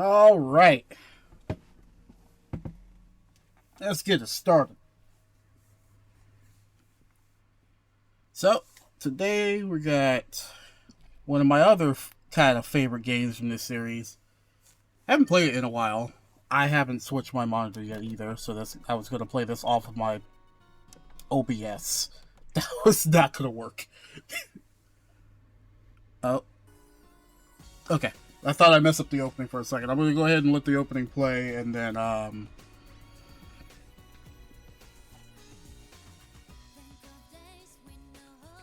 All right, let's get it started. So, today we got one of my other kind of favorite games from this series. I haven't played it in a while. I haven't switched my monitor yet either, so I was going to play this off of my OBS. That was not going to work. Oh, okay. I thought I messed up the opening for a second. I'm going to go ahead and let the opening play, and then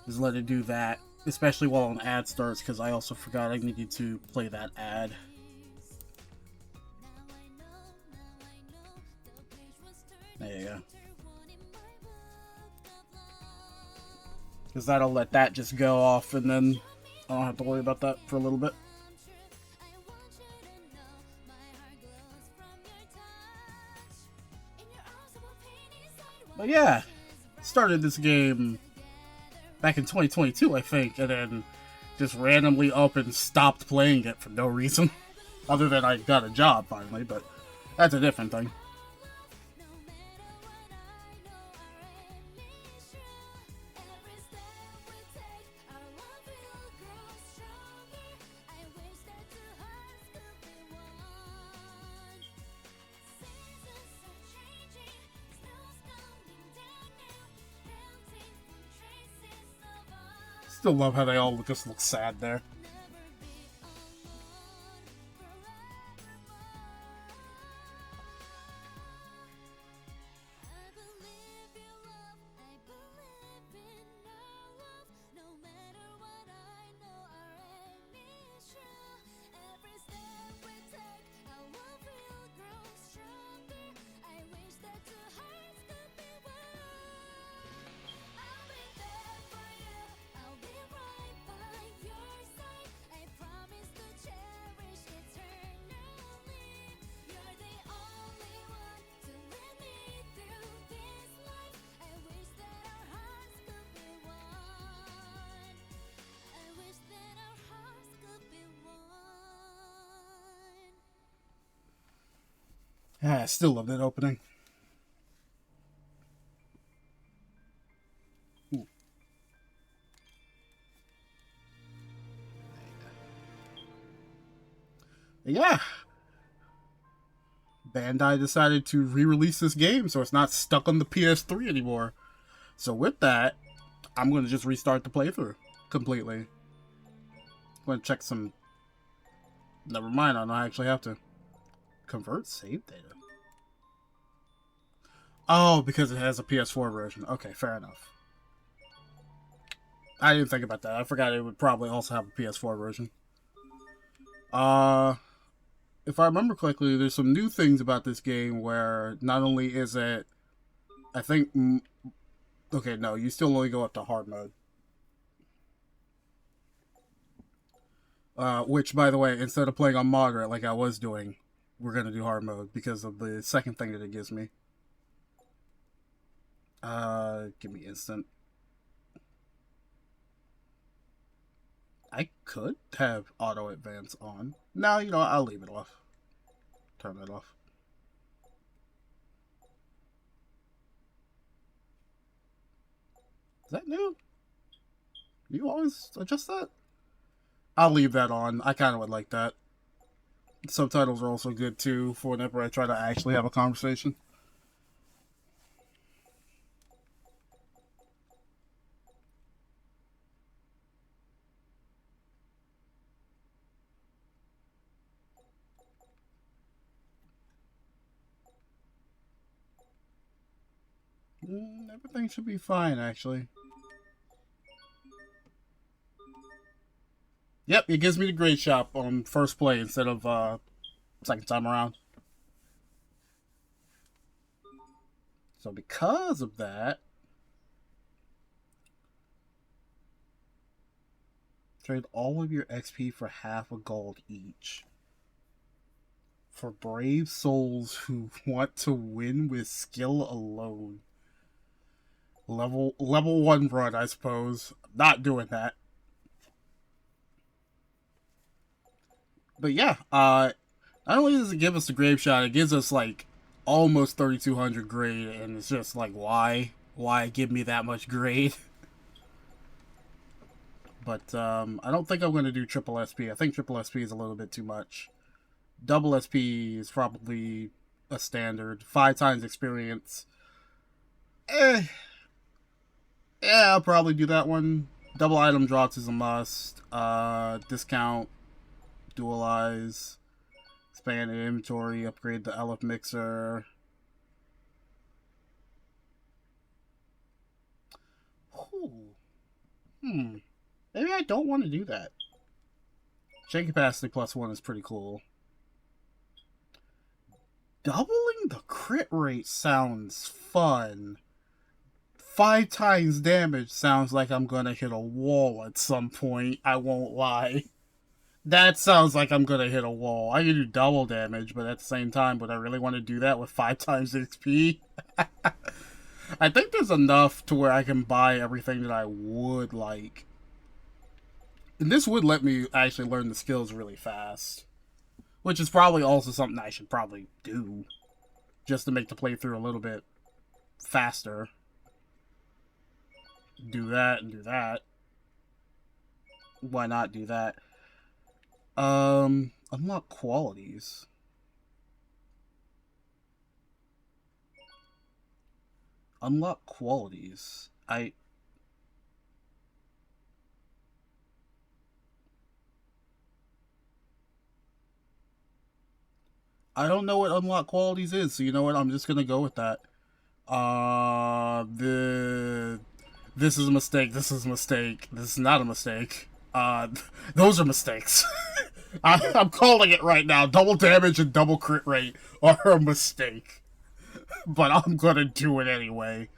just let it do that, especially while an ad starts, because I also forgot I needed to play that ad. There you go. Because that'll let that just go off, and then I don't have to worry about that for a little bit. But yeah, started this game back in 2022, I think, and then just randomly up and stopped playing it for no reason. Other than I got a job finally, but that's a different thing. Still love how they all just look sad there. I still love that opening. Ooh. Yeah. Bandai decided to re-release this game so it's not stuck on the PS3 anymore. So with that, I'm going to just restart the playthrough completely. I'm going to check some... Never mind, I don't actually have to convert save data. Oh, because it has a PS4 version. Okay, fair enough. I didn't think about that. I forgot it would probably also have a PS4 version. If I remember correctly, there's some new things about this game where not only is it, I think, okay, no, you still only go up to hard mode. Which, by the way, instead of playing on moderate like I was doing, we're gonna do hard mode because of the second thing that it gives me. Give me instant. I could have auto advance on. No, you know, I'll leave it off. Turn that off. Is that new? You always adjust that? I'll leave that on. I kind of would like that. Subtitles are also good too for whenever I try to actually have a conversation. Everything should be fine, actually. Yep, it gives me the grade shop on first play instead of second time around. So because of that, trade all of your XP for half a gold each. For brave souls who want to win with skill alone. Level 1 run, I suppose. Not doing that. But yeah, Not only does it give us the grave shot, it gives us like almost 3200 grade, and it's just like, why? Why give me that much grade? But I don't think I'm going to do triple SP. I think triple SP is a little bit too much. Double SP is probably a standard. 5 times experience. Yeah, I'll probably do that one. Double item drops is a must. Discount, dualize, expand inventory, upgrade the LF mixer. Maybe I don't want to do that. Chain capacity +1 is pretty cool. Doubling the crit rate sounds fun. 5 times damage sounds like I'm gonna hit a wall at some point. I won't lie. That sounds like I'm gonna hit a wall. I can do double damage, but at the same time, would I really want to do that with 5 times XP? I think there's enough to where I can buy everything that I would like. And this would let me actually learn the skills really fast. Which is probably also something I should probably do. Just to make the playthrough a little bit faster. Do that and do that. Why not do that? Unlock qualities. Unlock qualities. I don't know what unlock qualities is, so you know what? I'm just gonna go with that. This is a mistake. This is a mistake. This is not a mistake. Those are mistakes. I'm calling it right now. Double damage and double crit rate are a mistake. But I'm gonna do it anyway.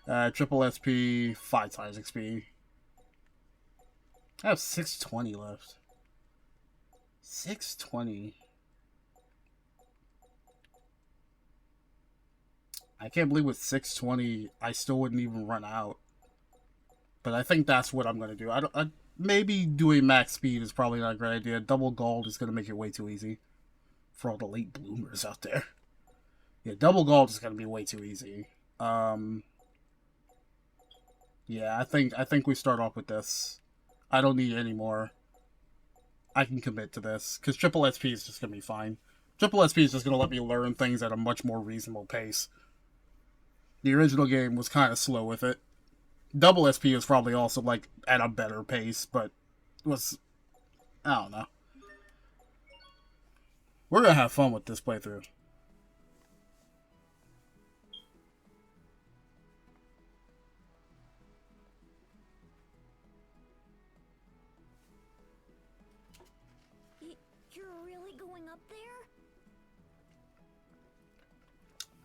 Triple SP, 5 times XP. I have 620 left. 620. I can't believe with 620 I still wouldn't even run out. But I think that's what I'm gonna do. Maybe doing max speed is probably not a great idea. Double gold is gonna make it way too easy for all the late bloomers out there. Yeah, double gold is gonna be way too easy. Yeah, I think we start off with this. I don't need any more. I can commit to this because triple SP is just gonna be fine. Triple SP is just gonna let me learn things at a much more reasonable pace. The original game was kind of slow with it. Double SP is probably also like at a better pace, but was, I don't know. We're gonna have fun with this playthrough. You're really going up there?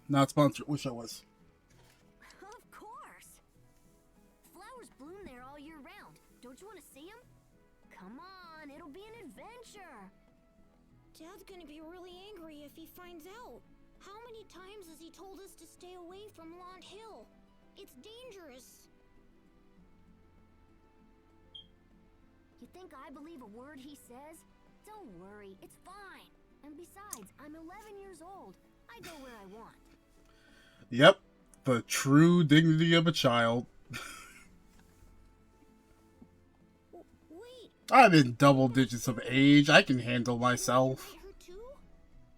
Not sponsored. Wish I was. Of course. Flowers bloom there all year round. Don't you want to see them? Come on, it'll be an adventure. Dad's gonna be really angry if he finds out. How many times has he told us to stay away from Lont Hill? It's dangerous. You think I believe a word he says? Don't worry, it's fine. And besides, I'm 11 years old. I go where I want. Yep, the true dignity of a child. Wait. I'm in double digits of age. I can handle myself. Her too?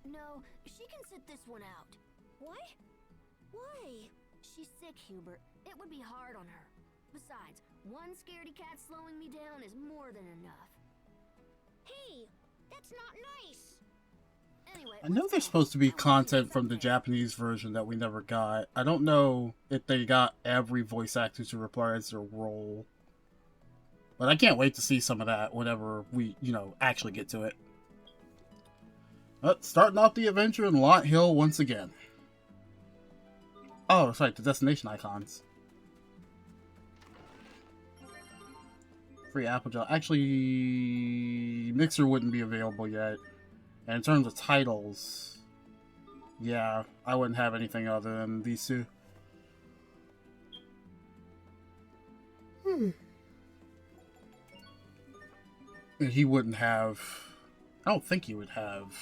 No, she can sit this one out. What? Why? She's sick, Hubert. It would be hard on her. Besides, one scaredy cat slowing me down is more than enough. Hey, that's not nice. Anyway, I know there's supposed to be content from the Japanese version that we never got. I don't know if they got every voice actor to reprise their role. But I can't wait to see some of that whenever we, actually get to it. Starting off the adventure in Lont Hill once again. Oh, that's right, the destination icons. Free apple gel. Actually, Mixer wouldn't be available yet. And in terms of titles, yeah, I wouldn't have anything other than these two. And he wouldn't have... I don't think he would have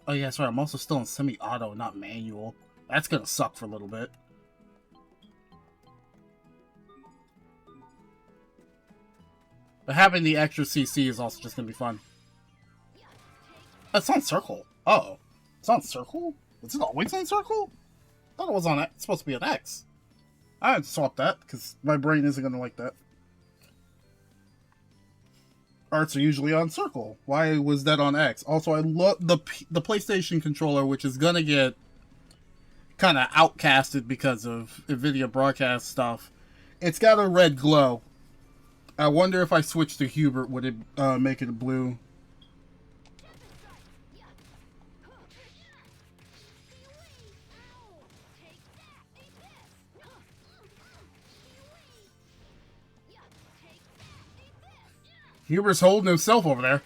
Oh yeah, sorry, I'm also still in semi-auto, not manual. That's gonna suck for a little bit. But having the extra CC is also just gonna be fun. It's on circle. Oh. It's on circle? Is it always on circle? I thought it was on X. It's supposed to be an X. I had to swap that, because my brain isn't gonna like that. Arts are usually on circle. Why was that on X? Also, I love the PlayStation controller, which is gonna get kind of outcasted because of NVIDIA broadcast stuff. It's got a red glow. I wonder if I switched to Hubert, would it make it blue? Hubert's holding himself over there.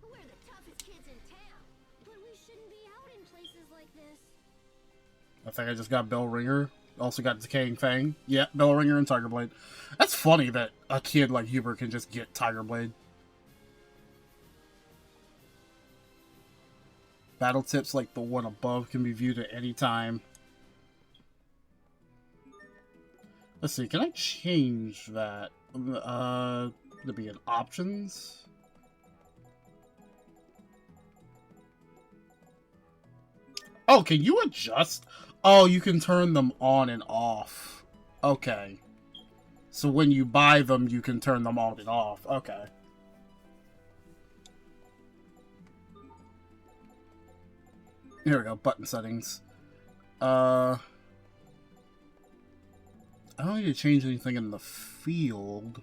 We're the toughest kids in town, but we shouldn't be out in places like this. I think I just got Bell Ringer. Also got Decaying Fang. Yeah, Bell Ringer and Tiger Blade. That's funny that a kid like Hubert can just get Tiger Blade. Battle tips like the one above can be viewed at any time. Let's see, can I change that? To be in options? Oh, can you adjust? Oh, you can turn them on and off. Okay. So when you buy them, you can turn them on and off. Okay. Here we go, button settings. I don't need to change anything in the field.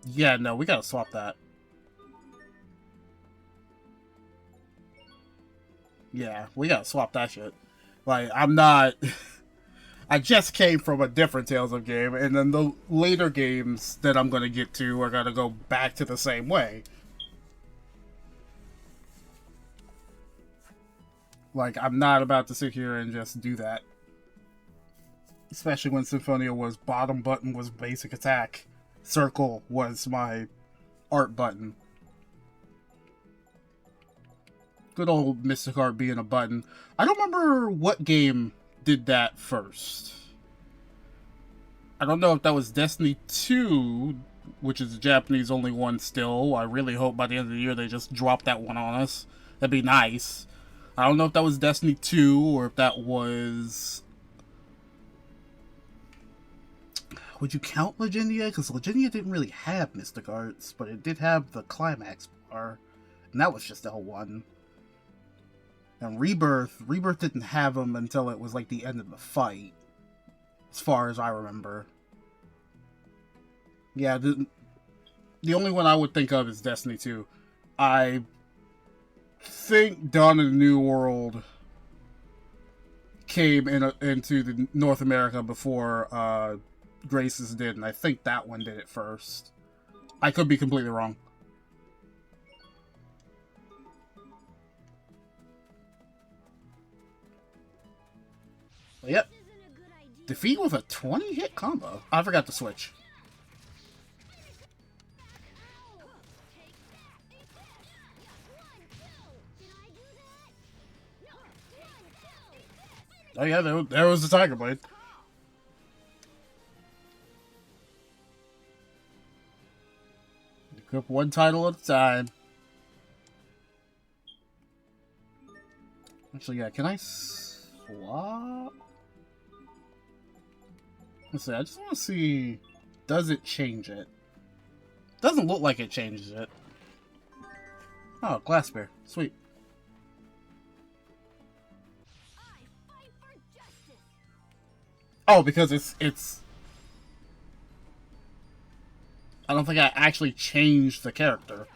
Yeah, no, we gotta swap that. Yeah, we gotta swap that shit. Like, I'm not... I just came from a different Tales of game, and then the later games that I'm gonna get to are gonna go back to the same way. Like, I'm not about to sit here and just do that. Especially when Symphonia was bottom button was basic attack. Circle was my art button. Good old Mystic Art being a button. I don't remember what game did that first. I don't know if that was Destiny 2, which is the Japanese only one still. I really hope by the end of the year they just drop that one on us. That'd be nice. I don't know if that was Destiny 2 or if that was... Would you count Legendia? Because Legendia didn't really have Mystic Arts, but it did have the Climax bar. And that was just L1. And Rebirth didn't have them until it was like the end of the fight. As far as I remember. Yeah, the only one I would think of is Destiny 2. I think Dawn of the New World came into the North America before Graces did, and I think that one did it first. I could be completely wrong. But yep. Defeat with a 20-hit combo. I forgot to switch. Oh yeah, there was the Tiger Blade. Equip one title at a time. Actually, yeah, can I swap? Let's see, I just want to see, does it change it? Doesn't look like it changes it. Oh, Glass Bear. Sweet. Oh, because it's... I don't think I actually changed the character.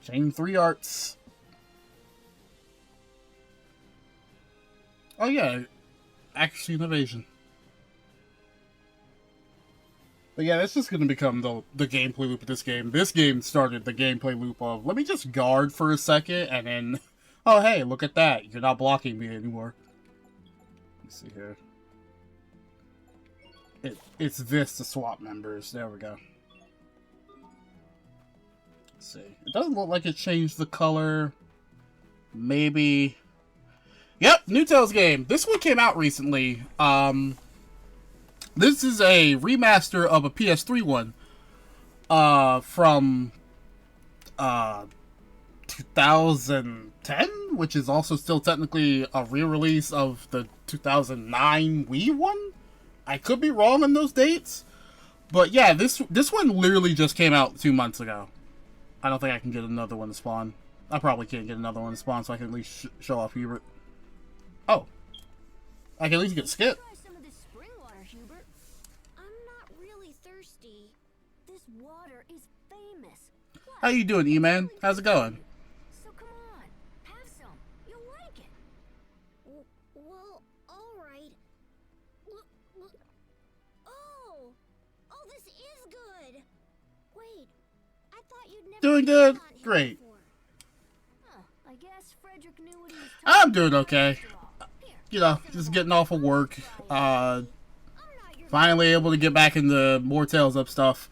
Chain 3 arts. Oh yeah, accuracy and evasion. But yeah, that's just going to become the gameplay loop of this game. This game started the gameplay loop of, let me just guard for a second, and then Oh, hey, look at that. You're not blocking me anymore. Let's see here. It's this to swap members. There we go. Let's see. It doesn't look like it changed the color. Maybe. Yep, new Tales game. This one came out recently. This is a remaster of a PS3 one. From 2010, which is also still technically a re-release of the 2009 Wii one. I could be wrong on those dates, but yeah, this one literally just came out 2 months ago. I don't think I can get another one to spawn. I probably can't get another one to spawn, so I can at least show off Hubert. Oh, I can at least get Skip. Try some of this spring water, Hubert. I'm not really thirsty. This water is famous. How you doing, E-Man? How's it going? So come on, have some. You'll like it. Well, all right. Oh, this is good. Wait, I thought you'd never Doing been good? on here Great. before. Huh, I guess Frederick knew what he was I'm talking doing about okay. after all. Here, You know, just getting off of work. Finally able to get back into more Tales Up stuff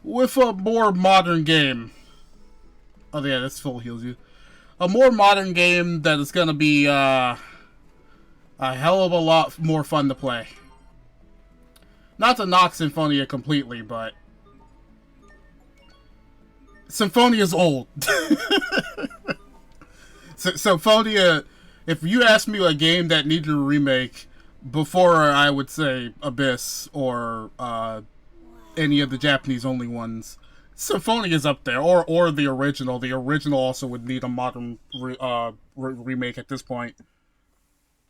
with a more modern game. Oh yeah, this full heals you. A more modern game that is gonna be a hell of a lot more fun to play. Not to knock Symphonia completely, but Symphonia's old. Symphonia, if you ask me a game that needed a remake, before I would say Abyss or any of the Japanese only ones, Symphonia is up there, or the original. The original also would need a modern remake at this point,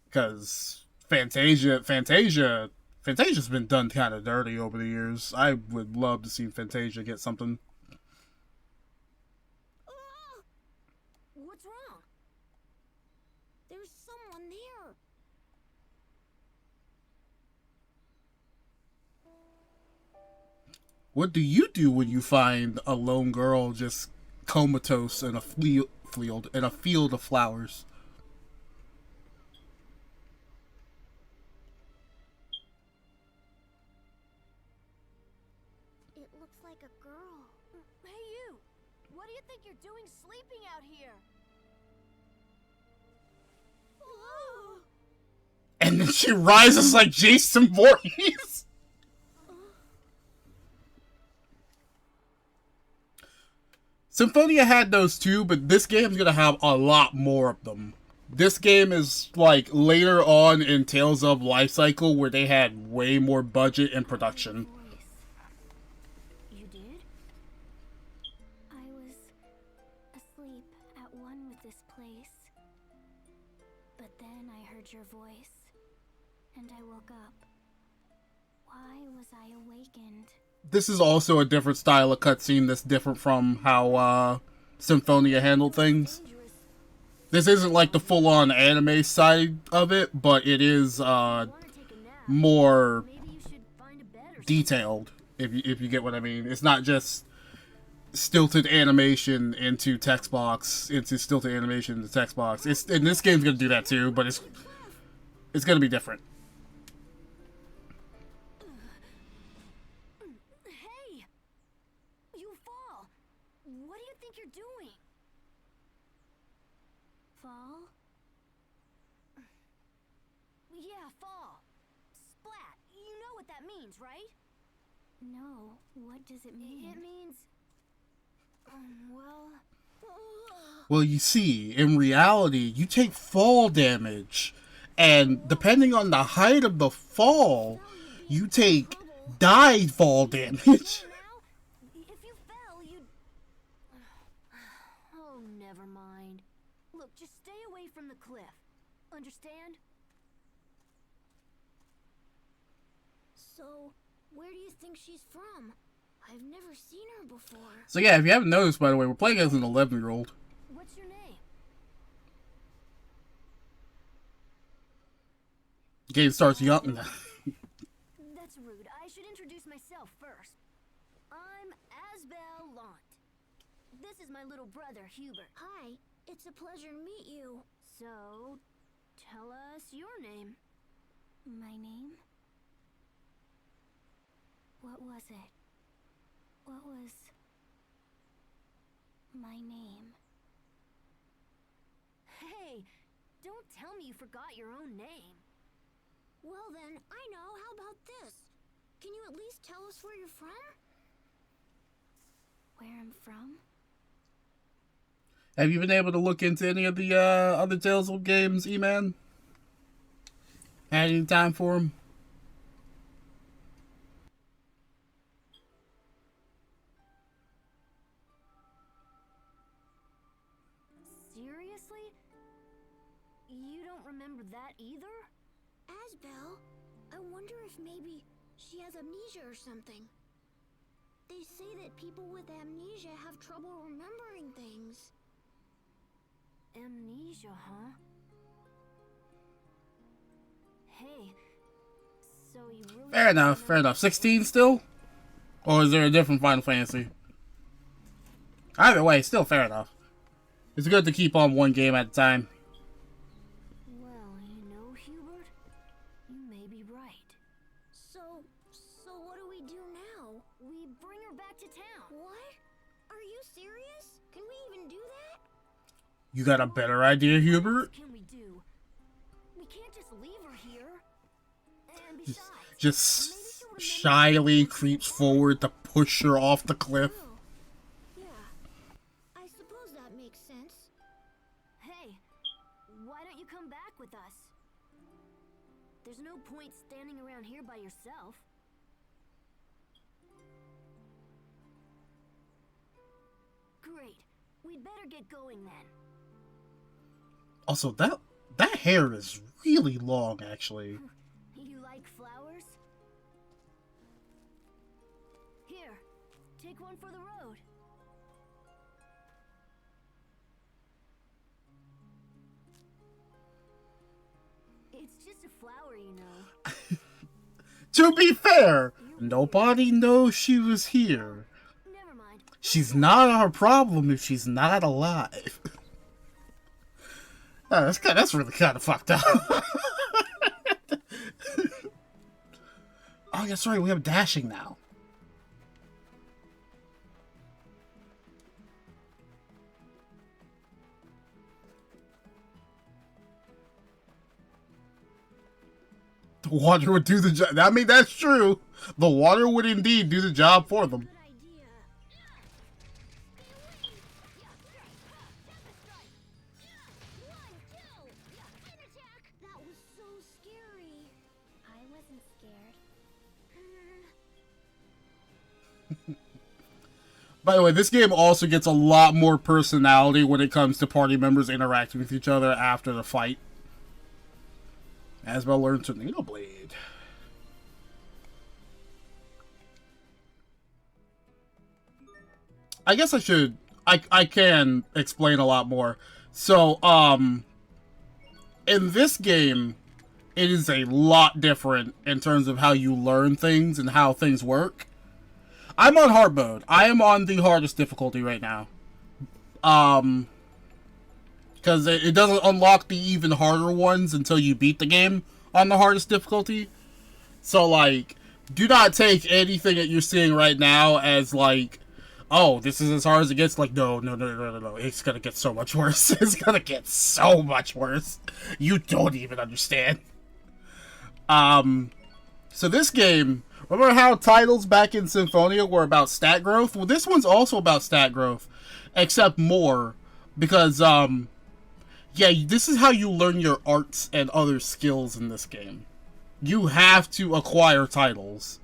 because Fantasia's been done kind of dirty over the years. I would love to see Fantasia get something. What's wrong? There's someone there. What do you do when you find a lone girl just comatose in a field of flowers? It looks like a girl. Hey, you! What do you think you're doing sleeping out here? Whoa! And then she rises like Jason Voorhees. Symphonia had those too, but this game's gonna have a lot more of them. This game is like later on in Tales of life cycle where they had way more budget and production. You did? I was asleep at one with this place. But then I heard your voice, and I woke up. Why was I awakened? This is also a different style of cutscene that's different from how Symphonia handled things. This isn't like the full-on anime side of it, but it is more detailed, if you get what I mean. It's not just stilted animation into text box, into stilted animation into text box. And this game's gonna do that too, but it's gonna be different. Hey! You fall! What do you think you're doing? Fall? Yeah, fall. Splat. You know what that means, right? No. What does it mean? It means... well... Well, you see, in reality, you take fall damage, and depending on the height of the fall, you take die fall damage. If you fell, you'd... Oh, never mind. Look, just stay away from the cliff. Understand? So, where do you think she's from? I've never seen her before. So yeah, if you haven't noticed, by the way, we're playing as an 11-year-old. What's your name? Game starts young. That's rude. I should introduce myself first. I'm Asbelt. This is my little brother, Hubert. Hi, It's a pleasure to meet you. So, tell us your name. My name? What was it? What was my name? Hey, don't tell me you forgot your own name. Well then, I know. How about this? Can you at least tell us where you're from? Where I'm from? Have you been able to look into any of the other Tales of games, E-Man? Had any time for them? Seriously? You don't remember that either? Asbel, I wonder if maybe she has amnesia or something. They say that people with amnesia have trouble remembering things. Amnesia, huh? Hey, so you really... Fair enough, fair enough. 16 still? Or is there a different Final Fantasy? Either way, still fair enough. It's good to keep on one game at a time. Well, you know, Hubert, you may be right. So what do we do now? We bring her back to town. What? Are you serious? Can we even do that? You got a better idea, Hubert? What can we do? We can't just leave her here. And besides, Just maybe she'll remember shyly creeps forward to push her off the cliff. Oh, yeah. I suppose that makes sense. Hey, why don't you come back with us? There's no point standing around here by yourself. Great. We'd better get going then. Also, that hair is really long, actually. You like flowers? Here, take one for the road. It's just a flower, you know. To be fair, nobody knows she was here. Never mind. She's not our problem if she's not alive. Oh, that's really kind of fucked up. Oh, that's right. We have dashing now. The water would do the job. I mean, that's true. The water would indeed do the job for them. Good idea. That was so scary. I wasn't scared. By the way, this game also gets a lot more personality when it comes to party members interacting with each other after the fight. Asbelt learned to needle blade. I guess I should... I can explain a lot more. So, in this game, it is a lot different in terms of how you learn things and how things work. I'm on hard mode. I am on the hardest difficulty right now. Because it doesn't unlock the even harder ones until you beat the game on the hardest difficulty. So, like, do not take anything that you're seeing right now as, like, oh, this is as hard as it gets. Like, no. It's gonna get so much worse. It's gonna get so much worse. You don't even understand. So this game, remember how titles back in Symphonia were about stat growth? Well, this one's also about stat growth, except more. Because, yeah, this is how you learn your arts and other skills in this game. You have to acquire titles.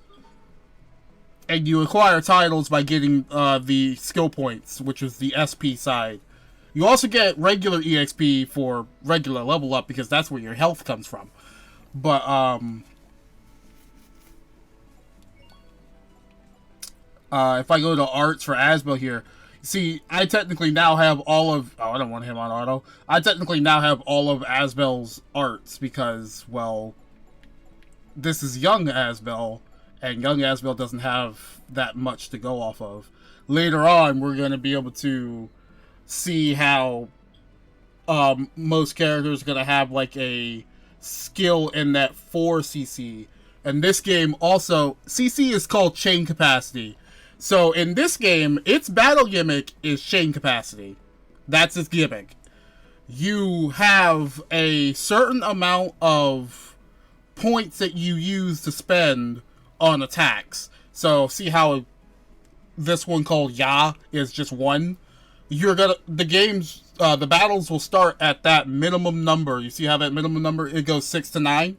And you acquire titles by getting the skill points, which is the SP side. You also get regular EXP for regular level up, because that's where your health comes from. But, if I go to arts for Asbelt here, see, I technically now have all of... Oh, I don't want him on auto. I technically now have all of Asbel's arts because, well, this is young Asbelt, and young Asbelt doesn't have that much to go off of. Later on, we're going to be able to see how most characters are gonna have like a skill in that 4 CC. And this game also CC is called chain capacity. So in this game, its battle gimmick is chain capacity. That's its gimmick. You have a certain amount of points that you use to spend on attacks. So see how this one called Ya is just one. You're gonna the battles will start at that minimum number. You see how that minimum number it goes 6 to 9.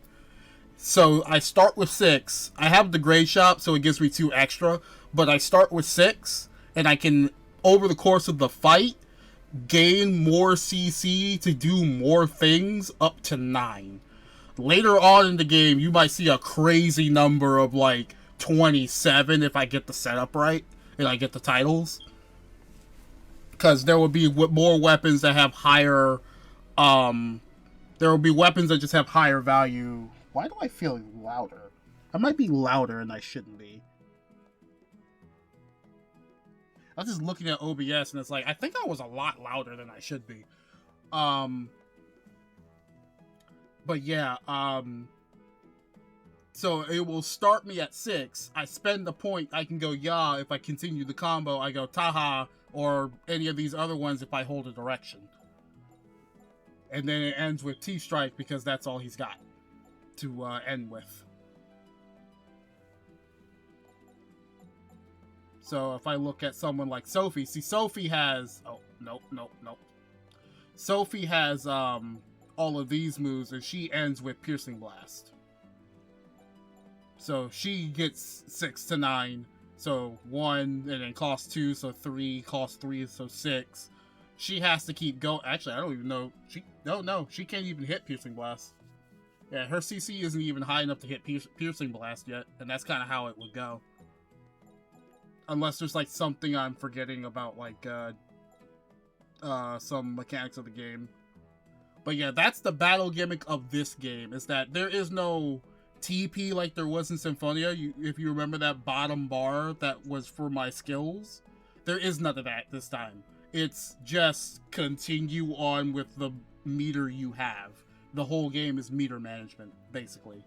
So I start with 6. I have the gray shop, so it gives me 2 extra. But I start with 6, and I can over the course of the fight gain more CC to do more things up to 9. Later on in the game, you might see a crazy number of like 27 if I get the setup right and I get the titles. Because there will be more weapons that have higher. There will be weapons that just have higher value. Why do I feel louder? I might be louder and I shouldn't be. I was just looking at OBS and it's like, I think I was a lot louder than I should be. But yeah, so it will start me at 6. I spend the point, I can go Ya if I continue the combo. I go Taha or any of these other ones if I hold a direction. And then it ends with T-Strike because that's all he's got to end with. So if I look at someone like Sophie, see Sophie has... Oh, nope. Sophie has all of these moves and she ends with Piercing Blast. So she gets 6 to 9. So 1, and then cost 2, so 3, cost 3, so 6. She has to keep going. Actually, I don't even know. No, she can't even hit Piercing Blast. Yeah, her CC isn't even high enough to hit Piercing Blast yet, and that's kind of how it would go. Unless there's like something I'm forgetting about, like some mechanics of the game. But yeah, that's the battle gimmick of this game, is that there is no TP like there was in Symphonia. If you remember that bottom bar that was for my skills, there is none of that this time. It's just continue on with the meter you have. The whole game is meter management, basically.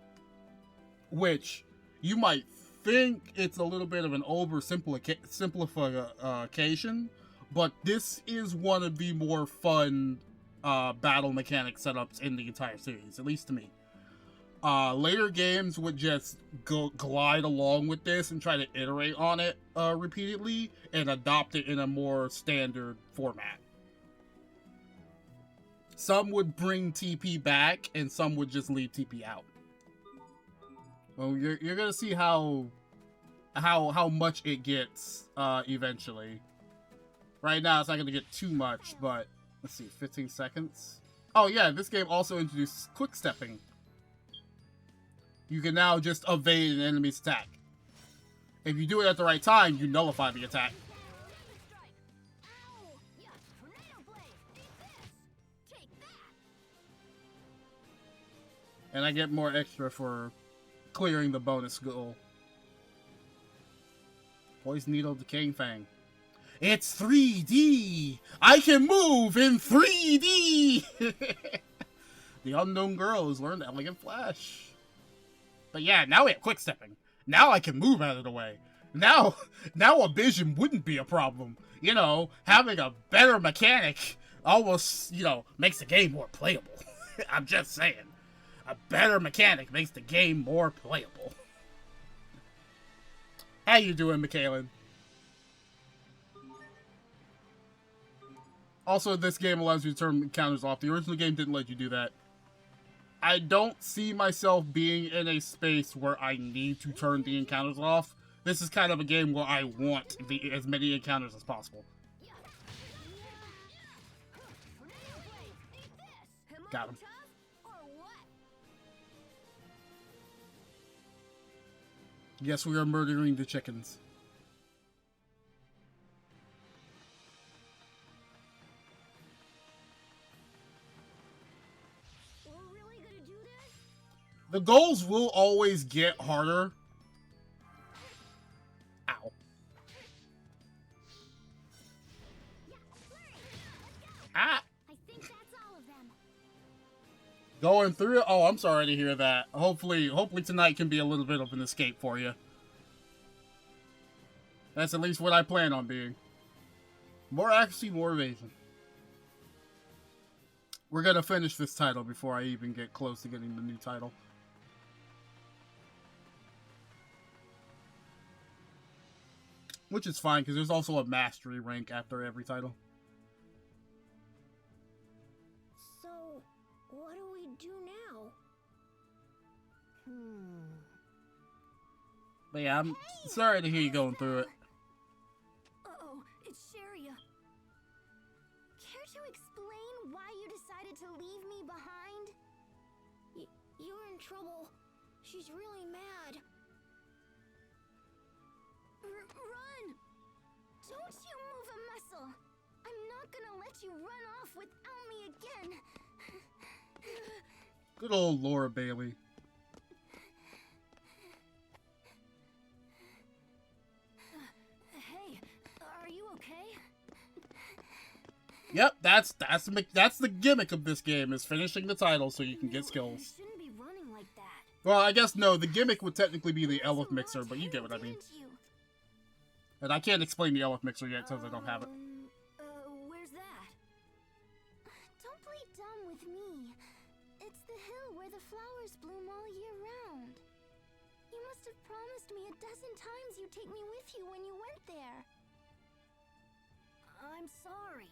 Which, you might think it's a little bit of an oversimplification, but this is one of the more fun battle mechanic setups in the entire series, at least to me. Later games would just glide along with this and try to iterate on it repeatedly and adopt it in a more standard format. Some would bring TP back and some would just leave TP out. Well, you're gonna see how much it gets eventually. Right now it's not gonna get too much, but let's see, 15 seconds. Oh yeah, this game also introduces quick stepping. You can now just evade an enemy's attack. If you do it at the right time, you nullify the attack. And I get more extra for clearing the bonus goal. Poison Needle, Decaying Fang. It's 3D! I can move in 3D! The unknown girl has learned Elegant Flash. But yeah, now we have quick stepping. Now I can move out of the way. Now a vision wouldn't be a problem. You know, having a better mechanic almost, makes the game more playable. I'm just saying. A better mechanic makes the game more playable. How you doing, Michaelin? Also, this game allows you to turn encounters off. The original game didn't let you do that. I don't see myself being in a space where I need to turn the encounters off. This is kind of a game where I want as many encounters as possible. Got him. Yes, we are murdering the chickens. The goals will always get harder. Ow. Ah! I think that's all Going through it? Oh, I'm sorry to hear that. Hopefully tonight can be a little bit of an escape for you. That's at least what I plan on being. More accuracy, more evasion. We're gonna finish this title before I even get close to getting the new title. Which is fine, because there's also a mastery rank after every title. So, what do we do now? But yeah, I'm sorry to hear you going through it. Uh-oh, it's Sharia. Care to explain why you decided to leave me behind? You're in trouble. She's really mad. Run! Don't you move a muscle! I'm not gonna let you run off without me again! Good old Laura Bailey. Hey, are you okay? Yep, that's the gimmick of this game, is finishing the title so you can get skills. You shouldn't be running like that. Well, I guess no, the gimmick would technically be the Elf Mixer, but you get what I mean. And I can't explain the Elf Mixer yet because I don't have it. Where's that? Don't play dumb with me. It's the hill where the flowers bloom all year round. You must have promised me 12 times you'd take me with you when you went there. I'm sorry.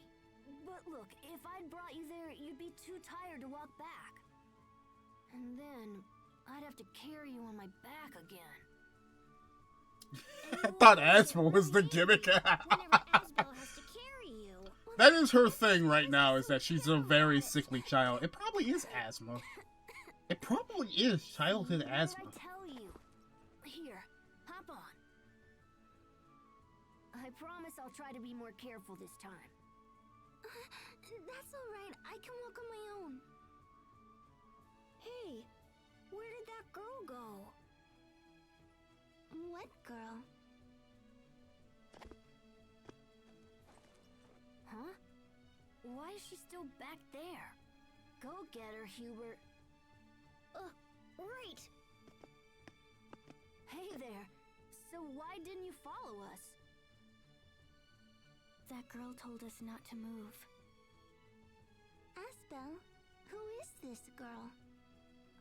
But look, if I'd brought you there, you'd be too tired to walk back. And then, I'd have to carry you on my back again. I thought Asbelt was the gimmick. That is her thing right now, is that she's a very sickly child. It probably is asthma. It probably is childhood asthma. I tell you. Here, hop on. I promise I'll try to be more careful this time. That's alright, I can walk on my own. Hey, where did that girl go? What girl? Huh? Why is she still back there? Go get her, Hubert. Right. Hey there. So why didn't you follow us? That girl told us not to move. Asbelt, who is this girl?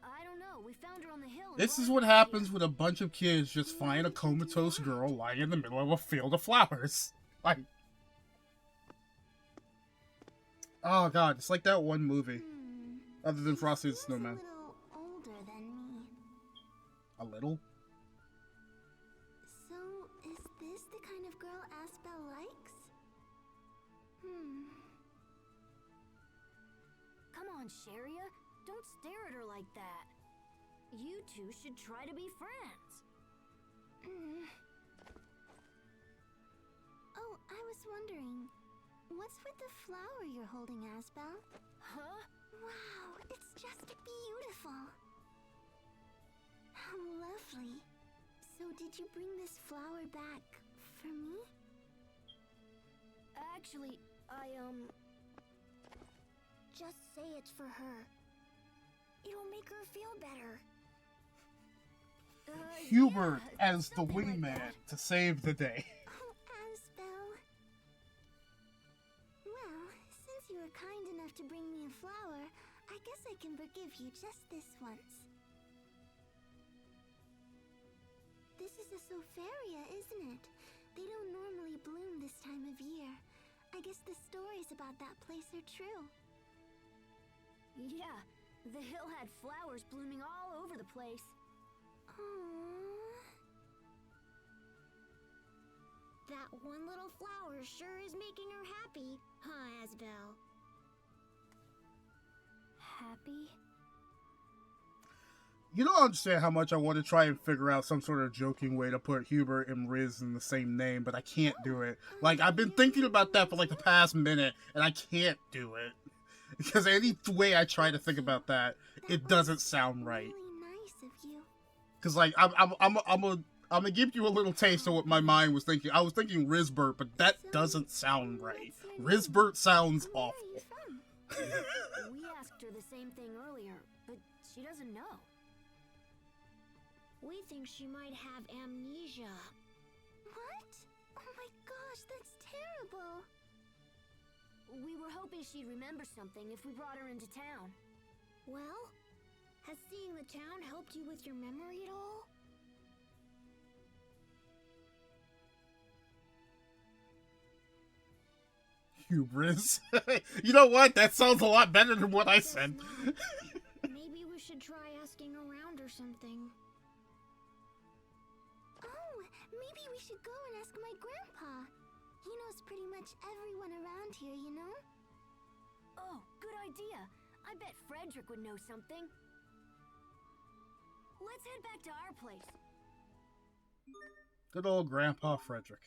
I don't know. We found her on the hill. This is what happens when a bunch of kids just find a comatose girl lying in the middle of a field of flowers. Like, oh god, it's like that one movie. Other than Frosty the Snowman. A little older than me. A little? So, is this the kind of girl Asbelt likes? Come on, Sharia. Don't stare at her like that. You two should try to be friends. Oh, I was wondering, what's with the flower you're holding, Asbelt? Huh? Wow, it's just beautiful. How lovely. So did you bring this flower back for me? Actually, just say it's for her. It'll make her feel better. Hubert Yeah, as the wingman to save the day. Oh, Asbelt. Well, since you were kind enough to bring me a flower, I guess I can forgive you just this once. This is a Sofaria, isn't it? They don't normally bloom this time of year. I guess the stories about that place are true. Yeah, the hill had flowers blooming all over the place. Aww. That one little flower sure is making her happy, huh, Asbelt? Happy? You don't understand how much I want to try and figure out some sort of joking way to put Hubert and Riz in the same name, but I can't do it. Like, I've been thinking about that for like the past minute, and I can't do it. Because any way I try to think about that, it doesn't sound right. Really nice of you. Because like I'm gonna give you a little taste of what my mind was thinking. I was thinking Rizbert, but that doesn't sound right. Rizbert sounds Where are awful. you from? We asked her the same thing earlier, but she doesn't know. We think she might have amnesia. What? Oh my gosh, that's terrible. We were hoping she'd remember something if we brought her into town. Well, has seeing the town helped you with your memory at all? Hubris. You know what? That sounds a lot better than what I said. Maybe we should try asking around or something. Oh, maybe we should go and ask my grandpa. He knows pretty much everyone around here, you know? Oh, good idea. I bet Frederick would know something. Let's head back to our place. Good old Grandpa Frederick.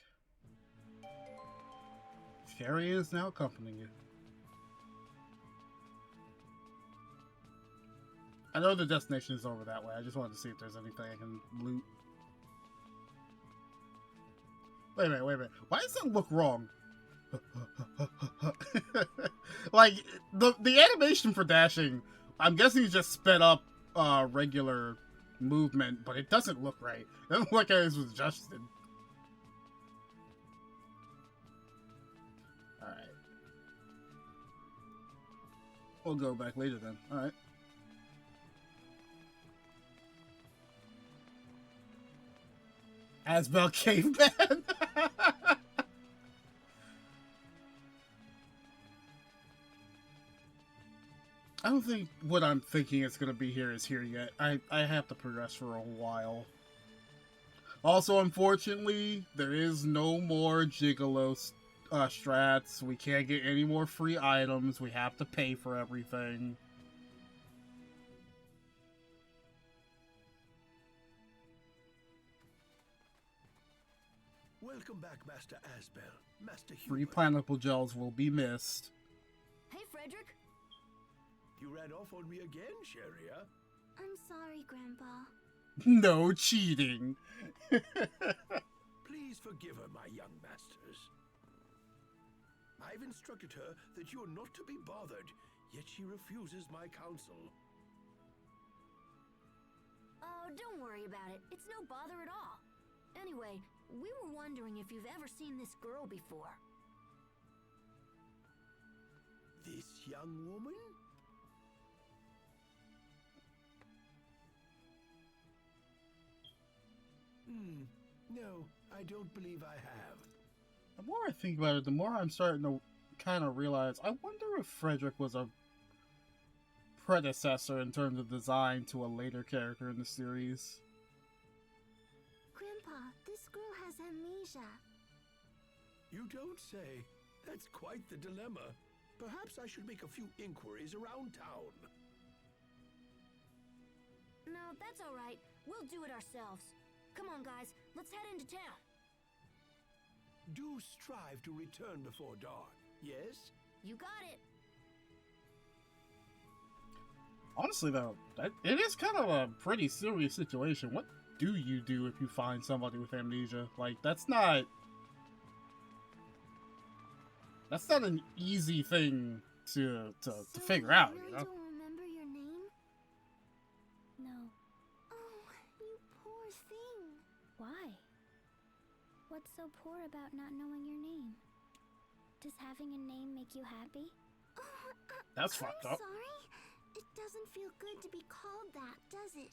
Sherry is now accompanying you. I know the destination is over that way. I just wanted to see if there's anything I can loot. Wait a minute. Why does that look wrong? Like, the animation for dashing, I'm guessing you just sped up regular movement, but it doesn't look right. It doesn't look like it was adjusted. Alright. We'll go back later then. Alright. Asbelt Caveman! I don't think what I'm thinking it's going to be here is here yet. I have to progress for a while. Also, unfortunately, there is no more Gigolo strats. We can't get any more free items. We have to pay for everything. Welcome back, Master Asbelt. Master Free Hubert. pineapple gels will be missed. Hey, Frederick. You ran off on me again, Sharia? I'm sorry, Grandpa. No cheating. Please forgive her, my young masters. I've instructed her that you're not to be bothered, yet she refuses my counsel. Oh, don't worry about it. It's no bother at all. Anyway, we were wondering if you've ever seen this girl before. This young woman? No, I don't believe I have. The more I think about it, the more I'm starting to kind of realize, I wonder if Frederick was a predecessor in terms of design to a later character in the series. Grandpa, this girl has amnesia. You don't say. That's quite the dilemma. Perhaps I should make a few inquiries around town. No, that's all right. We'll do it ourselves. Come on, guys. Let's head into town. Do strive to return before dark, yes? You got it. Honestly, though, it is kind of a pretty serious situation. What do you do if you find somebody with amnesia? Like, that's not an easy thing to figure out, you know? Don't remember your name? No. Oh, you poor thing. Why? What's so poor about not knowing your name? Does having a name make you happy? That's fucked up. Sorry? It doesn't feel good to be called that, does it?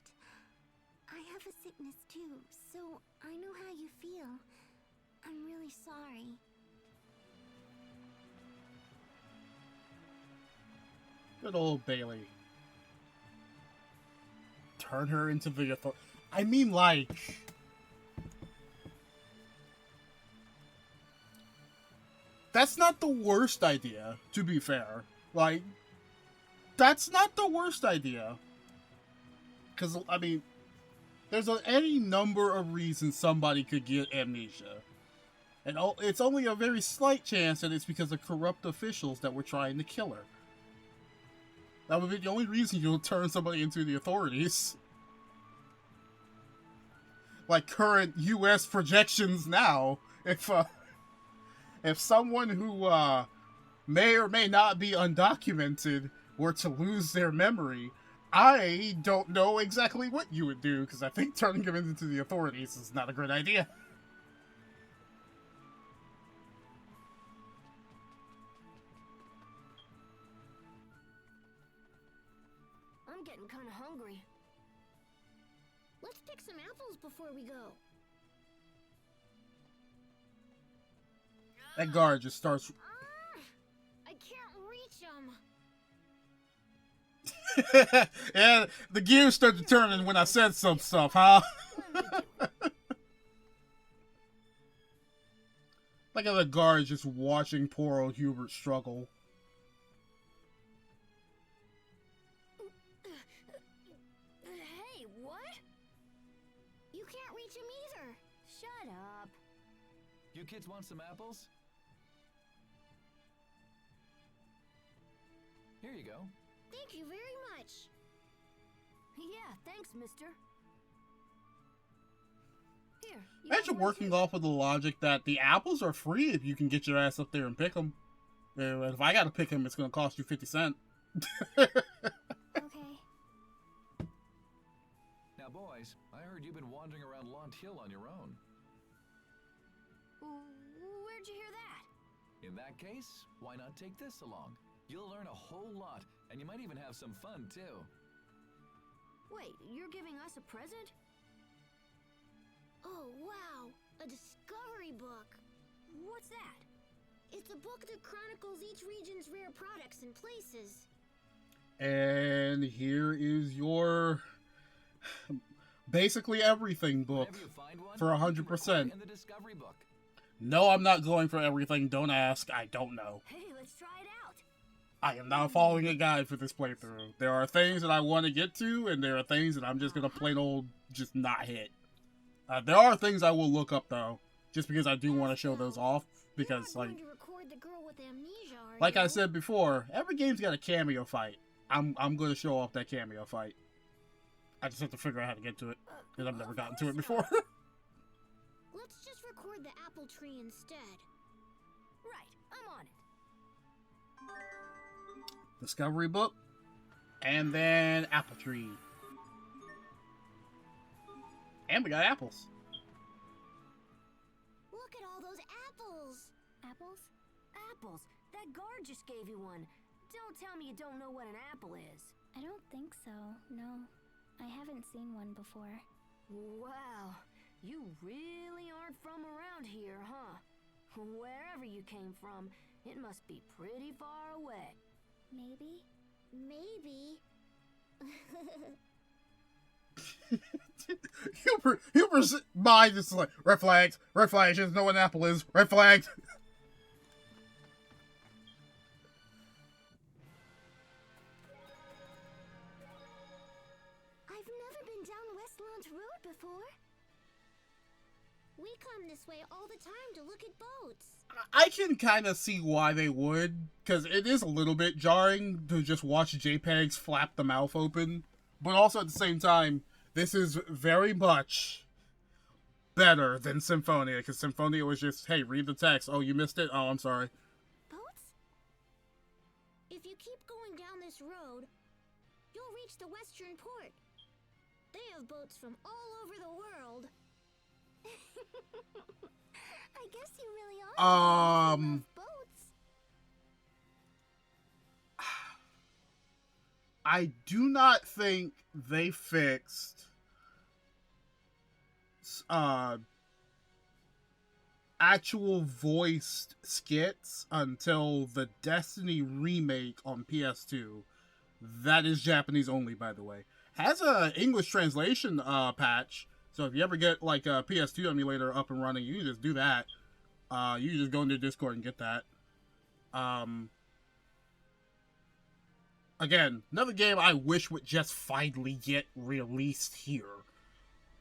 I have a sickness too, so I know how you feel. I'm really sorry. Good old Bailey. Turn her into the authority. I mean, like... That's not the worst idea, to be fair. Like, that's not the worst idea. Because, I mean, there's any number of reasons somebody could get amnesia. And it's only a very slight chance that it's because of corrupt officials that were trying to kill her. That would be the only reason you'll turn somebody into the authorities. Like current U.S. projections now, if someone who may or may not be undocumented or to lose their memory, I don't know exactly what you would do, because I think turning them into the authorities is not a good idea. I'm getting kind of hungry. Let's pick some apples before we go. That guard just starts... I can't reach them. Yeah, the gears started turning when I said some stuff, huh? Like the guard just watching poor old Hubert struggle. Hey, what? You can't reach him either. Shut up. You kids want some apples? Here you go. Thank you very much. Yeah, thanks, mister. Here. Imagine working off of the logic that the apples are free if you can get your ass up there and pick them. If I gotta pick them, it's gonna cost you 50 cents. Okay. Now, boys, I heard you've been wandering around Lont Hill on your own. Where'd you hear that? In that case, why not take this along? You'll learn a whole lot, and you might even have some fun, too. Wait, you're giving us a present? Oh, wow. A discovery book. What's that? It's a book that chronicles each region's rare products and places. And here is your basically everything book Whenever you find one, for you can 100%. record in the discovery book. No, I'm not going for everything. Don't ask. I don't know. Hey, let's try it out. I am not following a guide for this playthrough. There are things that I want to get to, and there are things that I'm just going to plain old just not hit. There are things I will look up, though, just because I do want to show those off, because, You're not like... going to record the girl with amnesia, are Like you? I said before, every game's got a cameo fight. I'm going to show off that cameo fight. I just have to figure out how to get to it, because I've never gotten to it before. Let's just record the apple tree instead. Right, I'm on it. Discovery book, and then apple tree. And we got apples. Look at all those apples. Apples? Apples. That guard just gave you one. Don't tell me you don't know what an apple is. I don't think so, no. I haven't seen one before. Wow, you really aren't from around here, huh? Wherever you came from, it must be pretty far away. Maybe? Maybe. Huber's mind is like, red flags, she doesn't know what an apple is, red flags. I've never been down Westland Road before. We come this way all the time to look at boats. I can kind of see why they would, because it is a little bit jarring to just watch JPEGs flap the mouth open, but also at the same time, this is very much better than Symphonia, because Symphonia was just, hey, read the text. Oh, you missed it? Oh, I'm sorry. Boats? If you keep going down this road, you'll reach the western port. They have boats from all over the world. I guess you really are. Boats. I do not think they fixed actual voiced skits until the Destiny remake on PS2. That is Japanese only, by the way. Has a English translation patch, so if you ever get like a PS2 emulator up and running, you can just do that. You can just go into Discord and get that. Again, another game I wish would just finally get released here.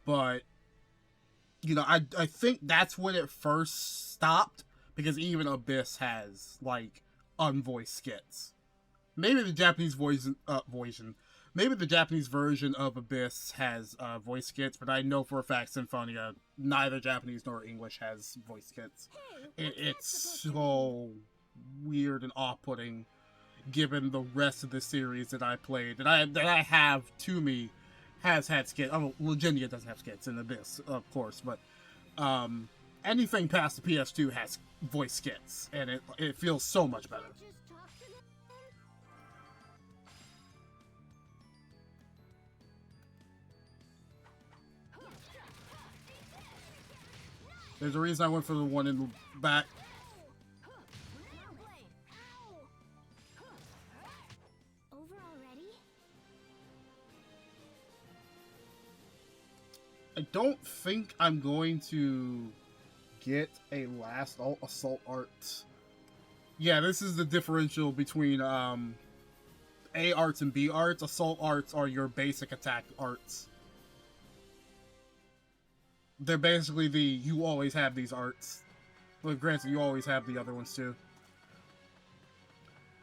But, you know, I think that's when it first stopped, because even Abyss has, like, unvoiced skits. Maybe the Japanese maybe the Japanese version of Abyss has voice skits, but I know for a fact Symphonia, neither Japanese nor English has voice skits. Hey, It's so weird and off-putting, given the rest of the series that I played, that I have to me, has had skits. Oh, Legendia doesn't have skits in Abyss, of course, but anything past the PS2 has voice skits, and it feels so much better. Just talk to them. There's a reason I went for the one in the back. Over already? I don't think I'm going to get a last assault art. Yeah, this is the differential between A arts and B arts. Assault arts are your basic attack arts. They're basically you always have these arts. Well, granted, you always have the other ones too.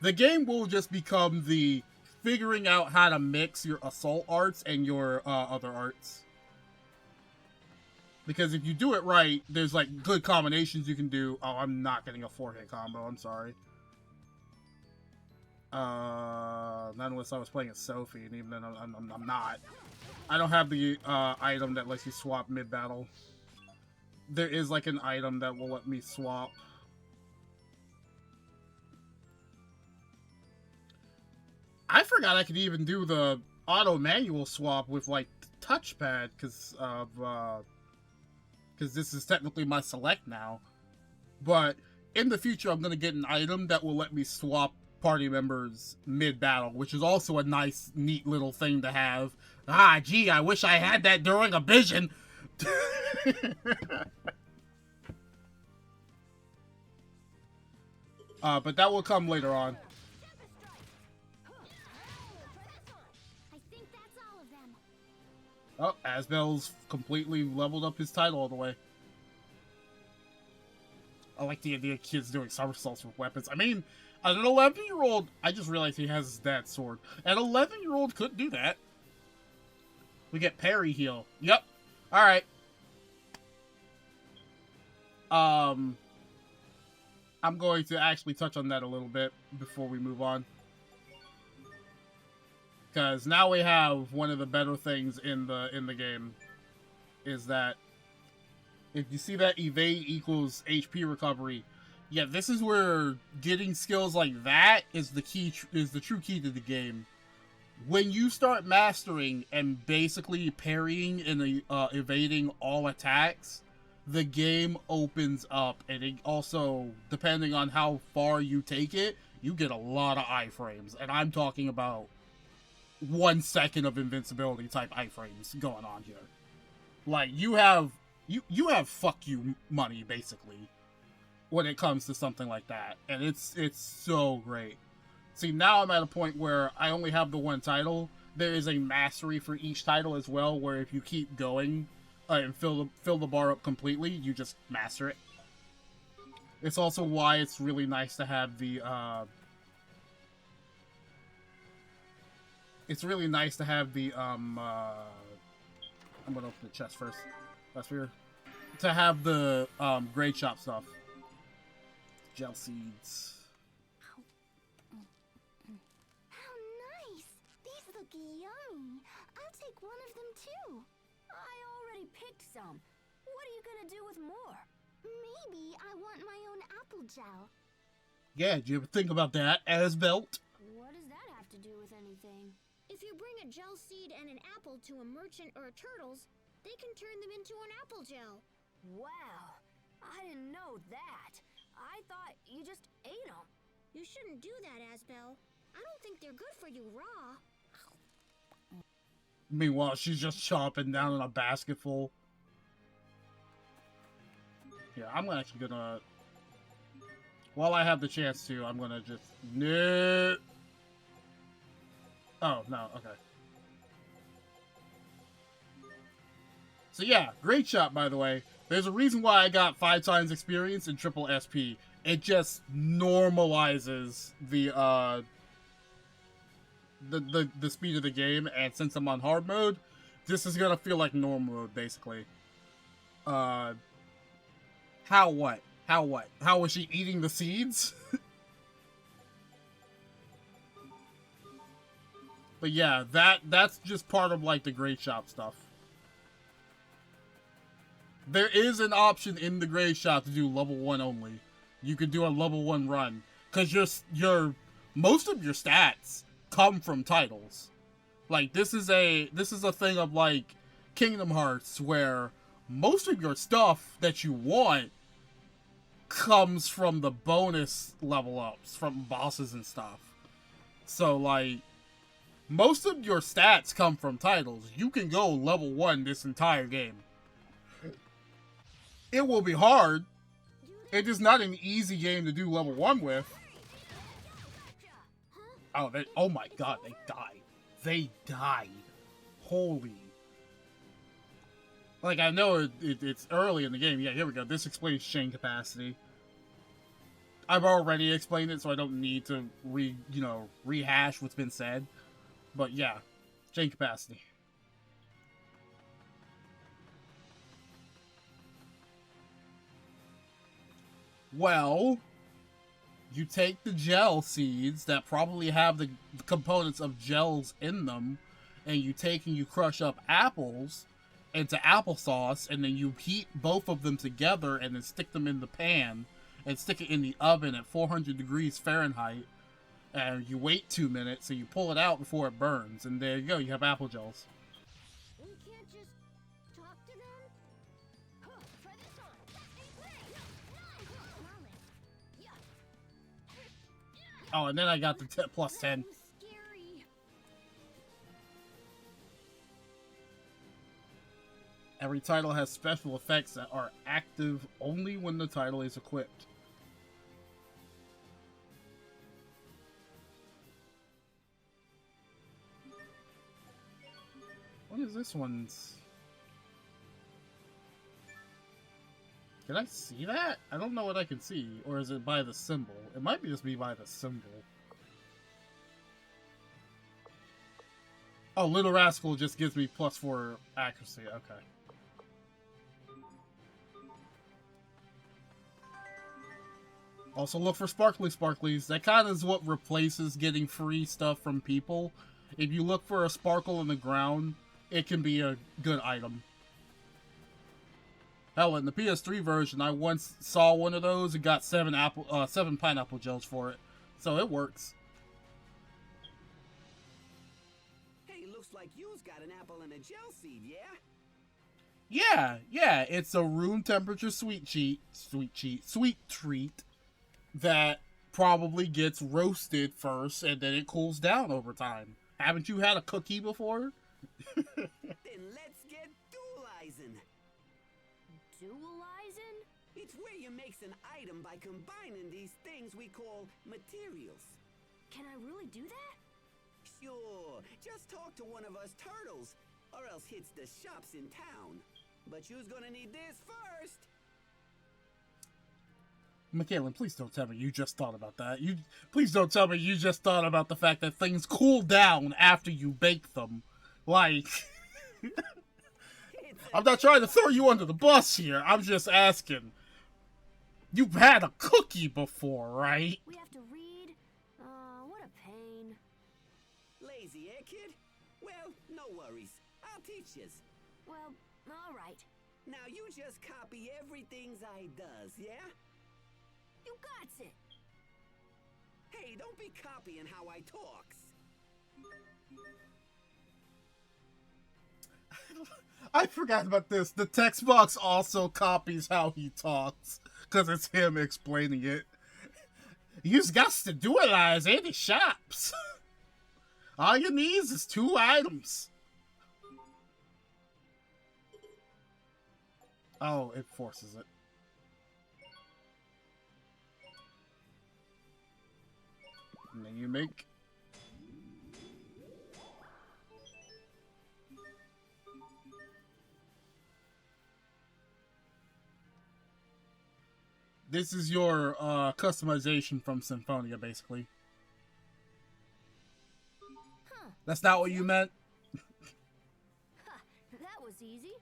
The game will just become the figuring out how to mix your assault arts and your other arts. Because if you do it right, there's like good combinations you can do. Oh, I'm not getting a 4-hit combo. I'm sorry. Not unless I was playing as Sophie, and even then I'm not. I don't have the item that lets you swap mid-battle. There is like an item that will let me swap. I forgot I could even do the auto manual swap with like touchpad because this is technically my select now. But in the future, I'm gonna get an item that will let me swap party members mid-battle, which is also a nice, neat little thing to have. Ah, gee, I wish I had that during a vision. But that will come later on. I think that's all of them. Oh, Asbelt's completely leveled up his title all the way. I like the idea of kids doing somersaults with weapons. I mean, an 11-year-old, I just realized he has his dad's sword. An 11-year-old could do that. We get parry heal. Yep. Alright. I'm going to actually touch on that a little bit before we move on. Because now we have one of the better things in the game. Is that if you see that evade equals HP recovery, yeah, this is where getting skills like that is the key, is the true key to the game. When you start mastering and basically parrying and evading all attacks, the game opens up, and it also, depending on how far you take it, you get a lot of iframes, and I'm talking about 1 second of invincibility type iframes going on here. Like, you have fuck you money basically when it comes to something like that, and it's so great. See, now I'm at a point where I only have the one title. There is a mastery for each title as well, where if you keep going and fill the bar up completely, you just master it. It's also why it's really nice to have the I'm gonna open the chest first. That's weird. To have the grade shop stuff. Gel seeds. How nice! These look yummy. I'll take one of them too. I already picked some. What are you gonna do with more? Maybe I want my own apple gel. Yeah, did you ever think about that, Asbelt? What does that have to do with anything? If you bring a gel seed and an apple to a merchant or a turtle's, they can turn them into an apple gel. Wow, I didn't know that. I thought you just ate them. You shouldn't do that, Asbel. I don't think they're good for you raw. Meanwhile, she's just chomping down in a basket full. Yeah, I'm actually gonna... While I have the chance to, I'm gonna just... No. Oh, no, okay. So yeah, great shot, by the way. There's a reason why I got 5 times experience in triple SP. It just normalizes the speed of the game, and since I'm on hard mode, this is gonna feel like normal mode, basically. How what? How was she eating the seeds? But yeah, that's just part of like the Gray Shop stuff. There is an option in the Gray Shop to do level 1 only. You could do a level 1 run. Because your most of your stats come from titles. Like this is a thing of like Kingdom Hearts where most of your stuff that you want comes from the bonus level ups from bosses and stuff. So like most of your stats come from titles. You can go level 1 this entire game. It will be hard. It is not an easy game to do level 1 with. Oh my god, they died. They died. Holy. Like, I know it's early in the game. Yeah, here we go. This explains chain capacity. I've already explained it, so I don't need to rehash what's been said. But yeah, chain capacity. Well, you take the gel seeds that probably have the components of gels in them, and you crush up apples into applesauce, and then you heat both of them together and then stick them in the pan and stick it in the oven at 400 degrees Fahrenheit, and you wait 2 minutes, so you pull it out before it burns, and there you go, you have apple gels. We can't just talk to them? Huh, try this on. Hey, Oh, and then I got the plus 10. Scary. Every title has special effects that are active only when the title is equipped. What is this one's? Can I see that? I don't know what I can see. Or is it by the symbol? It might just be by the symbol. Oh, Little Rascal just gives me +4 accuracy. Okay. Also look for sparkly sparklies. That kind of is what replaces getting free stuff from people. If you look for a sparkle in the ground, it can be a good item. Hell, in the PS3 version, I once saw one of those and got 7 pineapple gels for it. So it works. Hey, looks like you's got an apple and a gel seed, yeah? Yeah, it's a room temperature sweet treat that probably gets roasted first and then it cools down over time. Haven't you had a cookie before? Then let's get dualizing. Dualizing? It's where you makes an item by combining these things we call materials. Can I really do that? Sure, just talk to one of us turtles, or else hits the shops in town. But you's gonna need this first. Michaela, please don't tell me you just thought about that. Please don't tell me you just thought about the fact that things cool down after you bake them. Like, I'm not trying to throw you under the bus here. I'm just asking. You've had a cookie before, right? We have to read? What a pain. Lazy, eh, kid? Well, no worries. I'll teach yous. Well, alright. Now you just copy everything I does, yeah? You got it! Hey, don't be copying how I talks. I forgot about this. The text box also copies how he talks, because it's him explaining it. You've got to dualize any shops. All you need is 2 items. Oh, it forces it. And then you make... This is your customization from Symphonia, basically. Huh. That's not what you meant? That was easy.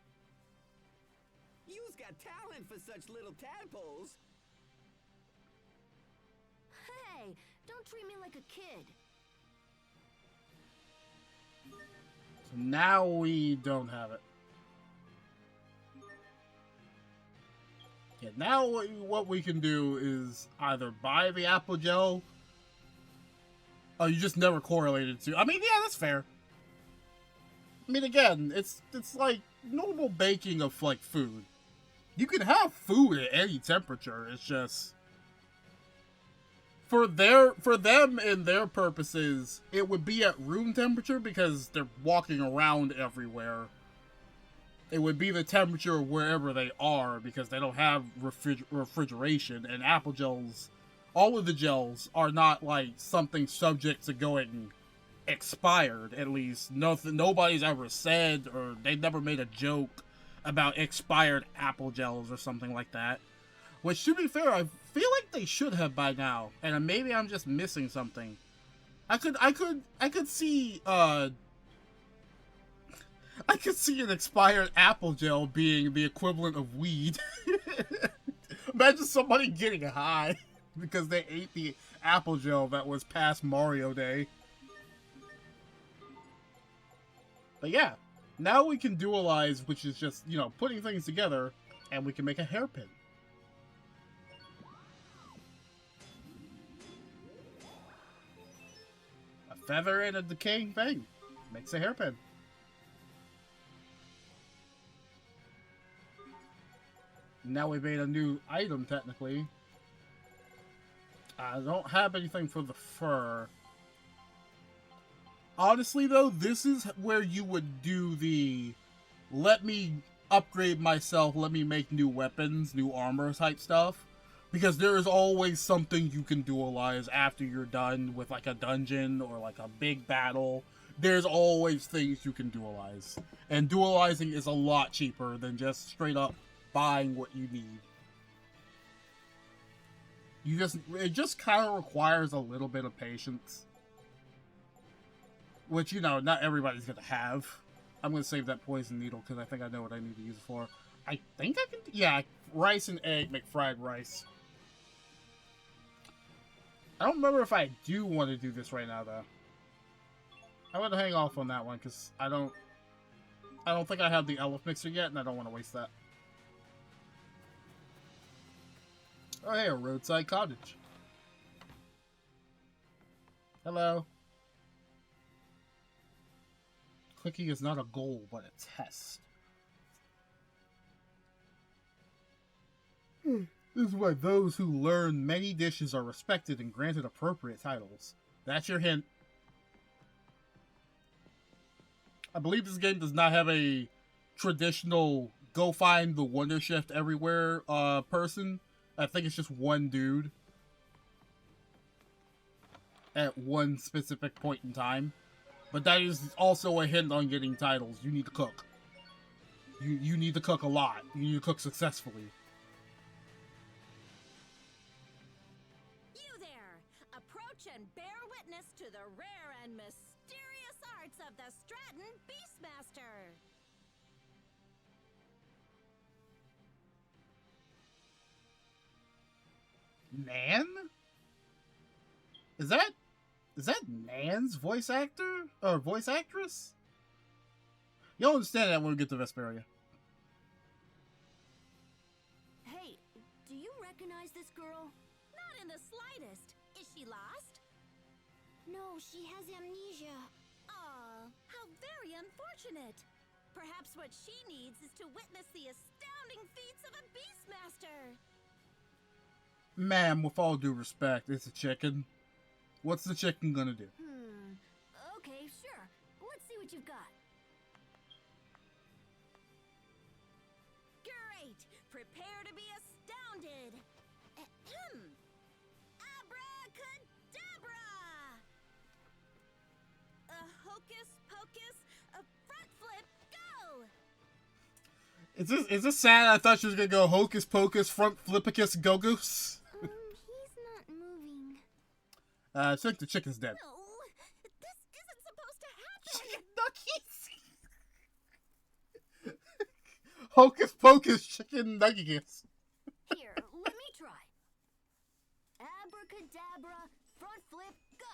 You's got talent for such little tadpoles. Hey, don't treat me like a kid. So now we don't have it. Yeah, now what we can do is either buy the apple gel. Oh, you just never correlated to. I mean, yeah, that's fair. I mean, again, it's like normal baking of like food. You can have food at any temperature. It's just for them and their purposes, it would be at room temperature because they're walking around everywhere. It would be the temperature wherever they are because they don't have refrigeration, and apple gels, all of the gels are not like something subject to going expired. At least nobody's ever said, or they never made a joke about expired apple gels or something like that. Which, to be fair, I feel like they should have by now, and maybe I'm just missing something. I could see I could see an expired apple gel being the equivalent of weed. Imagine somebody getting high because they ate the apple gel that was past Mario Day. But yeah, now we can dualize, which is just, you know, putting things together, and we can make a hairpin. A feather and a decaying thing makes a hairpin. Now we made a new item, technically. I don't have anything for the fur. Honestly, though, this is where you would do the let me upgrade myself, let me make new weapons, new armor type stuff. Because there is always something you can dualize after you're done with like a dungeon or like a big battle. There's always things you can dualize. And dualizing is a lot cheaper than just straight up buying what you need. It just kind of requires a little bit of patience. Which, you know, not everybody's gonna have. I'm gonna save that poison needle because I think I know what I need to use it for. I think I can, yeah, rice and egg make fried rice. I don't remember if I do want to do this right now, though. I'm gonna hang off on that one because I don't think I have the elf mixer yet, and I don't want to waste that. Oh, hey, a roadside cottage. Hello. Clicking is not a goal, but a test. This is why those who learn many dishes are respected and granted appropriate titles. That's your hint. I believe this game does not have a traditional go find the Wonder Shift everywhere person. I think it's just one dude at one specific point in time. But that is also a hint on getting titles. You need to cook. You need to cook a lot. You need to cook successfully. You there! Approach and bear witness to the rare and mysterious arts of the Stratton Beastmaster. Nan? Is that Nan's voice actor? Or voice actress? You'll understand that when we get to Vesperia. Hey, do you recognize this girl? Not in the slightest. Is she lost? No, she has amnesia. Aw, how very unfortunate. Perhaps what she needs is to witness the astounding feats of a Beastmaster. Ma'am, with all due respect, it's a chicken. What's the chicken gonna do? Okay, sure. Let's see what you've got. Great! Prepare to be astounded! Ahem! Abracadabra! A hocus pocus, a front flip, go! Is this sad? I thought she was gonna go hocus pocus, front flippicus, gogus. He's not moving. I think the chicken's dead. No, this isn't supposed to happen! Chicken nuggets! Hocus pocus, chicken nuggets. Here, let me try. Abracadabra, front flip, go!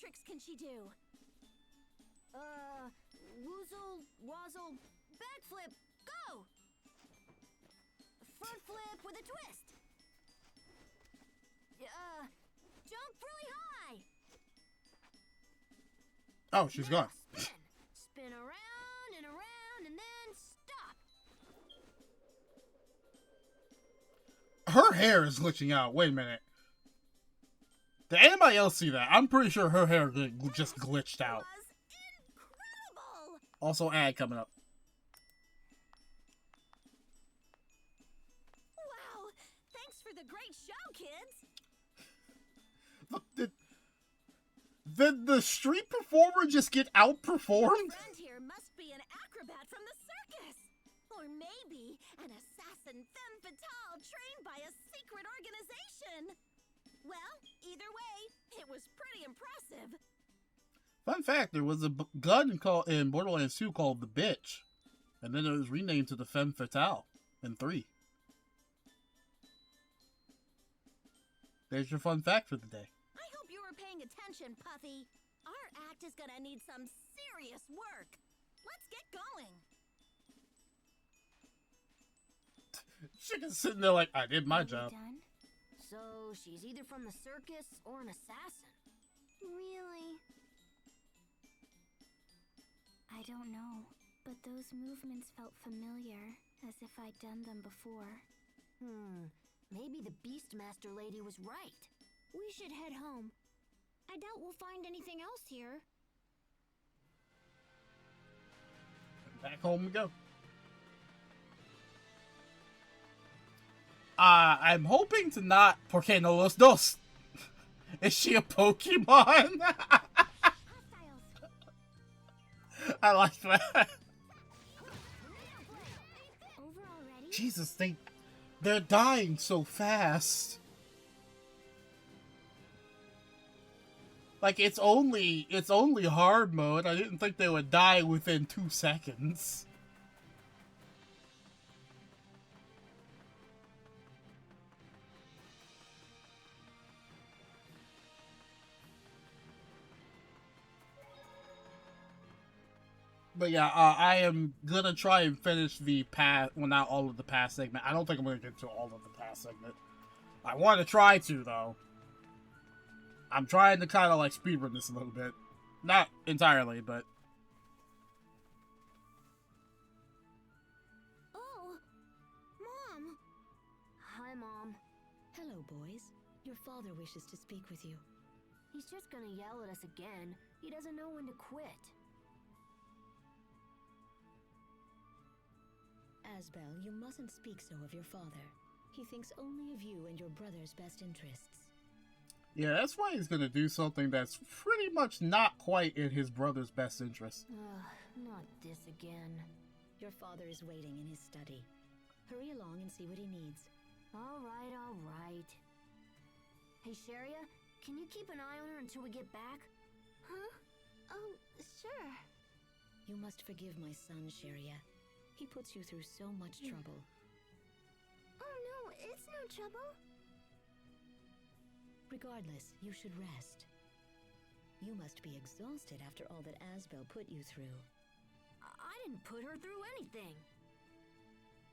tricks can she do? Woozle, wazzle, backflip, go! Front flip with a twist. Jump really high. Oh, she's gone. Spin. Spin around and then stop. Her hair is glitching out. Wait a minute. Did anybody else see that? I'm pretty sure her hair just glitched out. Was incredible! Also, ad coming up. Wow! Thanks for the great show, kids! Look, did the street performer just get outperformed? Friend here must be an acrobat from the circus! Or maybe an assassin femme fatale trained by a secret organization! Well, either way, it was pretty impressive. Fun fact, there was a gun in Borderlands 2 called the Bitch. And then it was renamed to the Femme Fatale in 3. There's your fun fact for the day. I hope you were paying attention, Puffy. Our act is gonna need some serious work. Let's get going. Chicken's sitting there like, I did my Are we job. done? So she's either from the circus or an assassin. Really? I don't know, but those movements felt familiar, as if I'd done them before. Maybe the Beastmaster lady was right. We should head home. I doubt we'll find anything else here. Back home we go. I'm hoping to not... Porque no los dos. Is she a Pokemon? I like that. Over already? Jesus, they're dying so fast. Like, it's only hard mode. I didn't think they would die within 2 seconds. But yeah, I am gonna try and finish the past, well, not all of the past segment. I don't think I'm gonna get to all of the past segment. I want to try to, though. I'm trying to kind of like speedrun this a little bit. Not entirely, but... Oh, Mom. Hi, Mom. Hello, boys. Your father wishes to speak with you. He's just gonna yell at us again. He doesn't know when to quit. Asbel, you mustn't speak so of your father. He thinks only of you and your brother's best interests. Yeah, that's why he's gonna do something that's pretty much not quite in his brother's best interest. Not this again. Your father is waiting in his study. Hurry along and see what he needs. All right. Hey, Sharia, can you keep an eye on her until we get back? Huh? Oh, sure. You must forgive my son, Sharia. He puts you through so much trouble. Oh no, it's no trouble. Regardless, you should rest. You must be exhausted after all that Asbel put you through. I didn't put her through anything.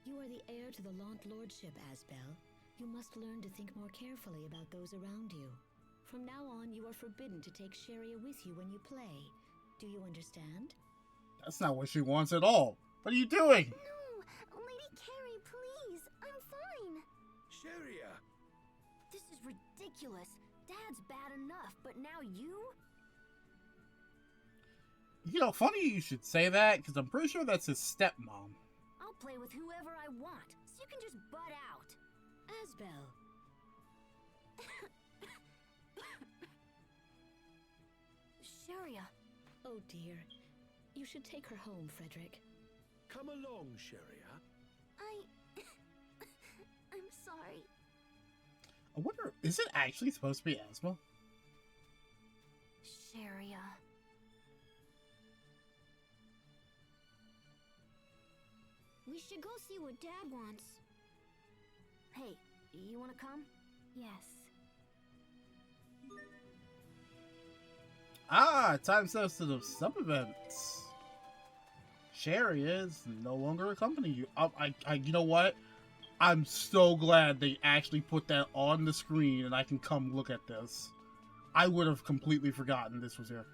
You are the heir to the Lant Lordship, Asbel. You must learn to think more carefully about those around you. From now on, you are forbidden to take Sharia with you when you play. Do you understand? That's not what she wants at all. What are you doing? No, Lady Carrie, please. I'm fine. Sharia! This is ridiculous. Dad's bad enough, but now you? You know, funny you should say that, because I'm pretty sure that's his stepmom. I'll play with whoever I want, so you can just butt out. Asbel! Sharia. Oh dear. You should take her home, Frederick. Come along, Sharia. I'm sorry. I wonder, is it actually supposed to be Asma? Sharia. We should go see what Dad wants. Hey, you wanna come? Yes. Ah, time sensitive sub-events. Sherry is no longer accompanying you. You know what? I'm so glad they actually put that on the screen and I can come look at this. I would have completely forgotten this was here.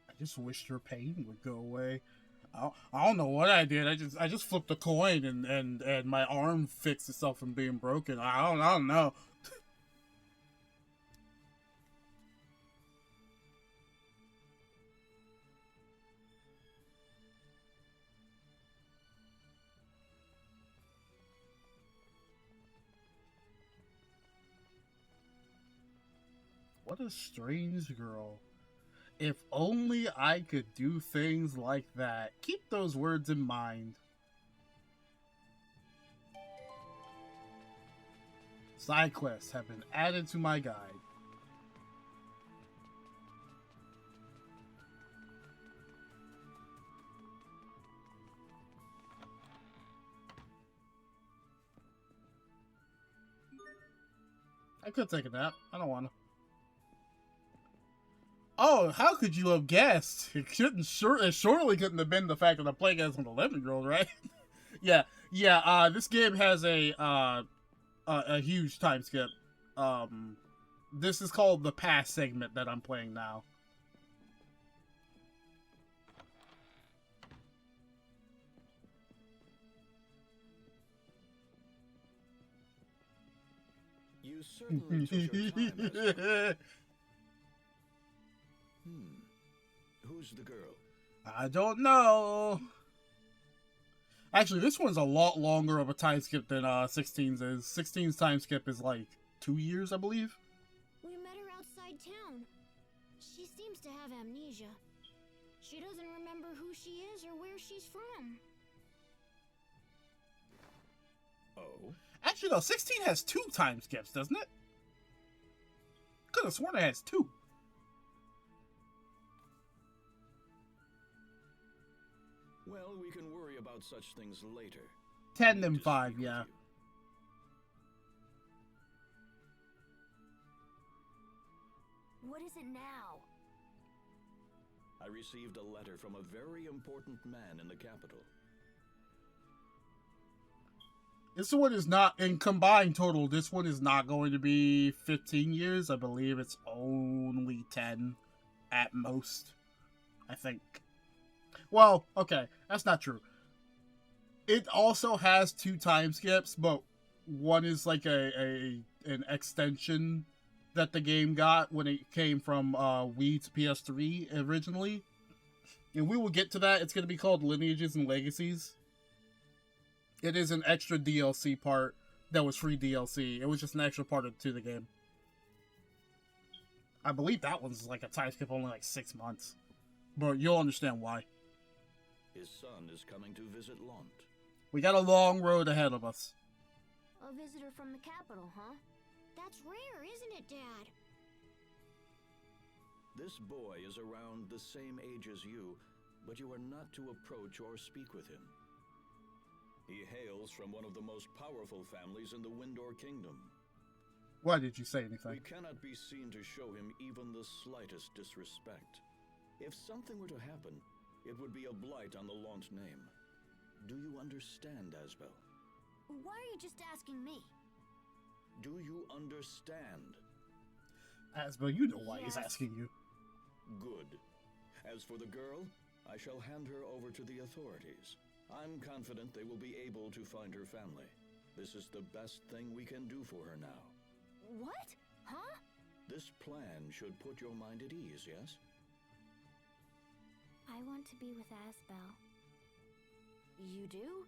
I just wish your pain would go away. I don't know what I did. I just flipped a coin and my arm fixed itself from being broken. I don't know. What a strange girl. If only I could do things like that. Keep those words in mind. Side quests have been added to my guide. I could take a nap. I don't want to. Oh, how could you have guessed? It surely couldn't have been the fact that I'm playing as an 11-year-old, right? yeah. This game has a huge time skip. This is called the past segment that I'm playing now. You certainly took your time, Asbelt. Who's the girl? I don't know. Actually, this one's a lot longer of a time skip than 16's is. 16's time skip is like 2 years, I believe. We met her outside town. She seems to have amnesia. She doesn't remember who she is or where she's from. Oh? Actually, no, 16 has 2 time skips, doesn't it? Could have sworn it has 2. Well, we can worry about such things later. 10 and 5, yeah. What is it now? I received a letter from a very important man in the capital. This one is not, in combined total, this one is not going to be 15 years. I believe it's only 10 at most. I think. Well, okay, that's not true. It also has 2 time skips, but one is like an extension that the game got when it came from Wii to PS3 originally. And we will get to that. It's going to be called Lineages and Legacies. It is an extra DLC part that was free DLC. It was just an extra part to the game. I believe that one's like a time skip only like 6 months. But you'll understand why. His son is coming to visit Lont. We got a long road ahead of us. A visitor from the capital, huh? That's rare, isn't it, Dad? This boy is around the same age as you, but you are not to approach or speak with him. He hails from one of the most powerful families in the Windor Kingdom. Why did you say anything? We cannot be seen to show him even the slightest disrespect. If something were to happen, it would be a blight on the Lont name. Do you understand, Asbelt? Why are you just asking me? Do you understand? Asbel, you know why he's Yes. asking you. Good. As for the girl, I shall hand her over to the authorities. I'm confident they will be able to find her family. This is the best thing we can do for her now. What? Huh? This plan should put your mind at ease, yes? I want to be with Asbel. You do?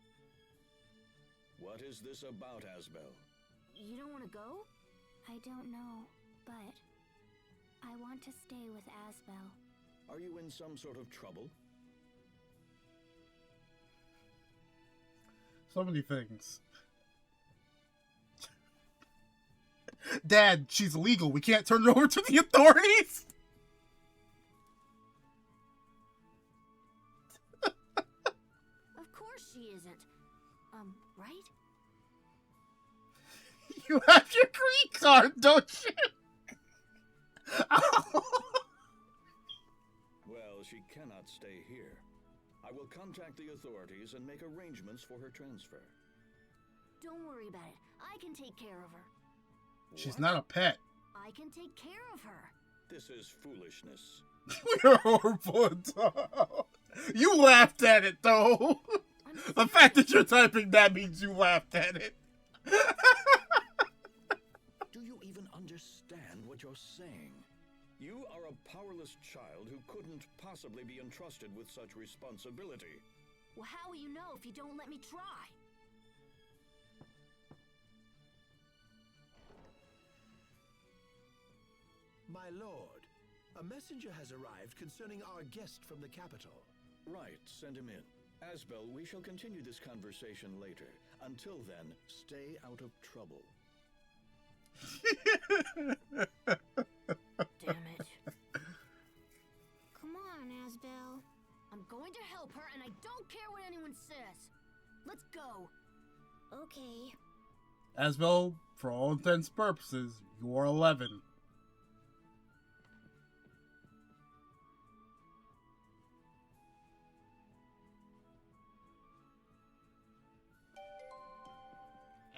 What is this about, Asbelt? You don't want to go? I don't know, but I want to stay with Asbel. Are you in some sort of trouble? So many things. Dad, she's illegal. We can't turn her over to the authorities. Of course she isn't. Right? You have your green card, don't you? Well, she cannot stay here. I will contact the authorities and make arrangements for her transfer. Don't worry about it. I can take care of her. She's not a pet. I can take care of her. This is foolishness. We're horrible. You laughed at it, though. The fact that you're typing that means you laughed at it. Do you even understand what you're saying? You are a powerless child who couldn't possibly be entrusted with such responsibility. Well, how will you know if you don't let me try? My lord, a messenger has arrived concerning our guest from the capital. Right, send him in. Asbelt, we shall continue this conversation later. Until then, stay out of trouble. Damn it. Come on, Asbel. I'm going to help her, and I don't care what anyone says. Let's go. Okay. Asbel, for all intents and purposes, you're 11.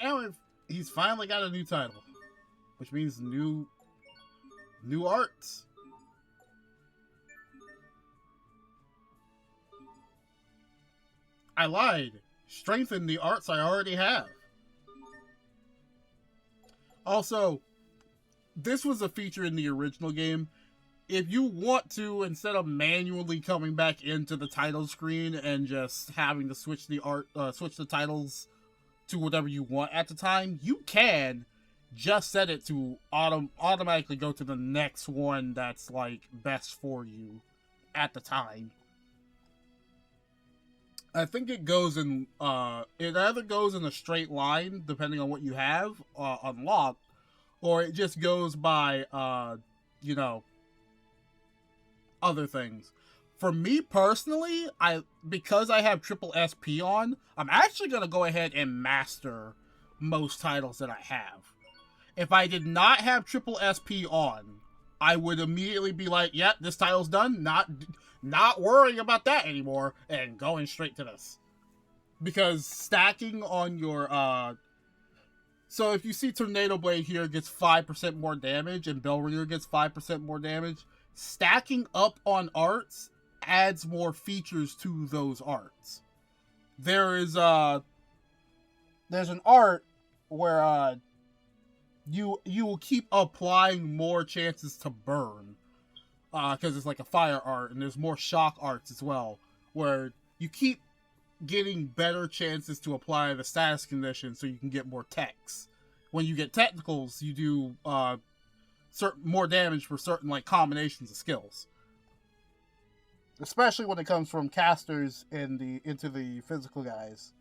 And he's finally got a new title, which means new arts. I lied. Strengthen the arts I already have. Also, this was a feature in the original game. If you want to, instead of manually coming back into the title screen and just having to switch the titles to whatever you want at the time, you can just set it to automatically go to the next one that's like best for you at the time. I think it goes in it either goes in a straight line depending on what you have unlocked, or it just goes by other things. For me personally, because I have triple SP on, I'm actually going to go ahead and master most titles that I have. If I did not have triple SP on, I would immediately be like, "Yep, this title's done. Not worrying about that anymore, and going straight to this." Because stacking on your so if you see Tornado Blade here gets 5% more damage and Bell Ringer gets 5% more damage, stacking up on arts adds more features to those arts. There's an art where you will keep applying more chances to burn because it's like a fire art, and there's more shock arts as well where you keep getting better chances to apply the status condition so you can get more techs. When you get technicals, you do certain more damage for certain like combinations of skills. Especially when it comes from casters into the physical guys.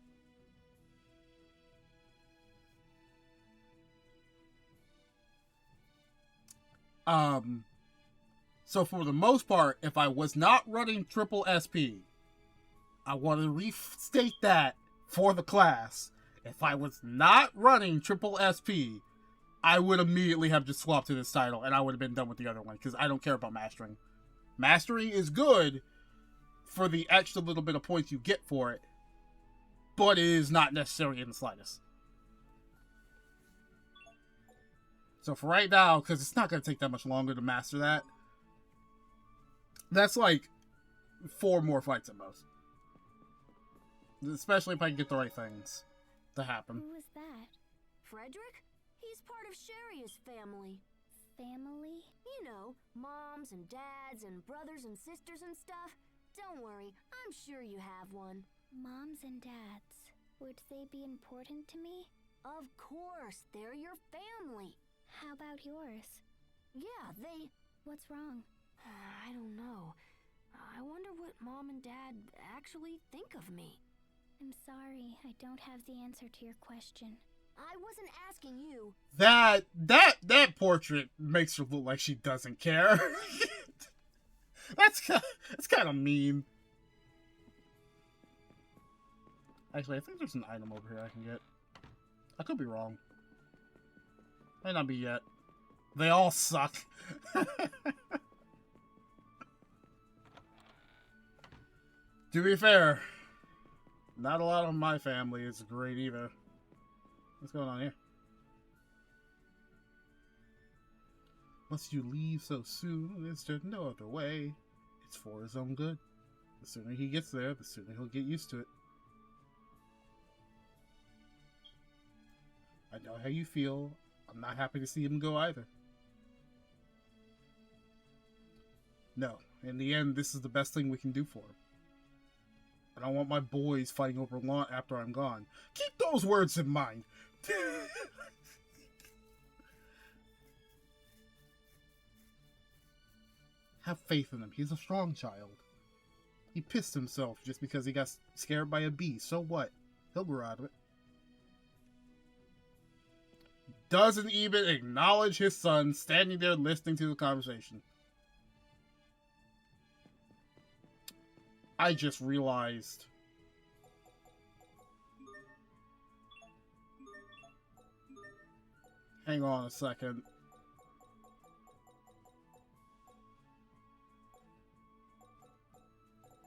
So for the most part, if I was not running triple SP, I want to restate that for the class. If I was not running triple SP, I would immediately have just swapped to this title, and I would have been done with the other one, because I don't care about mastering. Mastering is good for the extra little bit of points you get for it, but it is not necessary in the slightest. So for right now, because it's not going to take that much longer to master that, that's like 4 more fights at most. Especially if I can get the right things to happen. Who was that? Frederick? He's part of Sharia's family. Family? You know, moms and dads and brothers and sisters and stuff. Don't worry, I'm sure you have one. Moms and dads. Would they be important to me? Of course, they're your family. How about yours? Yeah, they... What's wrong? I don't know. I wonder what Mom and Dad actually think of me. I'm sorry, I don't have the answer to your question. I wasn't asking you. That portrait makes her look like she doesn't care. That's kind of mean. Actually, I think there's an item over here I can get. I could be wrong. Might not be yet. They all suck. To be fair, not a lot of my family is great either. What's going on here? Must you leave so soon? Is there no other way? It's for his own good. The sooner he gets there, the sooner he'll get used to it. I know how you feel. I'm not happy to see him go either. No, in the end, this is the best thing we can do for him. I don't want my boys fighting over lawn after I'm gone. Keep those words in mind. Have faith in him. He's a strong child. He pissed himself just because he got scared by a bee. So what? He'll grow out of it. Doesn't even acknowledge his son standing there listening to the conversation. I just realized. Hang on a second.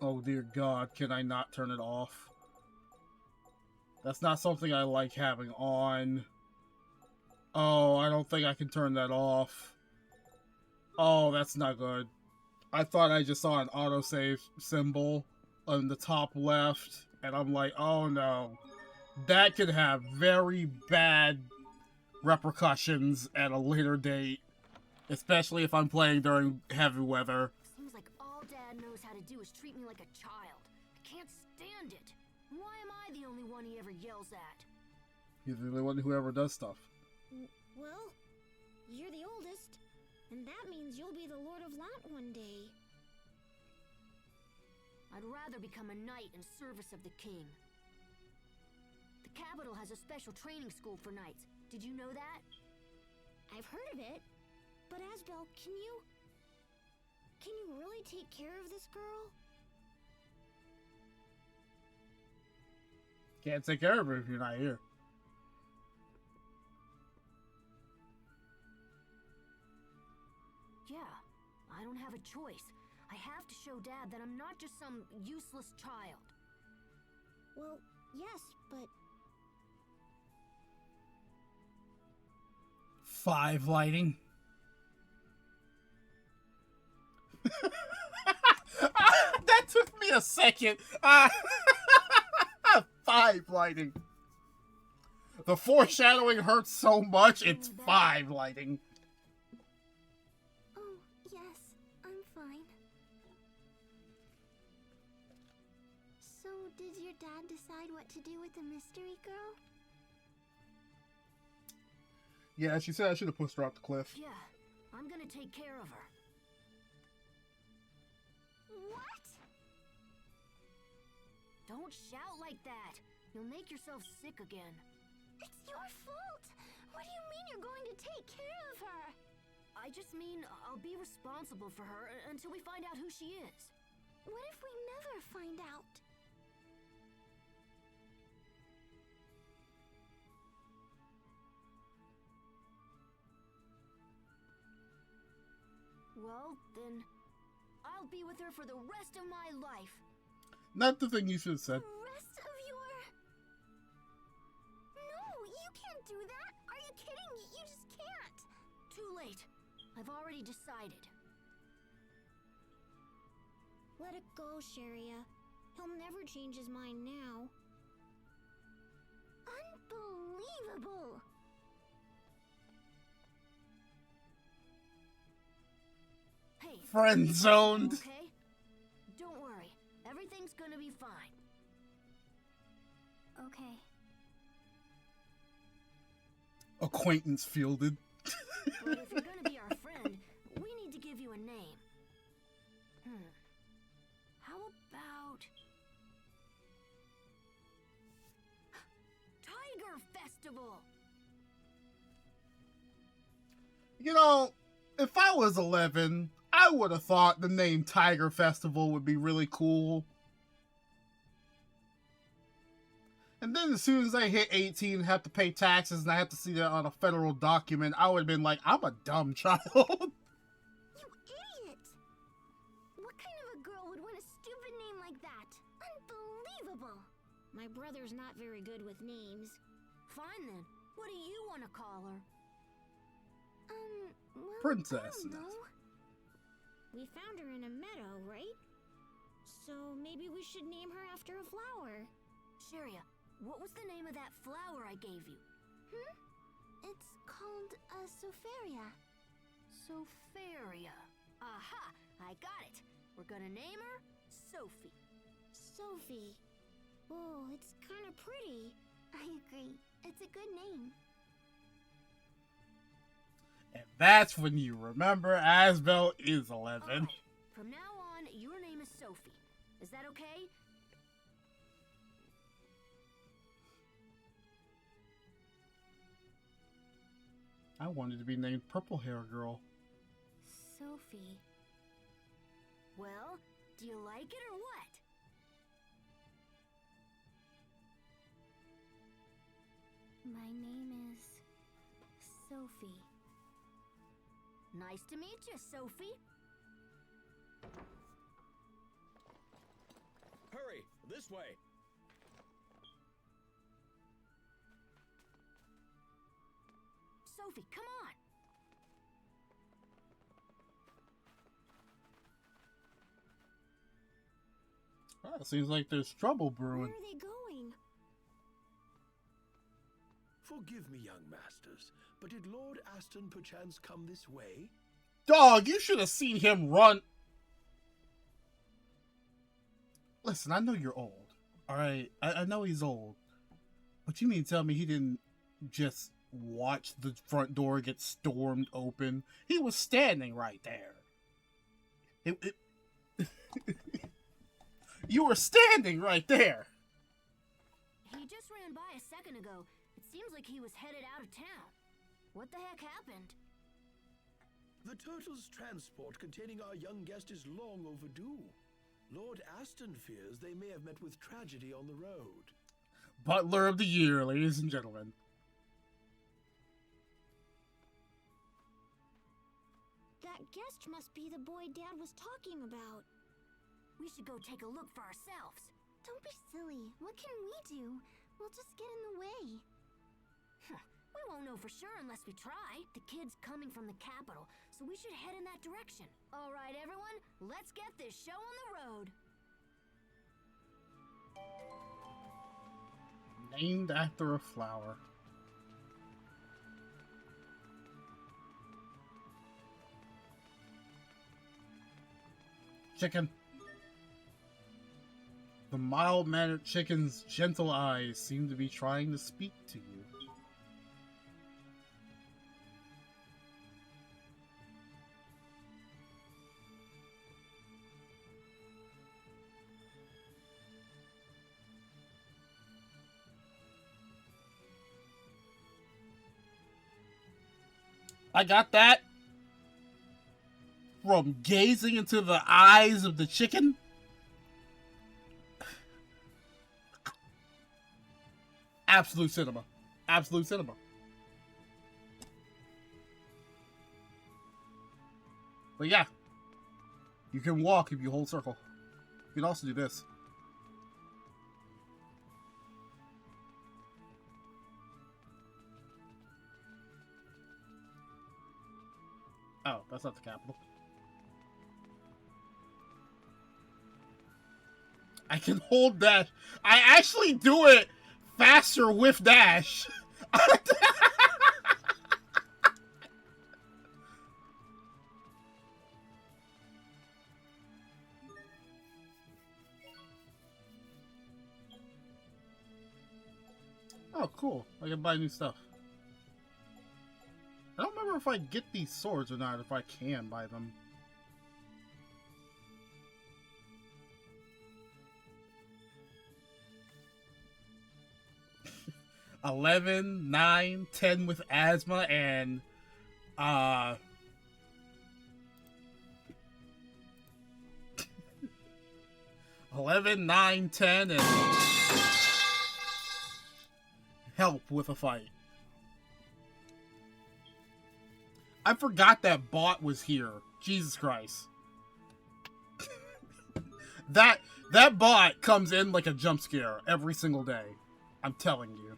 Oh dear God, can I not turn it off? That's not something I like having on. Oh, I don't think I can turn that off. Oh, that's not good. I thought I just saw an autosave symbol on the top left, and I'm like, oh no. That could have very bad repercussions at a later date, especially if I'm playing during heavy weather. Seems like all Dad knows how to do is treat me like a child. I can't stand it. Why am I the only one he ever yells at? He's the only one who ever does stuff. Well, you're the oldest, and that means you'll be the Lord of Lant one day. I'd rather become a knight in service of the king. The capital has a special training school for knights. Did you know that? I've heard of it, but Asbelt, can you really take care of this girl? Can't take care of her if you're not here. Yeah, I don't have a choice. I have to show Dad that I'm not just some useless child. Well, yes, but 5 lighting. That took me a second. 5 lighting. The foreshadowing hurts so much, it's 5 lighting. Oh, yes, I'm fine. So, did your dad decide what to do with the mystery girl? Yeah, she said I should have pushed her off the cliff. Yeah, I'm gonna take care of her. what? Don't shout like that. You'll make yourself sick again. It's your fault. What do you mean you're going to take care of her? I just mean I'll be responsible for her until we find out who she is. What if we never find out? Well, then I'll be with her for the rest of my life. Not the thing you should have said. The rest of your... No, you can't do that. Are you kidding? You just can't. Too late. I've already decided. Let it go, Sharia. He'll never change his mind now. Unbelievable! Hey, Friend zoned. okay? Don't worry. Everything's gonna be fine. Okay. Acquaintance fielded. But if you're gonna be our friend, we need to give you a name. Festival. You know, if I was 11, I would have thought the name Tiger Festival would be really cool. And then as soon as I hit 18 and have to pay taxes and I have to see that on a federal document, I would have been like, I'm a dumb child. You idiot! What kind of a girl would want a stupid name like that? Unbelievable! My brother's not very good with names. Fine then. What do you want to call her? Well, Princess. I don't know. We found her in a meadow, right? So maybe we should name her after a flower. Sharia, what was the name of that flower I gave you? It's called a Soferia. Soferia. Aha! I got it. We're gonna name her Sophie. Sophie. Oh, it's kind of pretty. I agree. It's a good name. And that's when you remember Asbelt is 11. All right. From now on, your name is Sophie. Is that okay? I wanted to be named Purple Hair Girl. Sophie. Well, do you like it or what? My name is Sophie. Nice to meet you, Sophie. Hurry, this way. Sophie, come on. Oh, it seems like there's trouble Where brewing. are they going? Forgive me, young masters, but did Lord Aston perchance come this way? Dog, you should have seen him run. Listen, I know you're old. Alright, I know he's old. But you mean to tell me he didn't just watch the front door get stormed open? He was standing right there. You were standing right there. He just ran by a second ago. It seems like he was headed out of town. What the heck happened? The turtle's transport containing our young guest is long overdue. Lord Aston fears they may have met with tragedy on the road. Butler of the Year, ladies and gentlemen. That guest must be the boy Dad was talking about. We should go take a look for ourselves. Don't be silly. What can we do? We'll just get in the way. We won't know for sure unless we try. The kid's coming from the capital, so we should head in that direction. All right, everyone, let's get this show on the road. Named after a flower. Chicken. The mild-mannered chicken's gentle eyes seem to be trying to speak to you. I got that from gazing into the eyes of the chicken. Absolute cinema. Absolute cinema. But yeah, you can walk if you hold circle. You can also do this. Oh, that's not the capital. I can hold dash. I actually do it faster with dash. Oh, cool. I can buy new stuff. I don't remember if I get these swords or not, if I can buy them. 11, 9, 10 with asthma, and 11, 9, 10, and help with a fight. I forgot that bot was here. Jesus Christ. That bot comes in like a jump scare every single day. I'm telling you.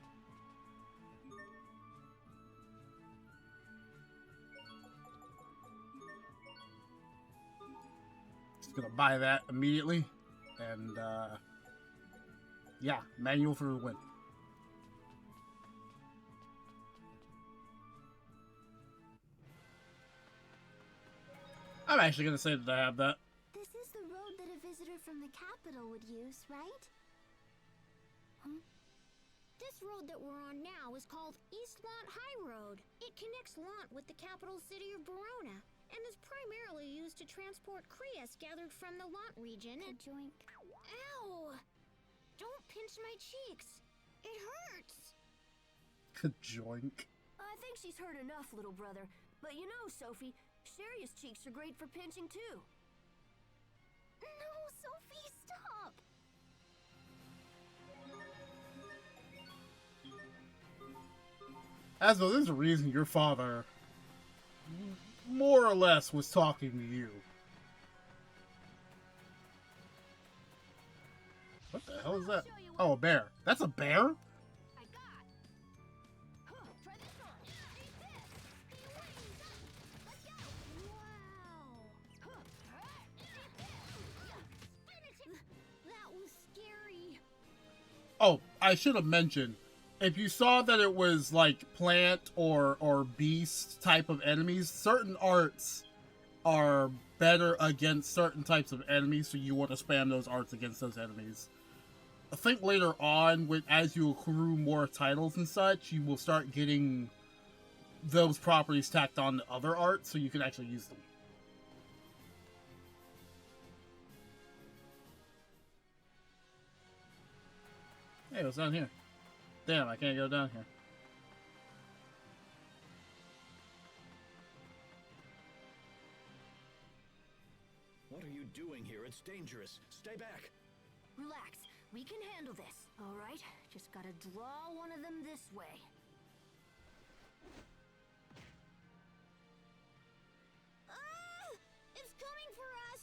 Just gonna buy that immediately. And, yeah, manual for the win. I'm actually gonna say that I have that. This is the road that a visitor from the capital would use, right? This road that we're on now is called East Lant High Road. It connects Lant with the capital city of Verona, and is primarily used to transport Creus gathered from the Lant region and... Joink. Ow! Don't pinch my cheeks. It hurts. Joink. I think she's heard enough, little brother. But you know, Sophie, Sherry's cheeks are great for pinching too. No, Sophie, stop. As though there's a reason your father, more or less, was talking to you. What the hell is that? Oh, a bear. That's a bear? I got. Try this on. Eat this. Eat wings. Let's go. Wow. That was scary. Oh, I should have mentioned, if you saw that it was like plant or beast type of enemies, certain arts are better against certain types of enemies, so you want to spam those arts against those enemies. I think later on, as you accrue more titles and such, you will start getting those properties tacked on to other arts, so you can actually use them. Hey, what's down here? Damn, I can't go down here. What are you doing here? It's dangerous. Stay back. Relax. We can handle this. All right. Just gotta draw one of them this way. It's coming for us.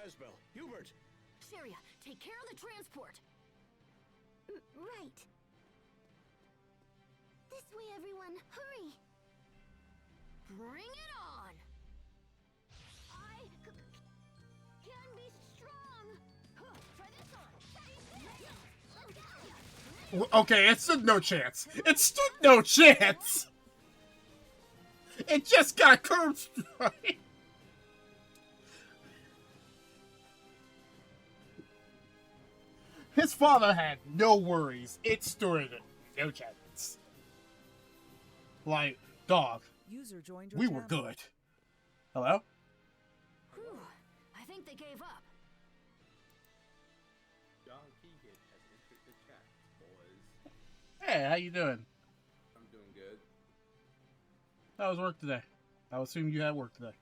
Asbelt, Hubert. Sharia, take care of the transport. Right. This way, everyone. Hurry. Bring it on. I can be strong. Try this on. Okay, it stood no chance. It stood no chance! It just got curb strike. His father had no worries. It stood no chance. Like, dog, User joined your we were channel. good. Hello? Whew. I think they gave up. John Keegan has entered the chat, boys. Hey, how you doing? I'm doing good. How was work today? I would assume you had work today.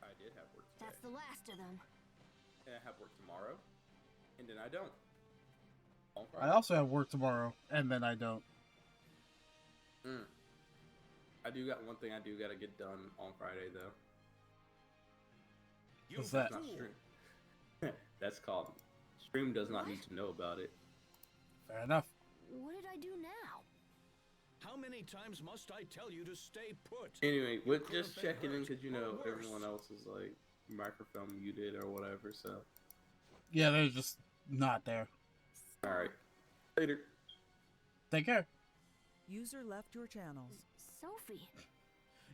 I did have work today. That's the last of them. And I have work tomorrow. And then I don't. On I Friday. also have work tomorrow, and then I don't. I do got one thing I do gotta get done on Friday, though. What's that? Not stream. That's called stream does not need to know about it. Fair enough. What did I do now? How many times must I tell you to stay put? Anyway, we're just Could've been checking in hurt because, you or know, worse. everyone else is, like, microphone muted or whatever, so. Yeah, they're just not there. Alright. Later. Take care. User left your channel. Sophie.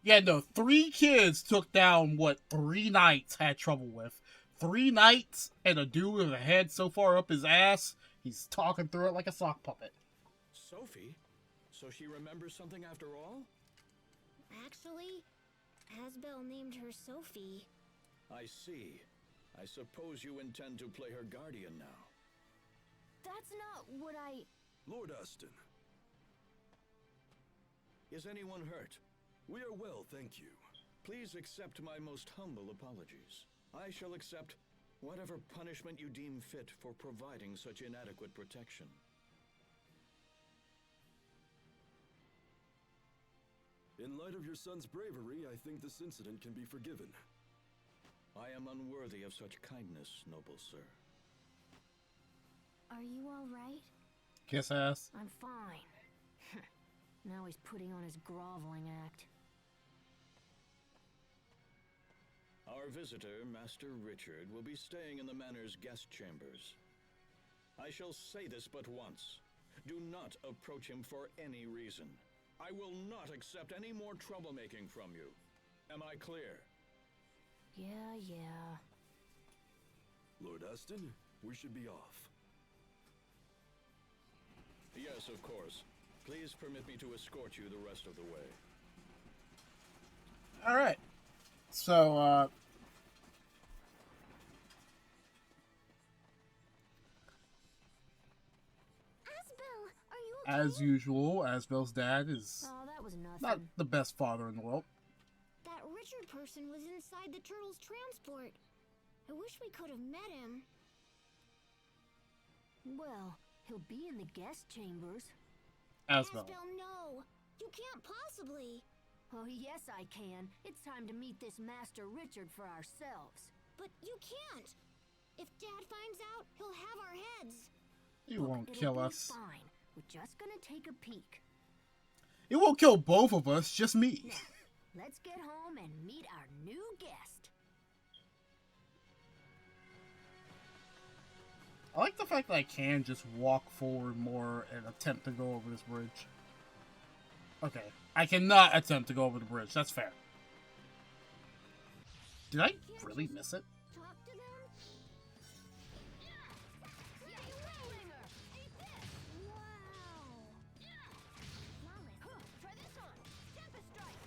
Yeah, no, 3 kids took down what 3 knights had trouble with. 3 knights and a dude with a head so far up his ass, he's talking through it like a sock puppet. Sophie? So she remembers something after all? Actually, Asbel named her Sophie. I see. I suppose you intend to play her guardian now. That's not what I... Lord Aston, Is anyone hurt? We are well, thank you. Please accept my most humble apologies. I shall accept whatever punishment you deem fit for providing such inadequate protection. In light of your son's bravery, I think this incident can be forgiven. I am unworthy of such kindness, noble sir. Are you all right? Kiss ass. I'm fine. Now he's putting on his groveling act. Our visitor, Master Richard, will be staying in the manor's guest chambers. I shall say this but once. Do not approach him for any reason. I will not accept any more troublemaking from you. Am I clear? Yeah. Lord Aston, we should be off. Yes, of course. Please permit me to escort you the rest of the way. Alright. So, Asbel, are you okay? as usual, Asbel's dad is Oh, that was nothing. not the best father in the world. That Richard person was inside the turtle's transport. I wish we could have met him. Well, he'll be in the guest chambers. Asbel. Asbel, no! You can't possibly! Oh, yes, I can. It's time to meet this Master Richard for ourselves. But you can't! If Dad finds out, he'll have our heads! He won't It'll kill be us. Fine. We're just gonna take a peek. He won't kill both of us, just me. Now, let's get home and meet our new guest. I like the fact that I can just walk forward more and attempt to go over this bridge. Okay, I cannot attempt to go over the bridge. That's fair. Did I really miss it? Talk to them? Wow! Try this on. Tempest strike.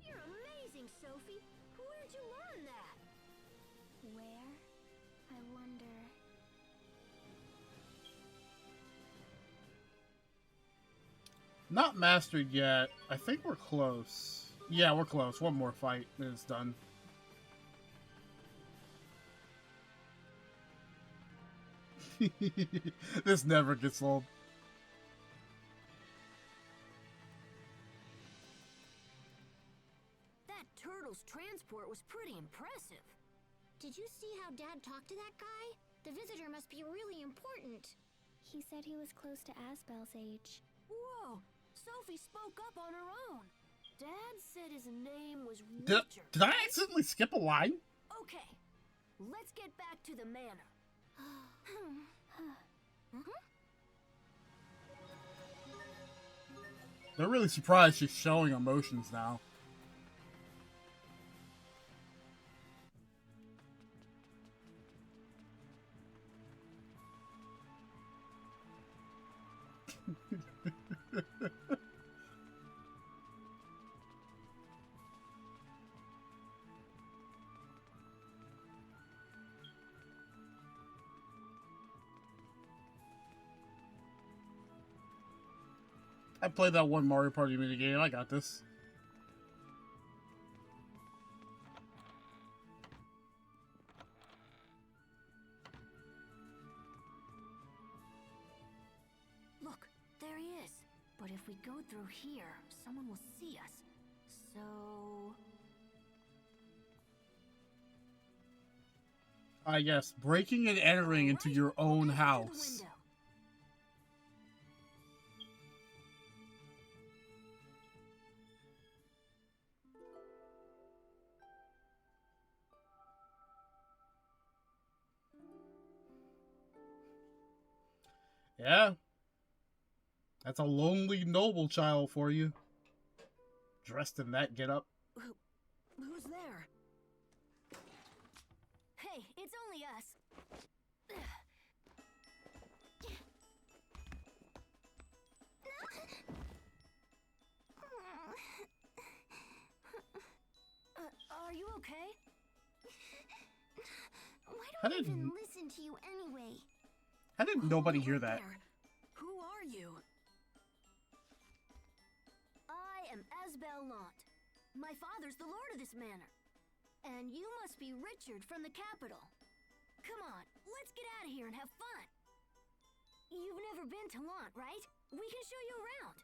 You're amazing, Sophie. Where'd you learn that? Where? I wonder... Not mastered yet. I think we're close. Yeah, we're close. One more fight and it's done. This never gets old. That turtle's transport was pretty impressive. Did you see how Dad talked to that guy? The visitor must be really important. He said he was close to Asbel's age. Whoa! Sophie spoke up on her own. Dad said his name was Did, Richard. did I accidentally skip a line? Okay, let's get back to the manor. They're really surprised she's showing emotions now. I played that one Mario Party minigame. I got this. Look, there he is. But if we go through here, someone will see us. So... Yes, breaking and entering into your own house. Yeah. That's a lonely noble child for you. Dressed in that getup. Who's there? Hey, it's only us. Are you okay? Why How do I did- even listen to you anyway? How did nobody hear that? Who are you? am Asbelt. My father's the lord of this manor. And you must be Richard from the capital. Come on, let's get out of here and have fun. You've never been to Lant, right? We can show you around.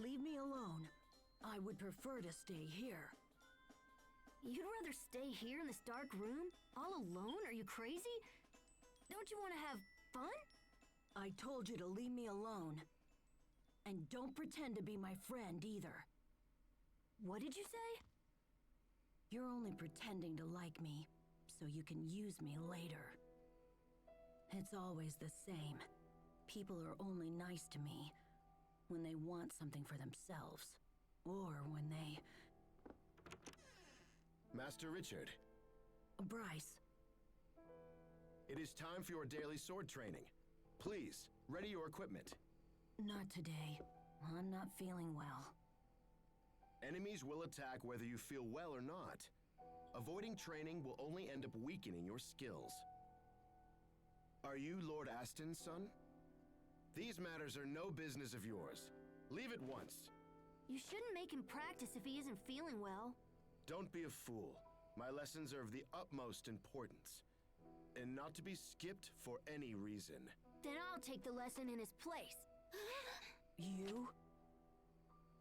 Leave me alone. I would prefer to stay here. You'd rather stay here in this dark room? All alone? Are you crazy? Don't you want to have fun? I told you to leave me alone. And don't pretend to be my friend either. What did you say? You're only pretending to like me, so you can use me later. It's always the same. People are only nice to me when they want something for themselves. Or when they... Master Richard. Bryce. It is time for your daily sword training. Please, ready your equipment. Not today. I'm not feeling well. Enemies will attack whether you feel well or not. Avoiding training will only end up weakening your skills. Are you Lord Aston's son? These matters are no business of yours. Leave at once. You shouldn't make him practice if he isn't feeling well. Don't be a fool. My lessons are of the utmost importance, and not to be skipped for any reason. Then I'll take the lesson in his place. You?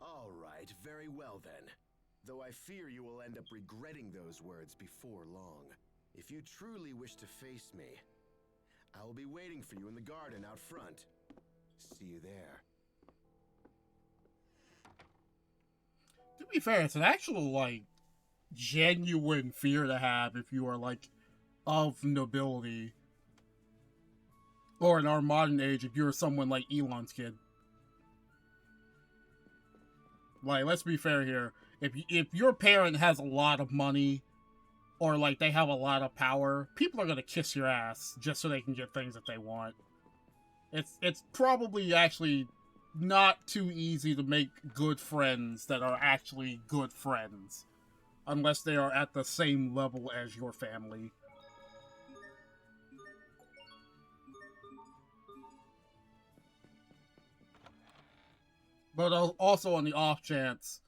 All right, very well then. Though I fear you will end up regretting those words before long. If you truly wish to face me, I will be waiting for you in the garden out front. See you there. To be fair, it's an actual, like, genuine fear to have if you are, like, of nobility. Or in our modern age, if you're someone like Elon's kid. Like, let's be fair here. If your parent has a lot of money, or, like, they have a lot of power, people are gonna kiss your ass just so they can get things that they want. It's probably actually not too easy to make good friends that are actually good friends. Unless they are at the same level as your family. But also on the off chance,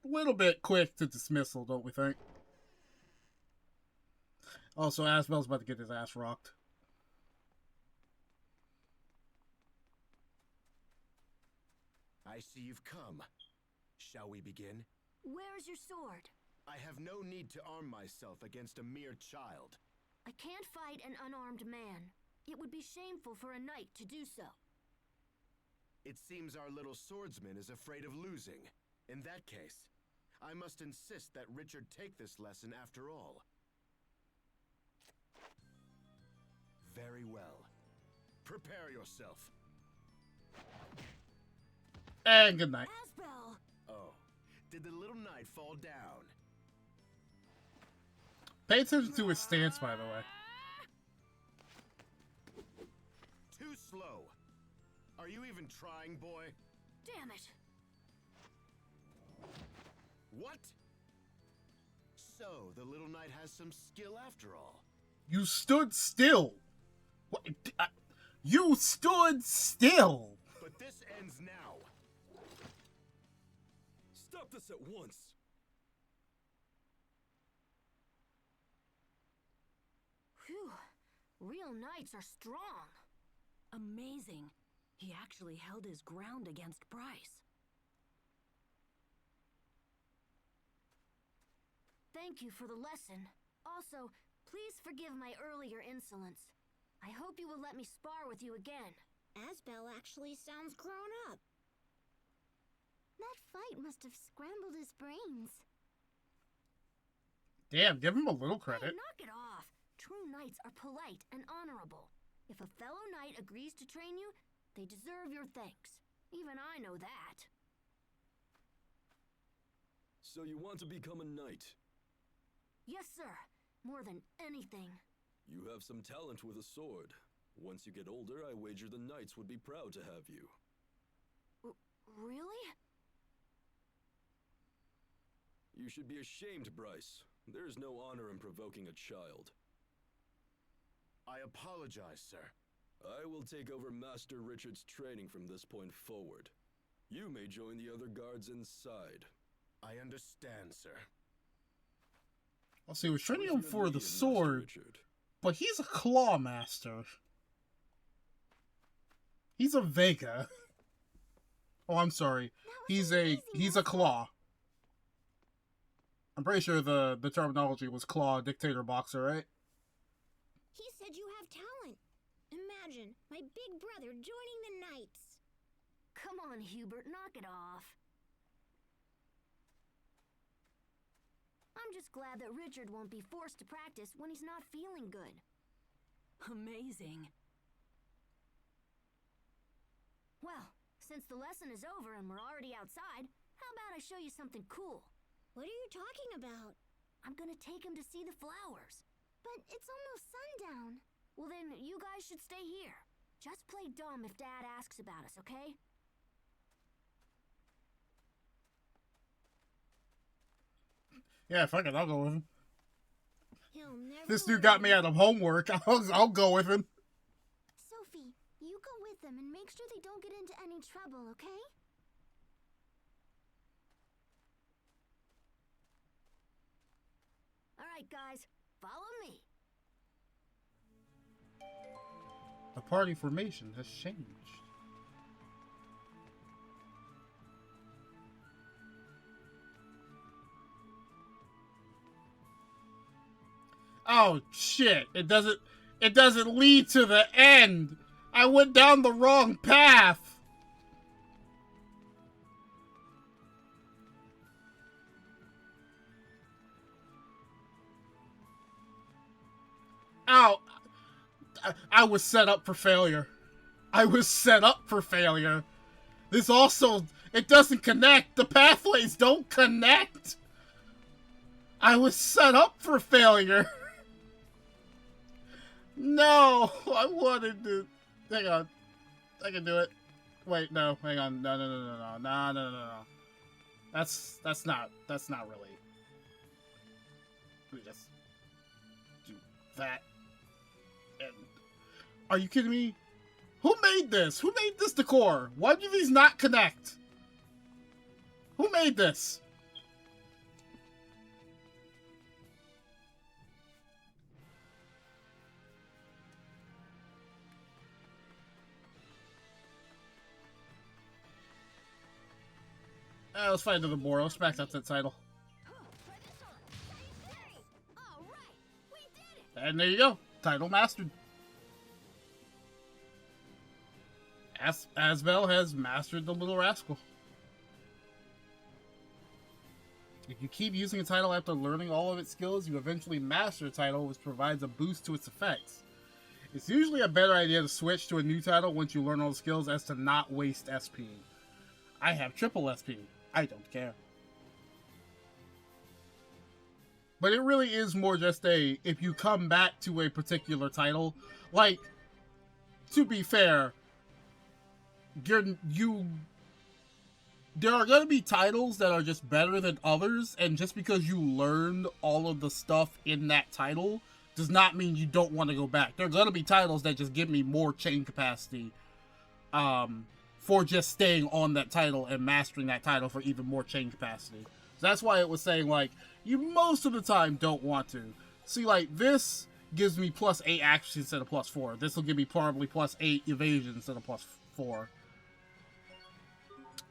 a little bit quick to dismissal, don't we think? Also, Asbelt's about to get his ass rocked. I see you've come. Shall we begin? Where's your sword? I have no need to arm myself against a mere child. I can't fight an unarmed man. It would be shameful for a knight to do so. It seems our little swordsman is afraid of losing. In that case, I must insist that Richard take this lesson after all. Very well. Prepare yourself. And good night. Asbel! Oh, did the little knight fall down? Pay attention to his stance, by the way. Too slow. Are you even trying, boy? Damn it! What? So, the little knight has some skill after all. You stood still. What? You stood still. But this ends now. Stop this at once. Phew. Real knights are strong. Amazing. He actually held his ground against Bryce. Thank you for the lesson. Also, please forgive my earlier insolence. I hope you will let me spar with you again. Asbel actually sounds grown up. That fight must have scrambled his brains. Damn, give him a little Hey, credit. knock it off. True knights are polite and honorable. If a fellow knight agrees to train you, they deserve your thanks. Even I know that. So you want to become a knight? Yes, sir. More than anything. You have some talent with a sword. Once you get older, I wager the knights would be proud to have you. Really? You should be ashamed, Bryce. There is no honor in provoking a child. I apologize, sir. I will take over Master Richard's training from this point forward. You may join the other guards inside. I understand, sir. I'll see, we're training him for the Master sword, Richard. but he's a claw master. He's a Vega. Oh, I'm sorry. He's a claw. I'm pretty sure the terminology was claw dictator boxer, right? He said you have talent. Imagine my big brother joining the Knights. Come on, Hubert, knock it off. I'm just glad that Richard won't be forced to practice when he's not feeling good. Amazing. Well, since the lesson is over and we're already outside, how about I show you something cool? What are you talking about? I'm gonna take him to see the flowers. But it's almost sundown. Well then, you guys should stay here. Just play dumb if Dad asks about us, okay? Yeah, fuck it, I'll go with him. He'll never This dude got me out of homework. I'll go with him. Sophie, you go with them and make sure they don't get into any trouble, okay? Alright guys, follow me. The party formation has changed. Oh shit, it doesn't lead to the end. I went down the wrong path. Ow. I was set up for failure. I was set up for failure. This also, it doesn't connect. The pathways don't connect. I was set up for failure. No, I wanted to. Hang on. I can do it. Wait, no, hang on. No. That's not really. Let me just do that. And are you kidding me? Who made this? Who made this decor? Why do these not connect? Who made this? Let's fight another boar. Let's smack that title. And there you go. Title mastered. Asbelt has mastered the little rascal. If you keep using a title after learning all of its skills, you eventually master a title, which provides a boost to its effects. It's usually a better idea to switch to a new title once you learn all the skills as to not waste SP. I have triple SP. I don't care. But it really is more just a, if you come back to a particular title, like, to be fair, there are going to be titles that are just better than others, and just because you learned all of the stuff in that title does not mean you don't want to go back. There are going to be titles that just give me more chain capacity, for just staying on that title and mastering that title for even more chain capacity. So that's why it was saying, like, you most of the time don't want to. See, like, this gives me +8 accuracy instead of +4. This will give me probably +8 evasion instead of +4.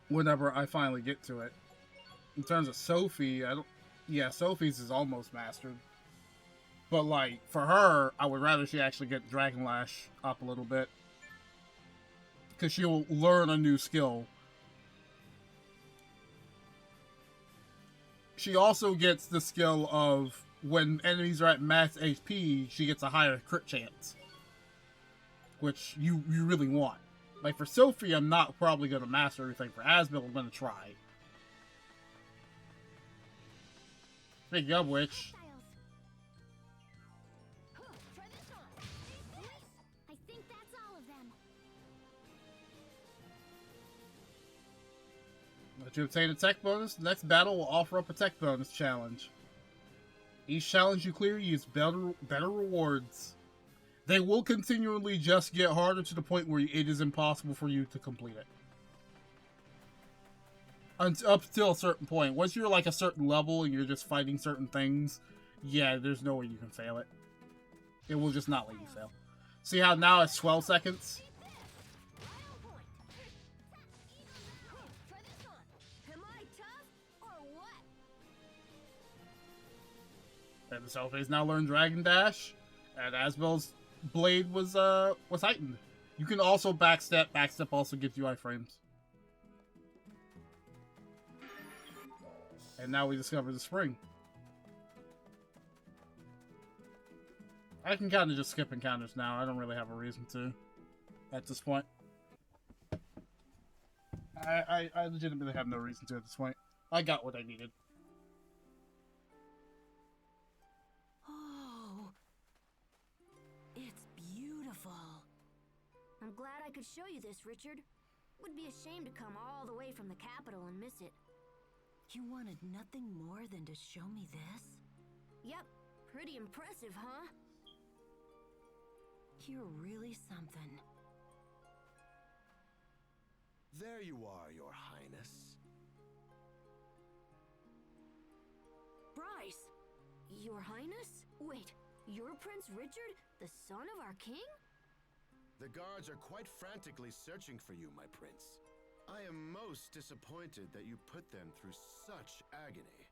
Whenever I finally get to it. In terms of Sophie, yeah, Sophie's is almost mastered. But, like, for her, I would rather she actually get Dragon Lash up a little bit. Because she'll learn a new skill. She also gets the skill of when enemies are at max HP, she gets a higher crit chance. Which you really want. Like for Sophie, I'm not probably going to master everything. For Asbelt, I'm going to try. Speaking of which... I think that's all of them. To obtain a tech bonus, the next battle will offer up a tech bonus challenge. Each challenge you clear yields better rewards. They will continually just get harder to the point where it is impossible for you to complete it. Up till a certain point. Once you're like a certain level and you're just fighting certain things, yeah, there's no way you can fail it. It will just not let you fail. See how now it's 12 seconds? And the Cell Phase now learned Dragon Dash, and Asbelt's blade was heightened. You can also backstep. Backstep also gives you iframes. And now we discover the spring. I can kind of just skip encounters now. I don't really have a reason to at this point. I legitimately have no reason to at this point. I got what I needed. Oh, it's beautiful. I'm glad I could show you this, Richard. Would be a shame to come all the way from the capital and miss it. You wanted nothing more than to show me this? Yep, pretty impressive, huh? You're really something. There you are, Your Highness. Bryce! Your Highness? Wait, you're Prince Richard, the son of our king? The guards are quite frantically searching for you, my prince. I am most disappointed that you put them through such agony.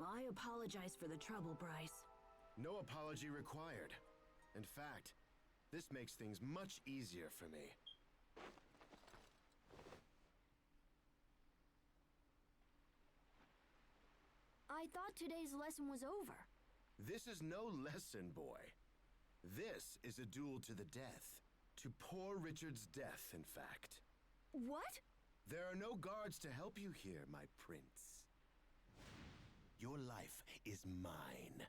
I apologize for the trouble, Bryce. No apology required. In fact, this makes things much easier for me. I thought today's lesson was over. This is no lesson, boy. This is a duel to the death. To poor Richard's death, in fact. What? There are no guards to help you here, my prince. Your life is mine.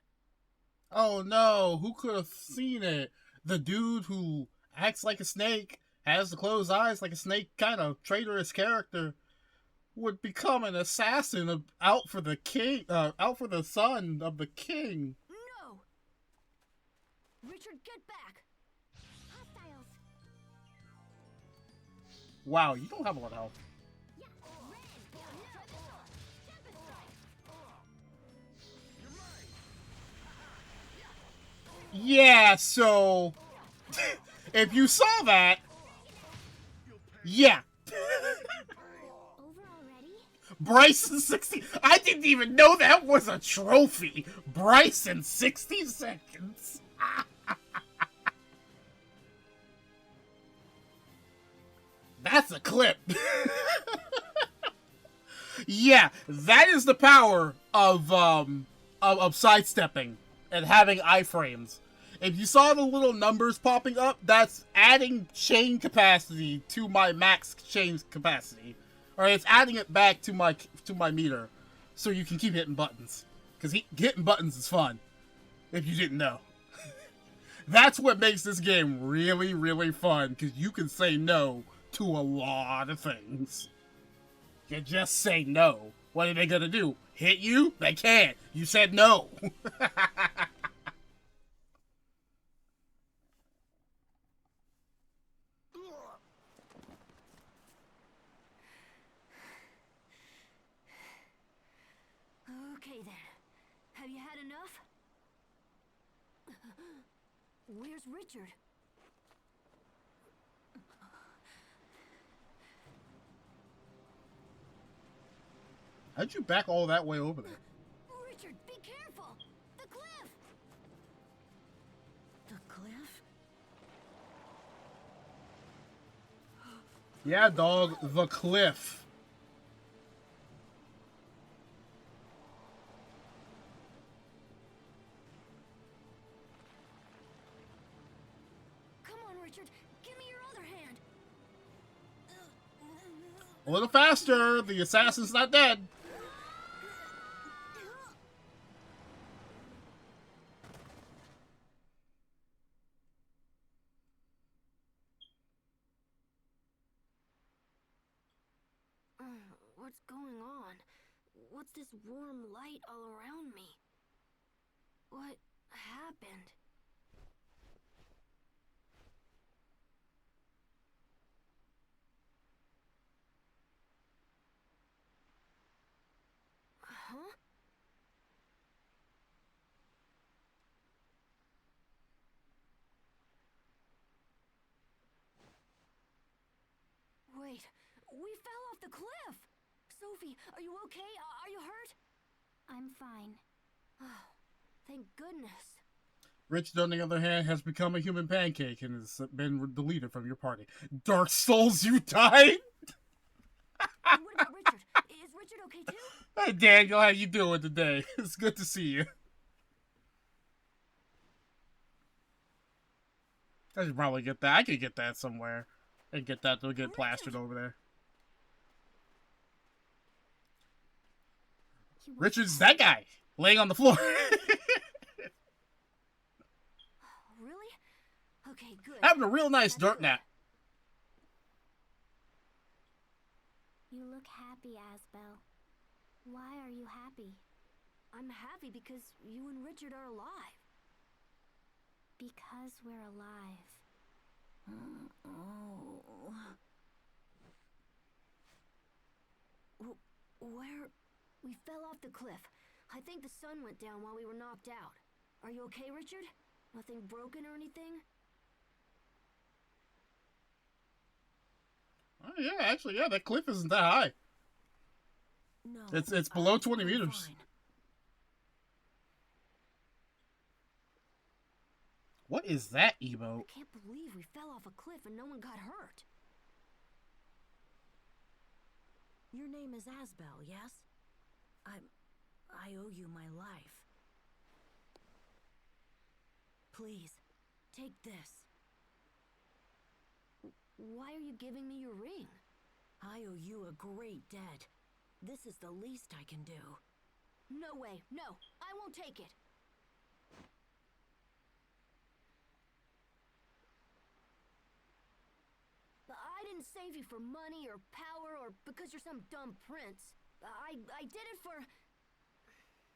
Oh no, who could have seen it? The dude who acts like a snake, has the closed eyes like a snake, kind of traitorous character, would become an assassin out for the king, out for the son of the king. No! Richard, get back! Hostiles. Wow, you don't have a lot of health. Yeah, so if you saw that, yeah. Over already? Bryson 60. I didn't even know that was a trophy. Bryson 60 seconds. That's a clip. Yeah, that is the power of sidestepping and having iframes. If you saw the little numbers popping up, that's adding chain capacity to my max chain capacity. Or it's adding it back to my meter, so you can keep hitting buttons. Because hitting buttons is fun, if you didn't know. That's what makes this game really, really fun, because you can say no to a lot of things. You just say no. What are they gonna do? Hit you? They can't. You said no. Okay then. Have you had enough? Where's Richard? How'd you back all that way over there? Richard, be careful! The cliff! The cliff? Yeah, dog, the cliff. Come on, Richard. Give me your other hand. A little faster. The assassin's not dead. What's going on? What's this warm light all around me? What happened? We fell off the cliff! Sophie, are you okay? Are you hurt? I'm fine. Oh, thank goodness. Richard, on the other hand, has become a human pancake and has been deleted from your party. Dark Souls, you died? And what about Richard? Is Richard okay too? Hey, Daniel, how you doing today? It's good to see you. I should probably get that. I could get that somewhere. And get that to get plastered over there. Richard's that guy, laying on the floor. Really? Okay, good. Having a real nice dirt nap. You look happy, Asbel. Why are you happy? I'm happy because you and Richard are alive. Because we're alive. Oh. Where? We fell off the cliff. I think the sun went down while we were knocked out. Are you okay, Richard? Nothing broken or anything? Oh, yeah, actually, yeah, that cliff isn't that high. No. It's below 20 meters. Fine. What is that emote? I can't believe we fell off a cliff and no one got hurt. Your name is Asbel, yes? I owe you my life. Please, take this. Why are you giving me your ring? I owe you a great debt. This is the least I can do. No way. No, I won't take it. I didn't save you for money or power or because you're some dumb prince. I did it for...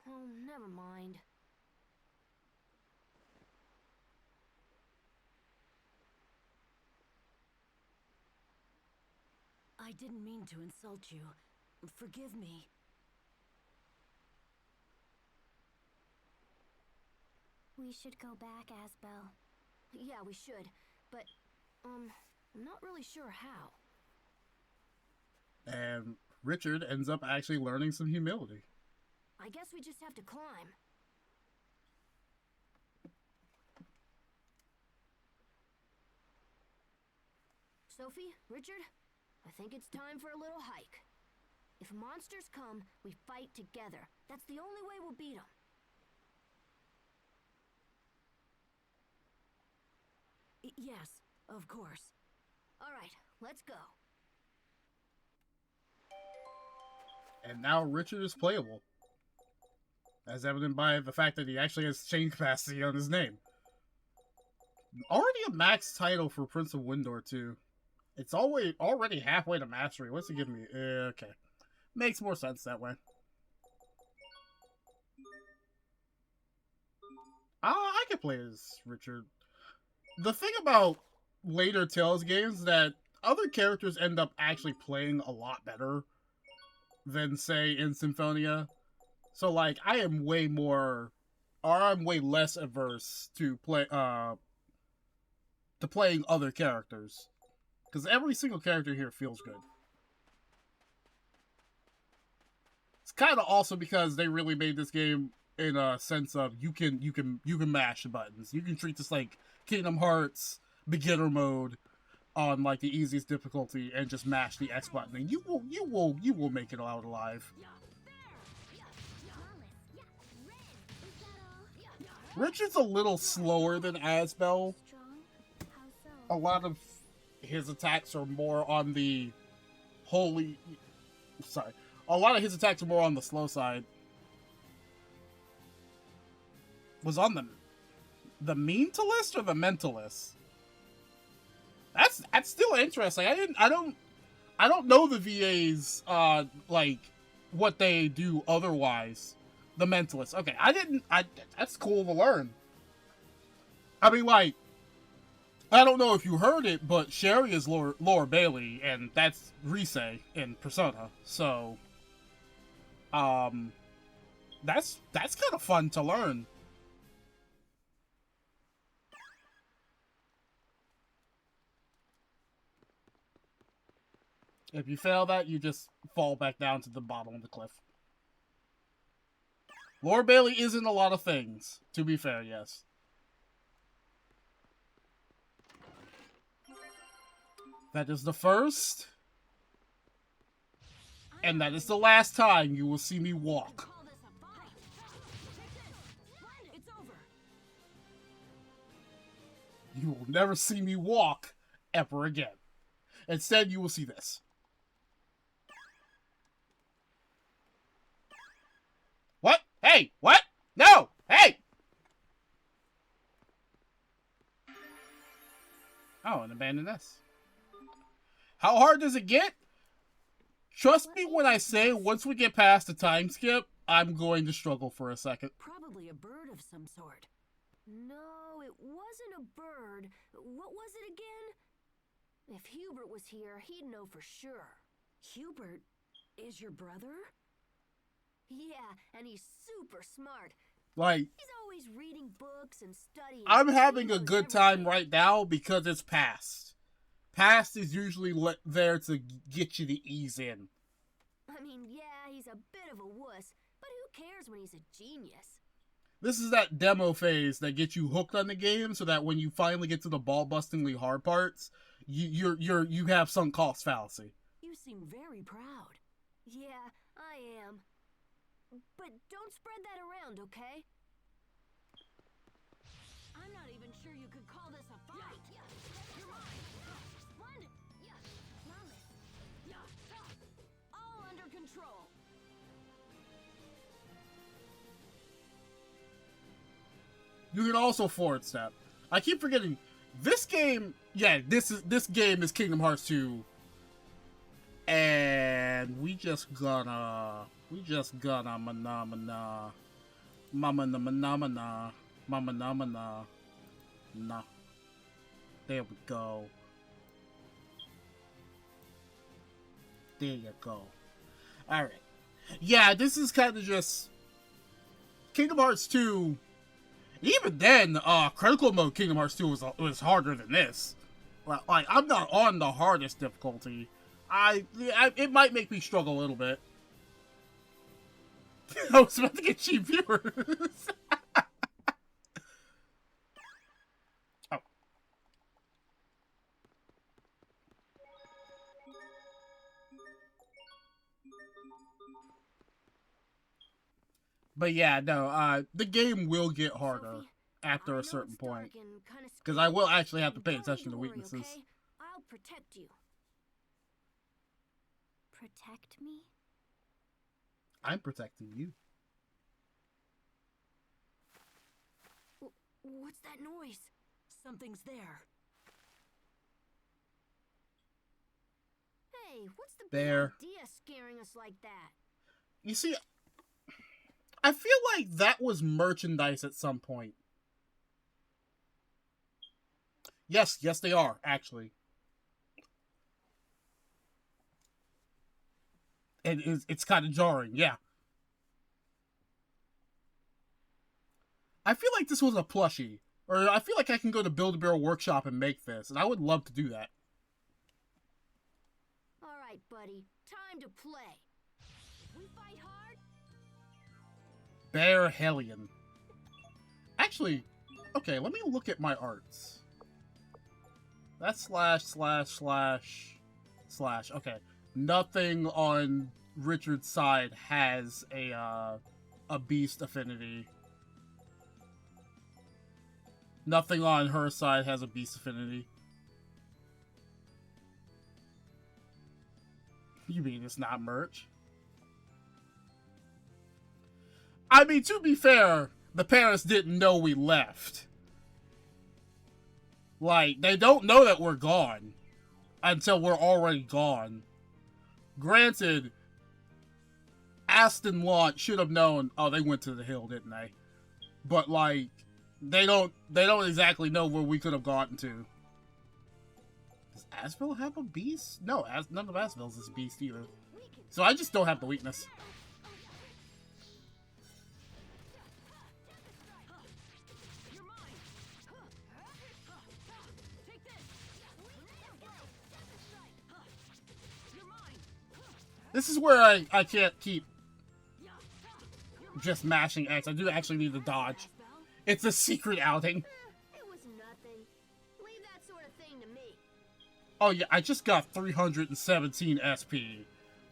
Oh, never mind. I didn't mean to insult you. Forgive me. We should go back, Asbel. Yeah, we should. But, I'm not really sure how. And Richard ends up actually learning some humility. I guess we just have to climb. Sophie, Richard, I think it's time for a little hike. If monsters come, we fight together. That's the only way we'll beat them. Yes, of course. All right, let's go. And now Richard is playable. As evident by the fact that he actually has chain capacity on his name. Already a max title for Prince of Windor, too. It's already halfway to mastery. What's it giving me? Okay. Makes more sense that way. I could play as Richard. The thing about later Tales games is that other characters end up actually playing a lot better than, say, in Symphonia. So, like, I'm way less averse to playing other characters. Because every single character here feels good. It's kind of also because they really made this game in a sense of you can mash the buttons. You can treat this like Kingdom Hearts beginner mode on like the easiest difficulty and just mash the X button, and you will make it out alive. Richard's a little slower than Asbel. A lot of his attacks are more on the a lot of his attacks are more on the slow side. Was on the mentalist or the mentalist? That's still interesting. I don't know the VAs like what they do otherwise. The mentalist. Okay, that's cool to learn. I mean, like, I don't know if you heard it, but Sherry is Laura Bailey, and that's Rise in Persona. So, that's kind of fun to learn. If you fail that, you just fall back down to the bottom of the cliff. Lord Bailey isn't a lot of things, to be fair, yes. That is the first, and that is the last time you will see me walk. You will never see me walk ever again. Instead, you will see this. What? Hey, what? No! Hey! Oh, and abandon this. How hard does it get? Trust me when I say, once we get past the time skip, I'm going to struggle for a second. Probably a bird of some sort. No, it wasn't a bird. What was it again? If Hubert was here, he'd know for sure. Hubert is your brother? Yeah, and he's super smart. Like, he's always reading books and studying. I'm having a good time right now because it's past. Past is usually there to get you to ease in. I mean, yeah, he's a bit of a wuss, but who cares when he's a genius? This is that demo phase that gets you hooked on the game, so that when you finally get to the ball-bustingly hard parts, you have sunk cost fallacy. You seem very proud. Yeah, I am. But don't spread that around, okay? I'm not even sure you could call this a fight. You're mine. Splendid. Flawless. All under control. You can also forward step. I keep forgetting this game. Yeah, this game is Kingdom Hearts 2, and we just gonna mana mama na mana mama na mana nah. There we go. There you go. All right. Yeah, this is kind of just Kingdom Hearts 2. Even then, critical mode Kingdom Hearts 2 was harder than this. Like, I'm not on the hardest difficulty. It might make me struggle a little bit. I was about to get cheap viewers. Oh. But yeah, no, the game will get harder after a certain point. Because I will actually have to pay attention to weaknesses. Okay? I'll protect you. Protect me? I'm protecting you. What's that noise? Something's there. Hey, what's the big idea scaring us like that? You see, I feel like that was merchandise at some point. Yes, they are, actually. And it's kind of jarring, yeah. I feel like this was a plushie. Or I feel like I can go to Build-A-Bear Workshop and make this, and I would love to do that. Alright, buddy. Time to play. We fight hard? Bear Hellion. Actually, okay, let me look at my arts. That's ////. Okay. Nothing on Richard's side has a beast affinity. Nothing on her side has a beast affinity. You mean it's not merch? I mean, to be fair, the parents didn't know we left. Like, they don't know that we're gone until we're already gone. Granted, Aston Launch should have known. Oh, they went to the hill, didn't they? But like, they don't exactly know where we could have gotten to. Does Asbelt have a beast? No, none of Asbelt's is a beast either. So I just don't have the weakness. This is where I can't keep just mashing X. I do actually need to dodge. It's a secret outing. It was nothing. Leave that sort of thing to me. Oh yeah, I just got 317 SP.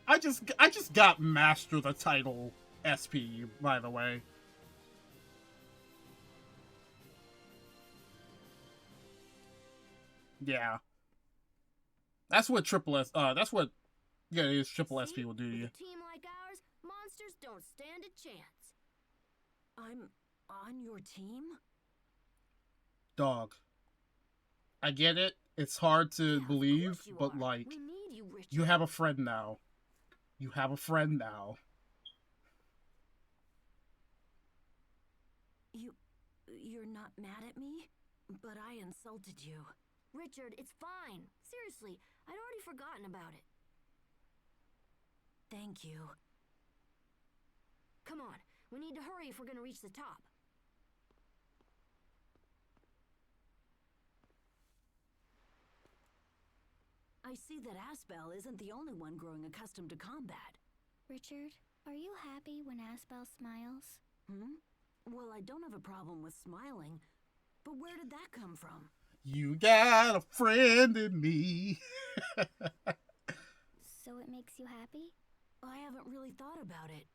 I just got Master the Title SP, by the way. Yeah. That's what triple S that's what yeah, it is triple SP will do to you. A team like ours, monsters don't stand a chance. I'm on your team? Dog. I get it. It's hard to believe, but like you have a friend now. You have a friend now. You're not mad at me? But I insulted you. Richard, it's fine. Seriously, I'd already forgotten about it. Thank you. Come on, we need to hurry if we're gonna reach the top. I see that Asbelt isn't the only one growing accustomed to combat. Richard, are you happy when Asbel smiles? Well, I don't have a problem with smiling, but where did that come from? You got a friend in me. So it makes you happy? I haven't really thought about it.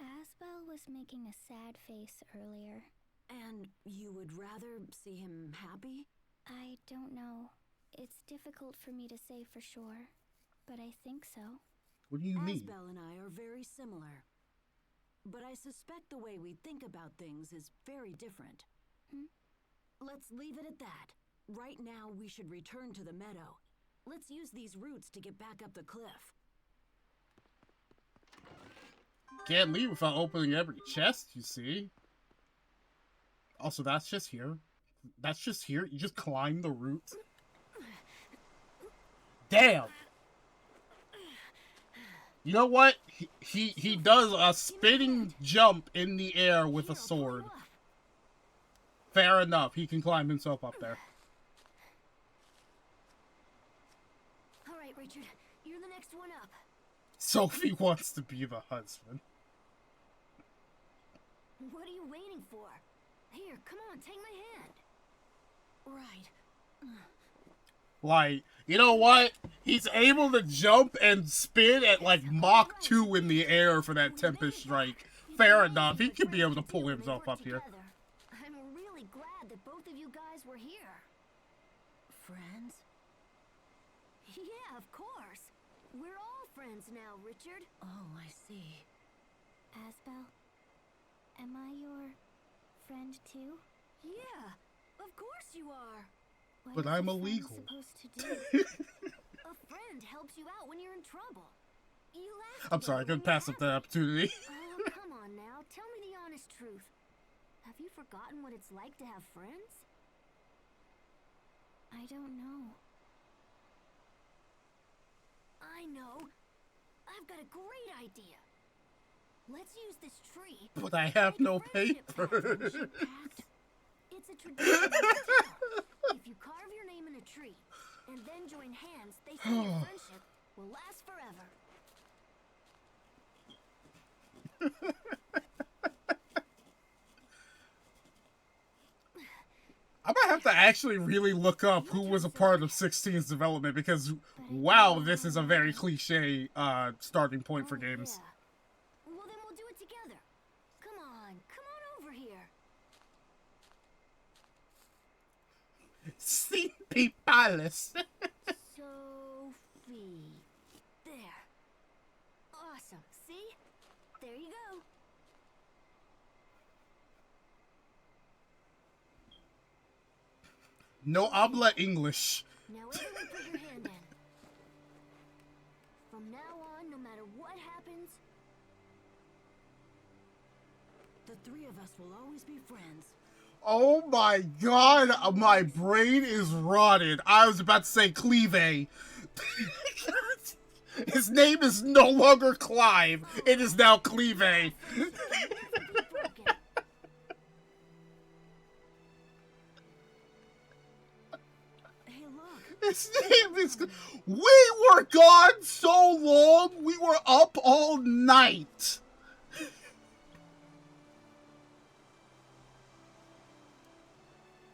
Asbel was making a sad face earlier. And you would rather see him happy? I don't know. It's difficult for me to say for sure, but I think so. What do you mean? Asbel and I are very similar. But I suspect the way we think about things is very different. Let's leave it at that. Right now, we should return to the meadow. Let's use these roots to get back up the cliff. Can't leave without opening every chest, you see. Also, that's just here. That's just here. You just climb the roots. Damn! You know what? He does a spinning jump in the air with a sword. Fair enough. He can climb himself up there. Alright, Richard. You're the next one up. Sophie wants to be the husband. What are you waiting for? Here, come on, take my hand. Right. Like, you know what? He's able to jump and spin at like Mach 2 in the air for that Tempest Strike. Fair enough. He could be able to pull himself up here. I'm really glad that both of you guys were here. Friends? Yeah, of course. We're all friends now, Richard. Oh, I see. Asbel, am I your friend too? Yeah, of course you are. But I'm illegal. Supposed to do? A friend helps you out when you're in trouble. You laugh. I'm sorry, I couldn't pass up that opportunity. Oh, come on now. Tell me the honest truth. Have you forgotten what it's like to have friends? I don't know. I know. I've got a great idea. Let's use this tree. But I have no paper. It's a tradition. If you carve your name in a tree and then join hands, they say your friendship will last forever. I might have to actually really look up who was a part of 16's development because, wow, this is a very cliche starting point for games. Yeah. Well, then we'll do it together. Come on over here. Sleepy Palace. Sophie. There. Awesome. See? There you go. No habla English. Now everyone put your hand in. From now on, no matter what happens, the three of us will always be friends. Oh my god, my brain is rotted. I was about to say Cleve. His name is no longer Clive. It is now Cleve. Hey, look. His name is... We were gone so long, we were up all night.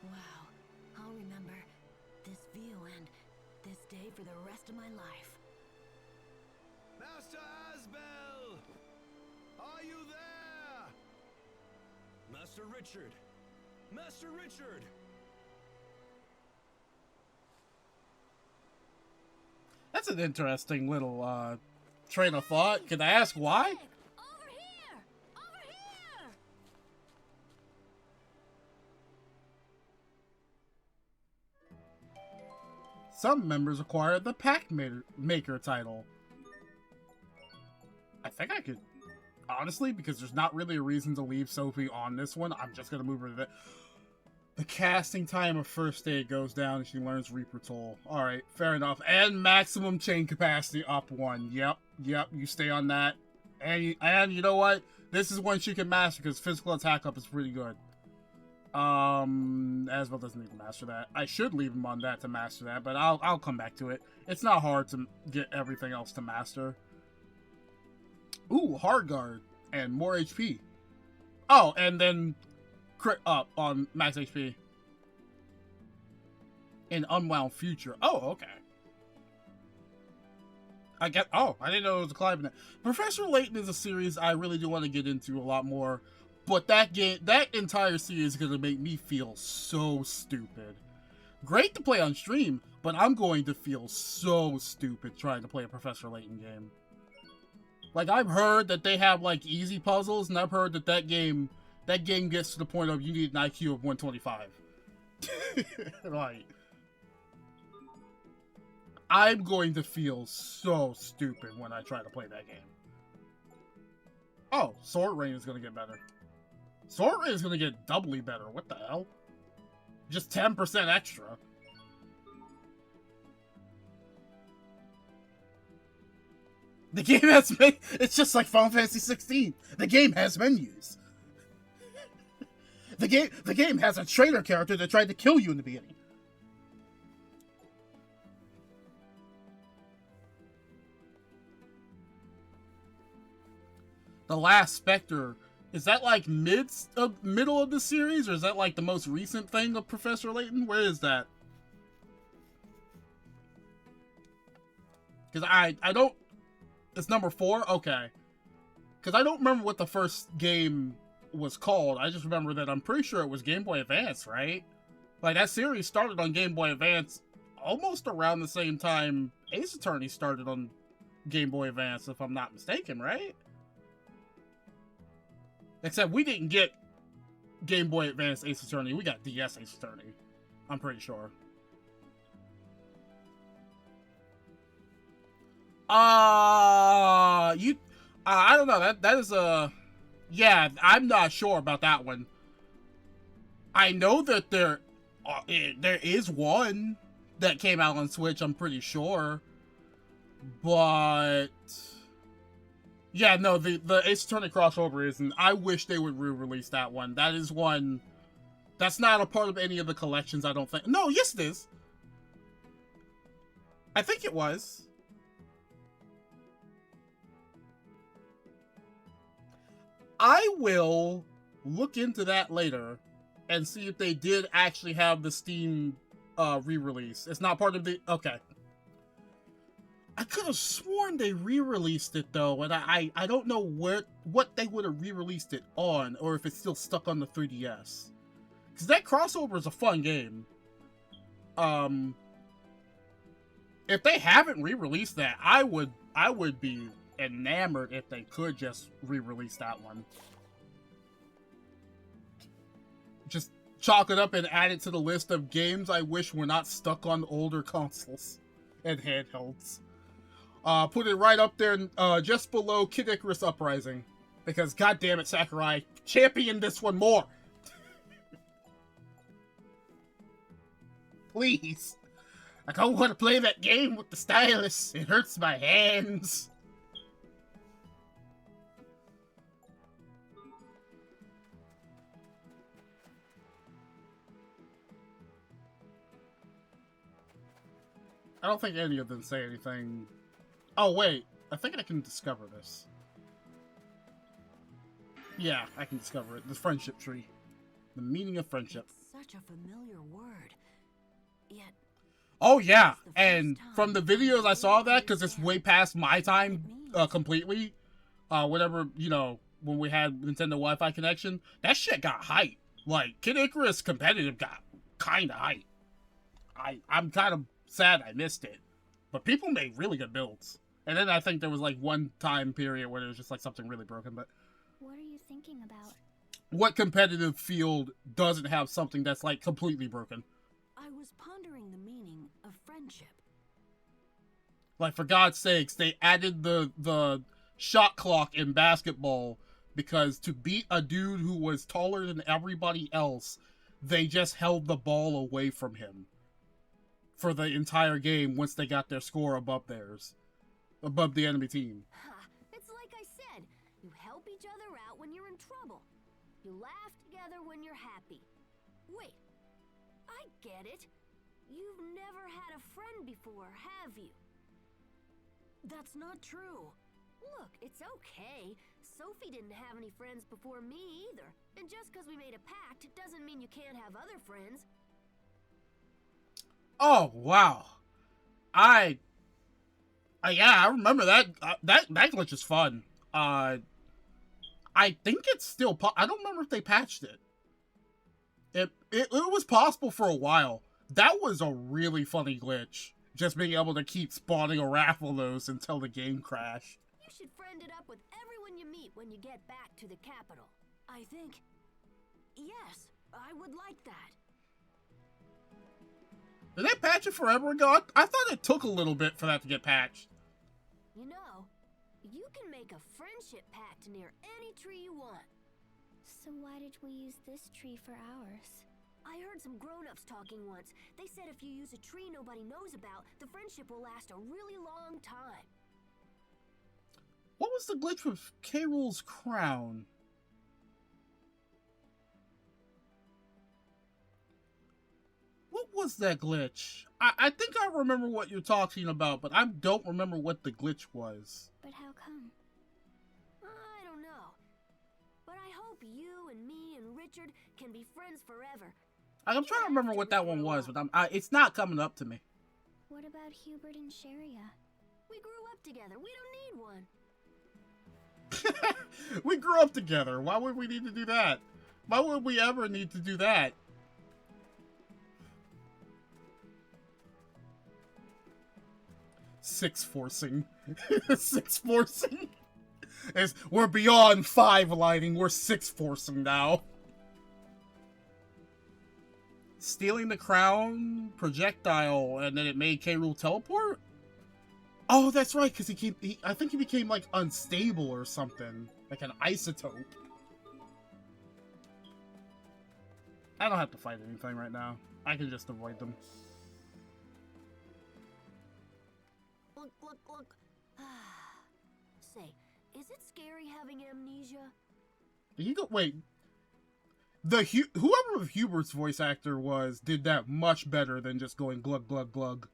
Wow, I'll remember this view and this day for the rest of my life. Master Asbelt! Are you there? Master Richard! Master Richard! That's an interesting little train of thought. Can I ask why? Over here! Over here! Some members acquired the Pack Maker title. I think I could... Honestly, because there's not really a reason to leave Sophie on this one, I'm just going to move her to the... The casting time of first aid goes down and she learns Reaper Toll. Alright, fair enough. And maximum chain capacity up 1. Yep, you stay on that. And you know what? This is one she can master because physical attack up is pretty good. Asbelt doesn't need to master that. I should leave him on that to master that, but I'll come back to it. It's not hard to get everything else to master. Ooh, hard guard and more HP. Oh, and then crit up on max HP. In Unwound Future. Oh, okay. I didn't know it was a climb in that. Professor Layton is a series I really do want to get into a lot more. But that entire series is going to make me feel so stupid. Great to play on stream, but I'm going to feel so stupid trying to play a Professor Layton game. Like, I've heard that they have, like, easy puzzles, and I've heard that game gets to the point of you need an IQ of 125. Like, I'm going to feel so stupid when I try to play that game. Oh, Sword Rain is going to get better. Sword Rain is going to get doubly better. What the hell? Just 10% extra. The game has it's just like Final Fantasy 16. The game has menus. The game has a traitor character that tried to kill you in the beginning. The Last Spectre, is that like middle of the series, or is that like the most recent thing of Professor Layton? Where is that? Because I don't... It's number 4? Okay. Because I don't remember what the first game was called. I just remember that I'm pretty sure it was Game Boy Advance, right? Like, that series started on Game Boy Advance almost around the same time Ace Attorney started on Game Boy Advance, if I'm not mistaken, right? Except we didn't get Game Boy Advance Ace Attorney. We got DS Ace Attorney. I'm pretty sure. I don't know. That is a... Yeah, I'm not sure about that one. I know that there is one that came out on Switch, I'm pretty sure. But... Yeah, no, the Ace Attorney crossover isn't. I wish they would re-release that one. That is one... That's not a part of any of the collections, I don't think. No, yes it is. I think it was. I will look into that later and see if they did actually have the Steam re-release. It's not part of the... Okay. I could have sworn they re-released it, though, and I don't know what they would have re-released it on, or if it's still stuck on the 3DS. Because that crossover is a fun game. If they haven't re-released that, I would be enamored if they could just re-release that one. Just chalk it up and add it to the list of games I wish were not stuck on older consoles and handhelds. Put it right up there, just below Kid Icarus Uprising. Because, goddammit, Sakurai, champion this one more! Please. I don't want to play that game with the stylus. It hurts my hands. I don't think any of them say anything. Oh, wait. I think I can discover this. Yeah, I can discover it. The friendship tree. The meaning of friendship. It's such a familiar word. Yet... Oh, yeah. And from the videos I saw that, because it's way past my time completely. Whatever, you know, when we had Nintendo Wi-Fi connection, that shit got hype. Like, Kid Icarus competitive got kind of hype. I'm kind of sad I missed it. But people made really good builds. And then I think there was like one time period where there was just like something really broken. But What are you thinking about? what competitive field doesn't have something that's like completely broken? I was pondering the meaning of friendship. Like, for God's sakes, they added the shot clock in basketball because to beat a dude who was taller than everybody else, they just held the ball away from him for the entire game once they got their score above theirs. Above the enemy team. It's like I said, you help each other out when you're in trouble. You laugh together when you're happy. Wait, I get it. You've never had a friend before, have you? That's not true. Look, it's okay. Sophie didn't have any friends before me either. And just because we made a pact, it doesn't mean you can't have other friends. Oh, wow. Yeah, I remember that. That glitch is fun. I think it's still... I don't remember if they patched it. It was possible for a while. That was a really funny glitch. Just being able to keep spawning a Rathalos until the game crashed. You should friend it up with everyone you meet when you get back to the capital. I think... Yes, I would like that. Did they patch it forever ago? I thought it took a little bit for that to get patched. You know, you can make a friendship pact near any tree you want. So why did we use this tree for ours? I heard some grown-ups talking once. They said if you use a tree nobody knows about, the friendship will last a really long time. What was the glitch with K. Rool's crown? What was that glitch? I think I remember what you're talking about, but I don't remember what the glitch was. But how come? I don't know. But I hope you and me and Richard can be friends forever. I'm trying to remember what that one was, but it's not coming up to me. What about Hubert and Sharia? We grew up together. We don't need one. We grew up together. Why would we need to do that? Why would we ever need to do that? Six forcing. Six forcing. We're beyond 5 lighting. We're 6 forcing now. Stealing the crown projectile, and then it made K. Rool teleport? Oh, that's right, because I think he became, like, unstable or something. Like an isotope. I don't have to fight anything right now. I can just avoid them. Look. Say, is it scary having amnesia? Wait. Whoever Hubert's voice actor was did that much better than just going glug glug glug.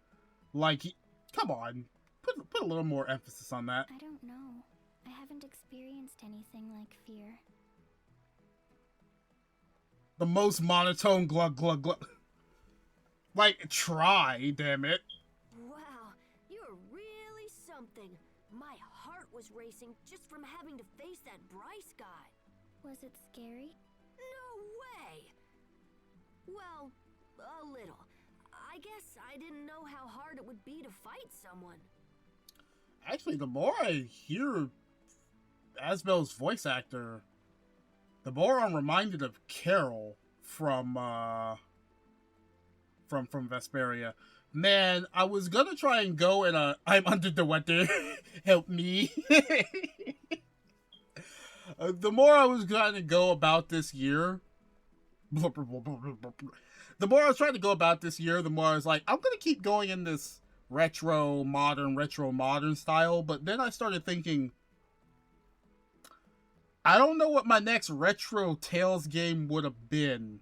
Like, come on. Put a little more emphasis on that. I don't know. I haven't experienced anything like fear. The most monotone glug glug glug. Like, try, damn it. Wow, you're really something. My heart was racing just from having to face that Bryce guy. Was it scary? No way! Well, a little. I guess I didn't know how hard it would be to fight someone. Actually, the more I hear Asbelt's voice actor, the more I'm reminded of Carol from Vesperia. Man, I was gonna try and go in I'm under the weather, help me. The more I was trying to go about this year, the more I was trying to go about this year, the more I was like, I'm gonna keep going in this retro modern style, but then I started thinking, I don't know what my next retro Tales game would have been,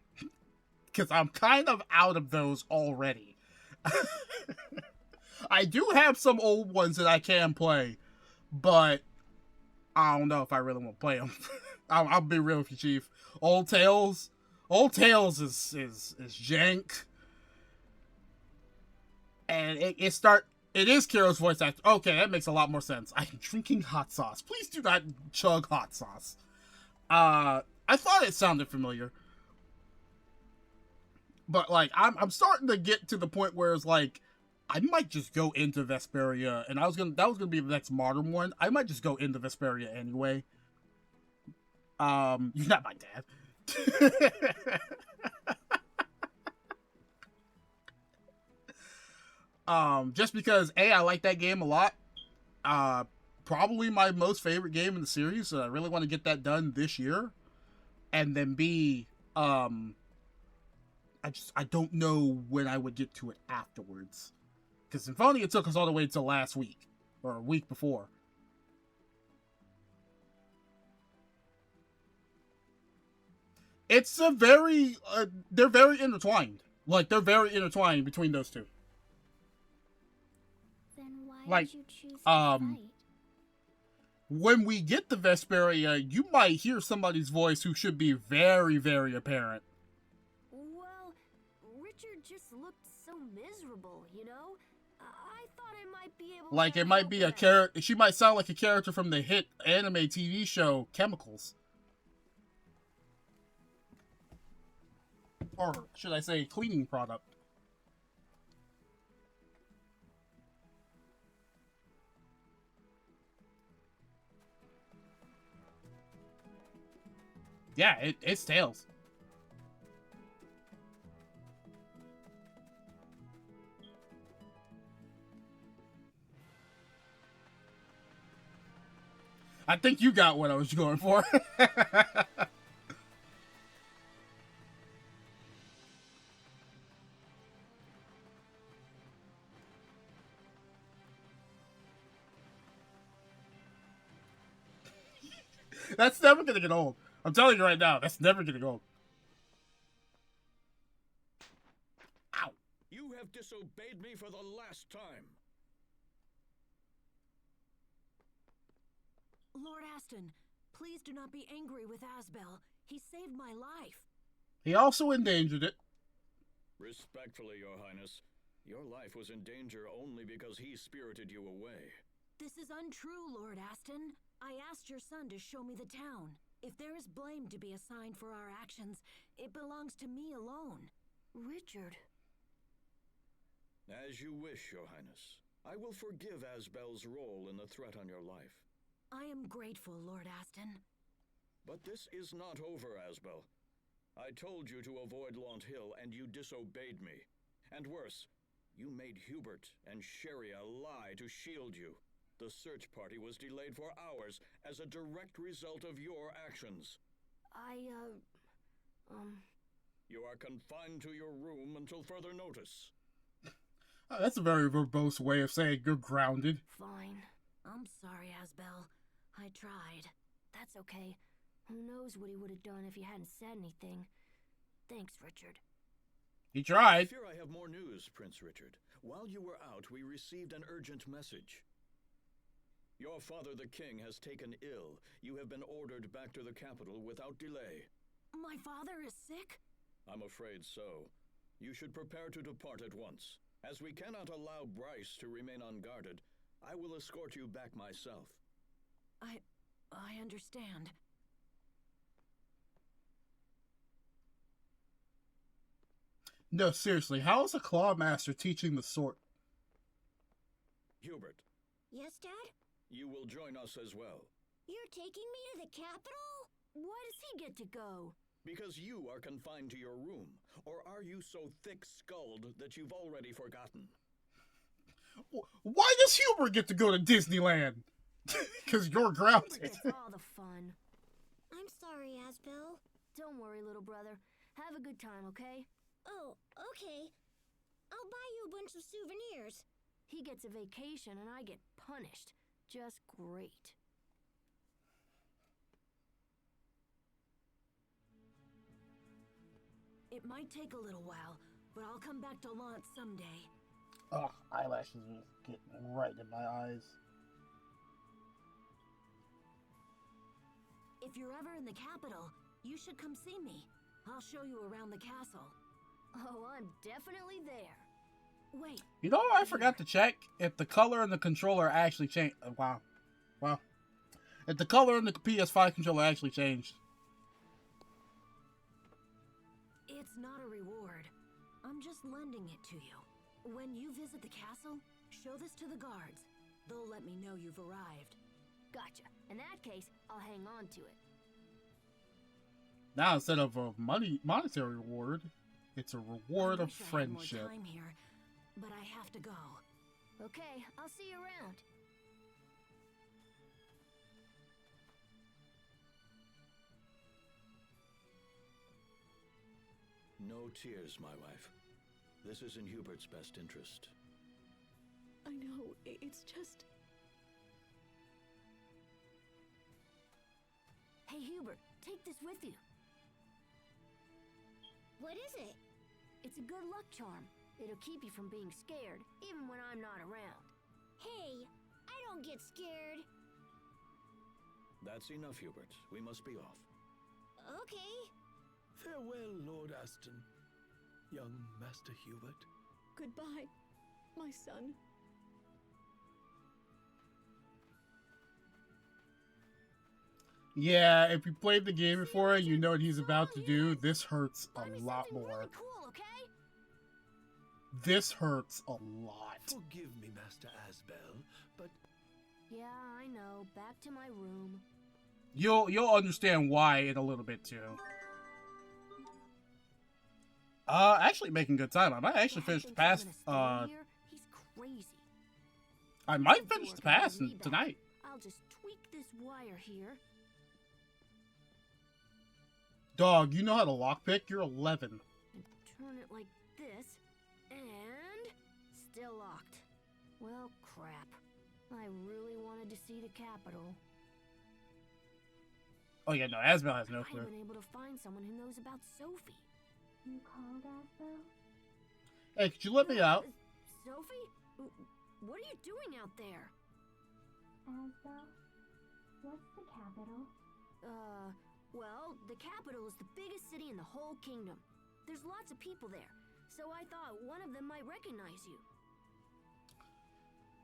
because I'm kind of out of those already. I do have some old ones that I can play, but I don't know if I really want to play them. I'll be real with you, Chief. Old Tales is jank, and it is Kiro's voice actor. Okay, that makes a lot more sense. I'm drinking hot sauce. Please do not chug hot sauce. I thought it sounded familiar, but like I'm starting to get to the point where it's like I might just go into Vesperia, and that was gonna be the next modern one. I might just go into Vesperia anyway. You're not my dad. Just because I like that game a lot. Probably my most favorite game in the series, so I really want to get that done this year. And then B, I don't know when I would get to it afterwards. Because Symphonia took us all the way till last week. Or a week before. It's a very... they're very intertwined. Like, they're very intertwined between those two. Then why Like, did you choose to fight? When we get to Vesperia, you might hear somebody's voice who should be very, very apparent. Well, Richard just looked so miserable, you know? I thought I might be able Like, to it might help be him a out. character... She might sound like a character from the hit anime TV show Chemicals. Or should I say cleaning product. Yeah, it's Tails. I think you got what I was going for. That's never gonna get old. I'm telling you right now, that's never gonna get old. Ow. You have disobeyed me for the last time. Lord Aston, please do not be angry with Asbel. He saved my life. He also endangered it. Respectfully, Your Highness, your life was in danger only because he spirited you away. This is untrue, Lord Aston. I asked your son to show me the town. If there is blame to be assigned for our actions, it belongs to me alone. Richard. As you wish, Your Highness. I will forgive Asbel's role in the threat on your life. I am grateful, Lord Aston. But this is not over, Asbel. I told you to avoid Launt Hill, and you disobeyed me. And worse, you made Hubert and Sheria lie to shield you. The search party was delayed for hours as a direct result of your actions. You are confined to your room until further notice. Oh, that's a very verbose way of saying you're grounded. Fine. I'm sorry, Asbel. I tried. That's okay. Who knows what he would have done if you hadn't said anything. Thanks, Richard. He tried. I fear I have more news, Prince Richard. While you were out, we received an urgent message. Your father, the king, has taken ill. You have been ordered back to the capital without delay. My father is sick? I'm afraid so. You should prepare to depart at once. As we cannot allow Bryce to remain unguarded, I will escort you back myself. I understand. No, seriously, how is a claw master teaching the sword? Hubert. Yes, Dad? You will join us as well. You're taking me to the capital? Why does he get to go? Because you are confined to your room. Or are you so thick-skulled that you've already forgotten? Why does Hubert get to go to Disneyland? Because you're grounded. Hubert gets all the fun. I'm sorry, Asbel. Don't worry, little brother. Have a good time, okay? Oh, okay. I'll buy you a bunch of souvenirs. He gets a vacation and I get punished. Just great. It might take a little while, but I'll come back to Launt someday. Oh, eyelashes. Getting right in my eyes. If you're ever in the capital, you should come see me. I'll show you around the castle. Oh, I'm definitely there. Wait. You know, I forgot to check if the color and the controller actually changed. Wow. Wow. If the color in the PS5 controller actually changed. It's not a reward. I'm just lending it to you. When you visit the castle, show this to the guards. They'll let me know you've arrived. Gotcha. In that case, I'll hang on to it. Now, instead of a monetary reward, it's a reward of friendship. I wish I had more time here, but I have to go. Okay, I'll see you around. No tears, my wife. This is in Hubert's best interest. I know, it's just... Hey, Hubert, take this with you. What is it? It's a good luck charm. It'll keep you from being scared, even when I'm not around. Hey, I don't get scared. That's enough, Hubert. We must be off. Okay. Farewell, Lord Aston, young Master Hubert. Goodbye, my son. Yeah, if you played the game before, you know what he's about to do. This hurts a lot more. Really cool, okay? This hurts a lot. Forgive me, Master Asbelt, but... Yeah, I know. Back to my room. You'll understand why in a little bit, too. Actually making good time. I might actually finish the pass, He's crazy. I might finish the pass tonight. I'll just tweak this wire here. Dog, you know how to lockpick? You're 11. And turn it like this. And... still locked. Well, crap. I really wanted to see the capital. Oh yeah, no, Asbelt has no clue. I've been able to find someone who knows about Sophie. You called, Asbelt? Hey, could you let me out? Sophie? What are you doing out there? Asbelt, what's the capital? Well, the capital is the biggest city in the whole kingdom. There's lots of people there, so I thought one of them might recognize you.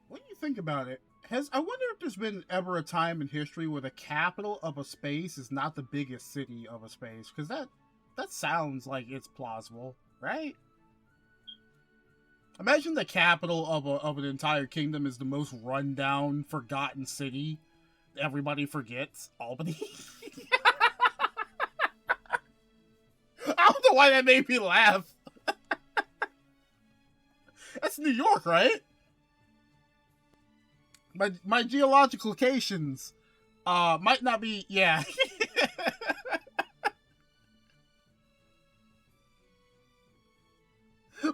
What do you think about it? I wonder if there's been ever a time in history where the capital of a space is not the biggest city of a space, because that sounds like it's plausible, right? Imagine the capital of an entire kingdom is the most rundown, forgotten city. Everybody forgets. Albany. I don't know why that made me laugh. That's New York, right? My geological locations might not be, yeah.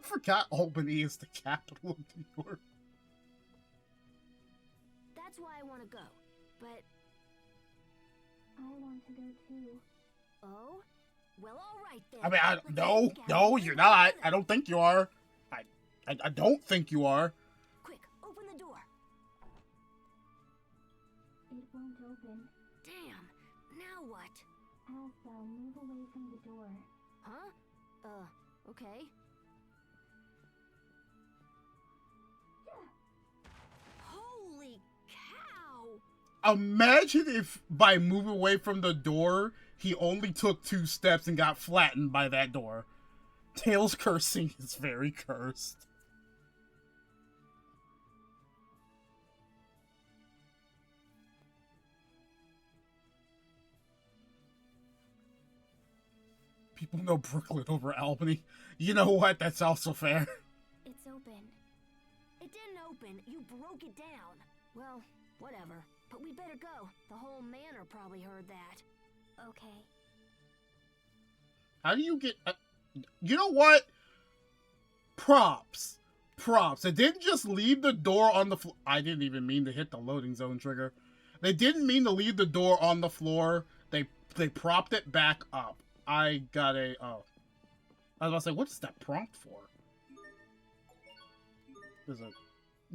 Forgot Albany is the capital of New York. That's why I want to go, but... I want to go too. Oh? Well, alright then. I mean, no, you're not. I don't think you are. I don't think you are. Quick, open the door. It won't open. Damn, now what? Asbelt, move away from the door. Huh? Okay. Holy cow! Imagine if by moving away from the door, he only took 2 steps and got flattened by that door. Tails cursing is very cursed. People know Brooklyn over Albany. You know what? That's also fair. It's open. It didn't open. You broke it down. Well, whatever. But we better go. The whole manor probably heard that. Okay. How do you get... you know what? Props. It didn't just leave the door on the floor. I didn't even mean to hit the loading zone trigger. They didn't mean to leave the door on the floor. They propped it back up. I got a... oh. I was about to say, what is that prompt for?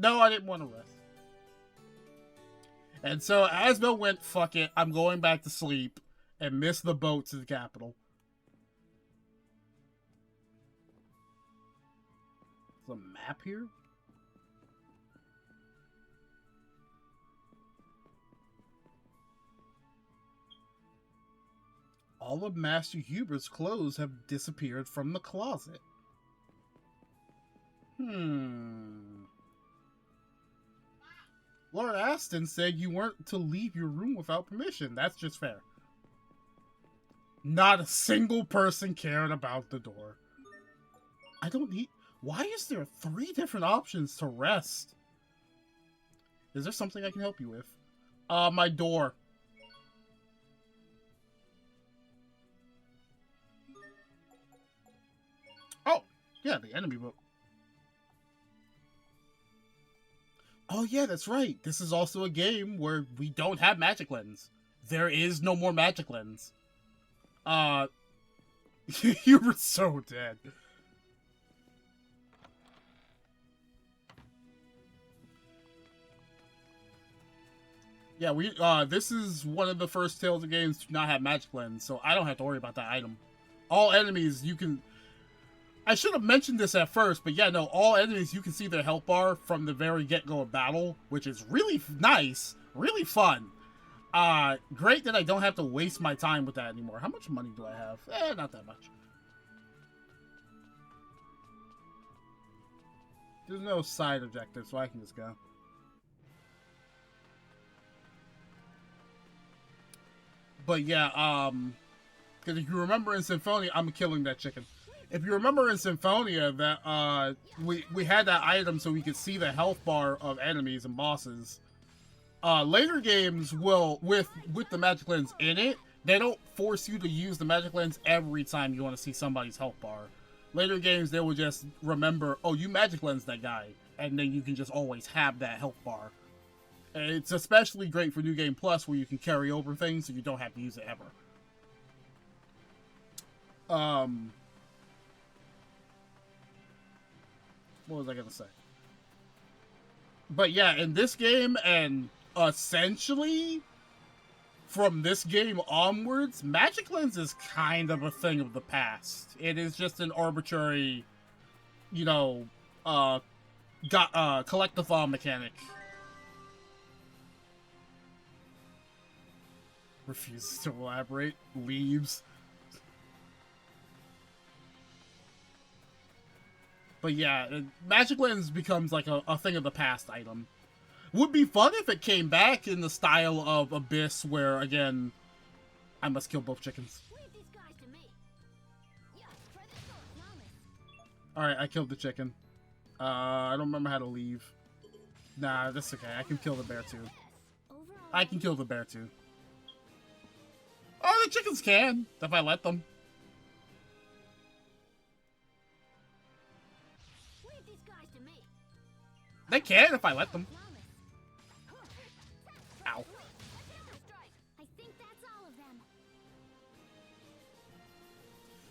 No, I didn't want to rest. And so Asbelt went, fuck it, I'm going back to sleep, and missed the boat to the capital. There's a map here? All of Master Hubert's clothes have disappeared from the closet. Lord Aston said you weren't to leave your room without permission. That's just fair. Not a single person cared about the door. I don't need... Why is there 3 different options to rest? Is there something I can help you with? My door. Oh, yeah, the enemy book. Oh yeah, that's right. This is also a game where we don't have magic lens. There is no more magic lens. You were so dead. Yeah, this is one of the first Tales of games to not have magic lens, so I don't have to worry about that item. All enemies you can... I should have mentioned this at first, but yeah, no, all enemies, you can see their health bar from the very get-go of battle, which is really nice, really fun. Great that I don't have to waste my time with that anymore. How much money do I have? Not that much. There's no side objective, so I can just go. But yeah, because if you remember in Symphonia, I'm killing that chicken. If you remember in Symphonia that we had that item so we could see the health bar of enemies and bosses. Later games will, with the magic lens in it, they don't force you to use the magic lens every time you want to see somebody's health bar. Later games, they will just remember, oh, you magic lens that guy, and then you can just always have that health bar. And it's especially great for New Game Plus, where you can carry over things so you don't have to use it ever. What was I gonna say? But yeah, in this game, and essentially from this game onwards, magic lens is kind of a thing of the past. It is just an arbitrary, you know, collectathon mechanic. Refuses to elaborate. Leaves. But yeah, magic lens becomes like a thing of the past item. Would be fun if it came back in the style of Abyss, where, again, I must kill both chickens. Alright, I killed the chicken. I don't remember how to leave. Nah, that's okay. I can kill the bear too. I can kill the bear too. Oh, the chickens can, if I let them. They can if I let them. Ow. I think that's all of them.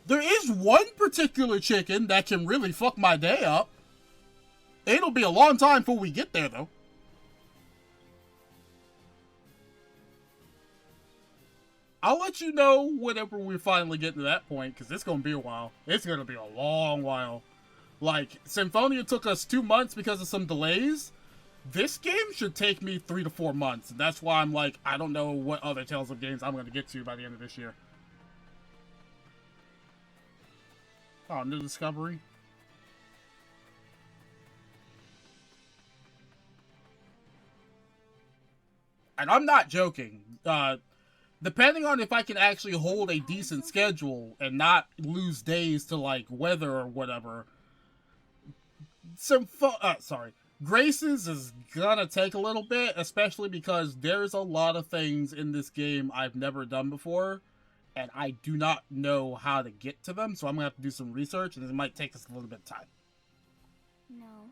There is one particular chicken that can really fuck my day up. It'll be a long time before we get there, though. I'll let you know whenever we finally get to that point, because it's going to be a while. It's going to be a long while. Like, Symphonia took us 2 months because of some delays. This game should take me 3 to 4 months. And that's why I'm like, I don't know what other Tales of games I'm going to get to by the end of this year. Oh, new discovery. And I'm not joking. Depending on if I can actually hold a decent schedule and not lose days to, like, weather or whatever... Graces is gonna take a little bit, especially because there's a lot of things in this game I've never done before, and I do not know how to get to them, so I'm gonna have to do some research, and it might take us a little bit of time. No.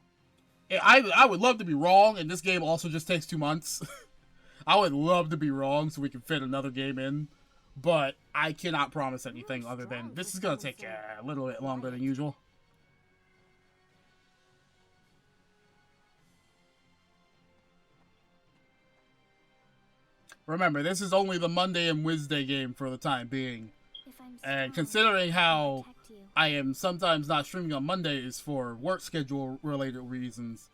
I would love to be wrong, and this game also just takes 2 months. I would love to be wrong so we can fit another game in, but I cannot promise anything other than this is gonna take a little bit longer than usual. Remember, this is only the Monday and Wednesday game for the time being. If I'm And strong, considering how protect you. I am sometimes not streaming on Mondays for work schedule related reasons,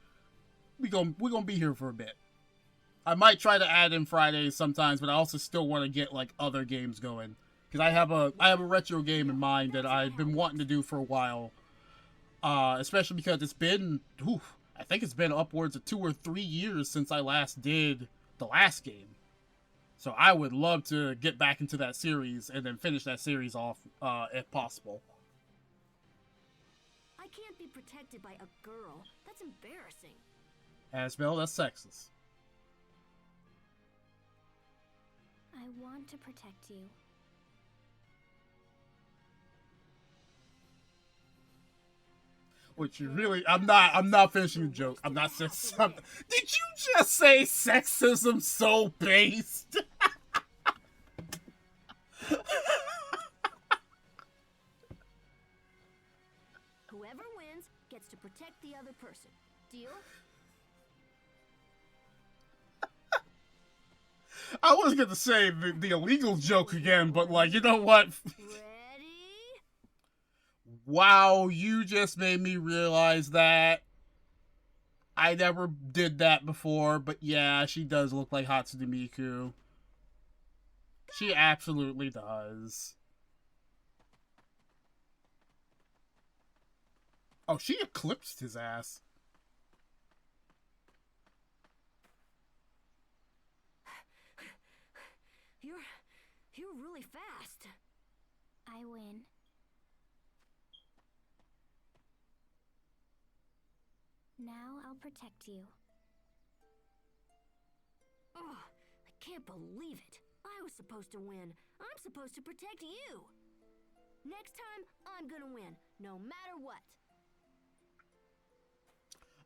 we're gonna be here for a bit. I might try to add in Fridays sometimes, but I also still want to get like other games going. Because I have a retro game in mind that I've been wanting to do for a while. Especially because it's been, I think it's been upwards of 2 or 3 years since I last did the last game. So I would love to get back into that series and then finish that series off, if possible. I can't be protected by a girl. That's embarrassing. Asbelt, that's sexist. I want to protect you. Which you really, I'm not finishing the joke. I'm not sexist. Did you just say sexism so based? Whoever wins gets to protect the other person. Deal? I was gonna say the illegal joke again, but like, you know what? Ready? Wow, you just made me realize that I never did that before, but yeah, she does look like Hatsune Miku. She absolutely does. Oh, she eclipsed his ass. You're really fast. I win. Now I'll protect you. Oh, I can't believe it. I was supposed to win. I'm supposed to protect you. Next time, I'm gonna win, no matter what.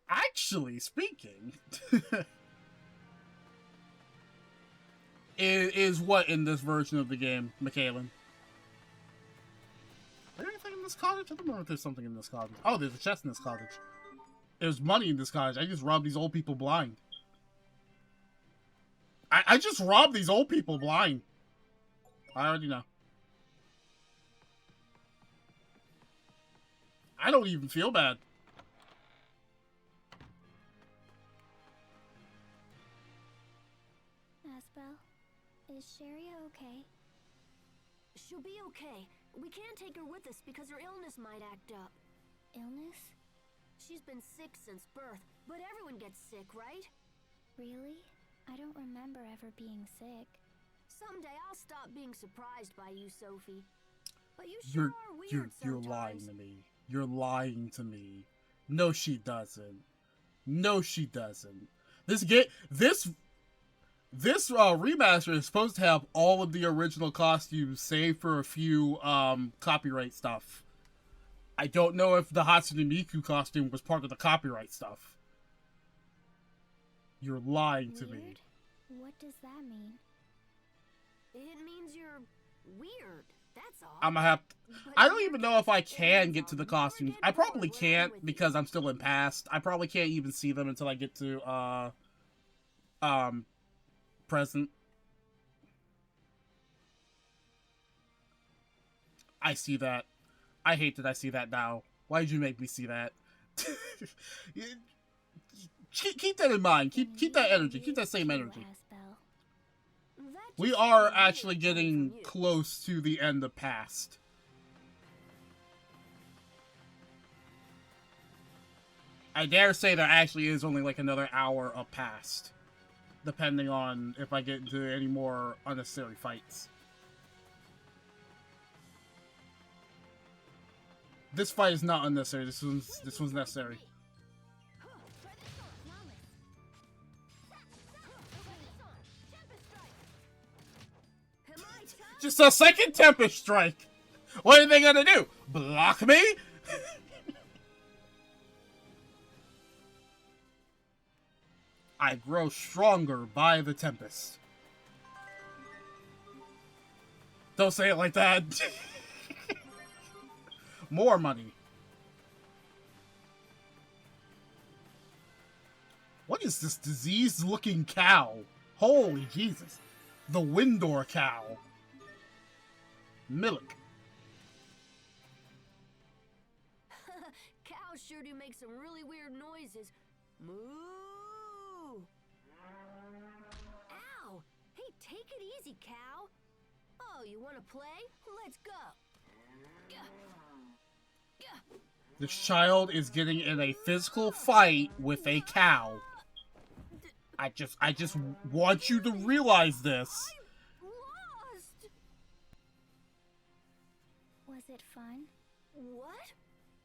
Actually speaking, is what in this version of the game, Michaelin? Is there anything in this cottage? I don't remember if there's something in this cottage. Oh, there's a chest in this cottage. There's money in this cottage. I just robbed these old people blind. I just robbed these old people blind. I already know. I don't even feel bad. Asbel, is Sherry okay? She'll be okay. We can't take her with us because her illness might act up. Illness? She's been sick since birth, but everyone gets sick, right? Really? I don't remember ever being sick. Someday I'll stop being surprised by you, Sophie. But you sure are weird You're sometimes. lying to me. You're lying to me. No, she doesn't. No, she doesn't. This remaster is supposed to have all of the original costumes, save for a few copyright stuff. I don't know if the Hatsune Miku costume was part of the copyright stuff. You're lying to me. What does that mean? It means you're weird, that's all. I'm gonna have to, I don't even know if I can get to the costumes. I probably can't because I'm still in past. I probably can't even see them until I get to present. I see that. I hate that I see that now. Why did you make me see that? Keep that in mind. Keep that energy. Keep that same energy. We are actually getting close to the end of past. I dare say there actually is only like another hour of past, depending on if I get into any more unnecessary fights. This fight is not unnecessary. This one's necessary. Just a second Tempest Strike. What are they gonna do? Block me? I grow stronger by the Tempest. Don't say it like that. More money. What is this diseased-looking cow? Holy Jesus. The Windor cow. Milk. Cows sure do make some really weird noises. Moo! Ow! Hey, take it easy, cow. Oh, you want to play? Let's go. This child is getting in a physical fight with a cow. I just want you to realize this. Lost. Was it fun? What?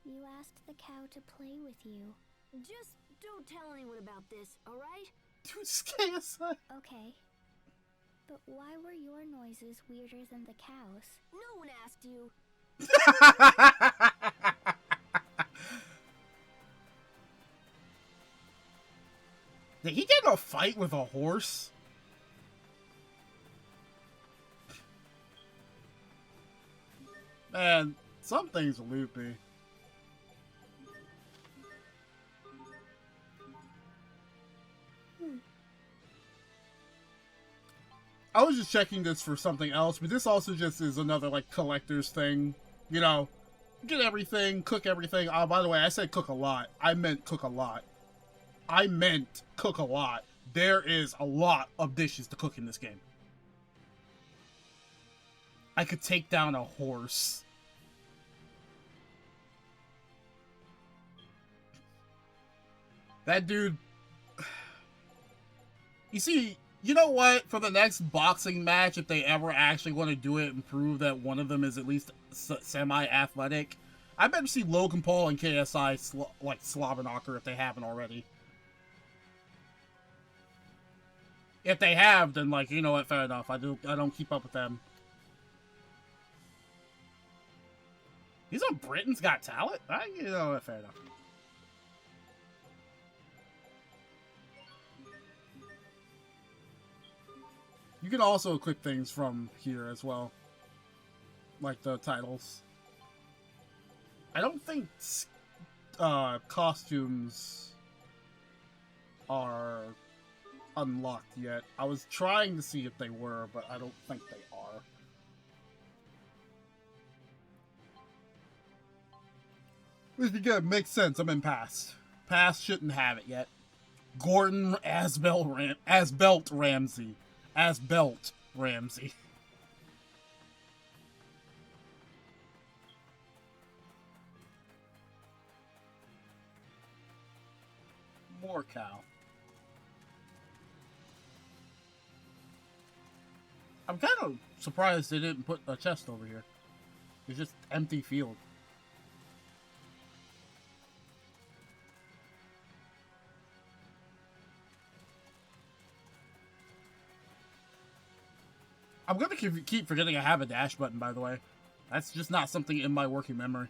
You asked the cow to play with you. Just don't tell anyone about this, alright? Dude, KSI. Okay. But why were your noises weirder than the cows? No one asked you. Did he get in a fight with a horse? Man, some things are loopy. I was just checking this for something else, but this also just is another, like, collector's thing. You know, get everything, cook everything. Oh, by the way, I said cook a lot. I meant cook a lot. I meant cook a lot. There is a lot of dishes to cook in this game. I could take down a horse. That dude... You see, you know what? For the next boxing match, if they ever actually want to do it and prove that one of them is at least semi-athletic, I better see Logan Paul and KSI Slobberknocker if they haven't already. If they have, then, like, you know what? Fair enough. I don't keep up with them. These are Britain's Got Talent? You know what? Fair enough. You can also equip things from here as well. Like the titles. I don't think costumes are unlocked yet. I was trying to see if they were, but I don't think they are. Which is good. Makes sense. I'm in Past. Past shouldn't have it yet. Gordon Asbelt Ramsey. Asbelt Ramsey. More cow. I'm kind of surprised they didn't put a chest over here. It's just empty field. I'm gonna keep forgetting I have a dash button, by the way. That's just not something in my working memory.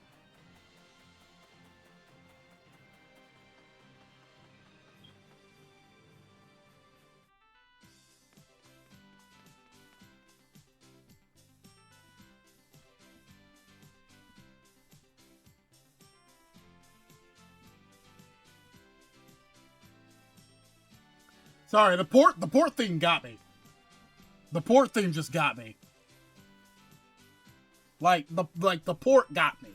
Sorry, the port thing got me. The port thing just got me. Like the port got me.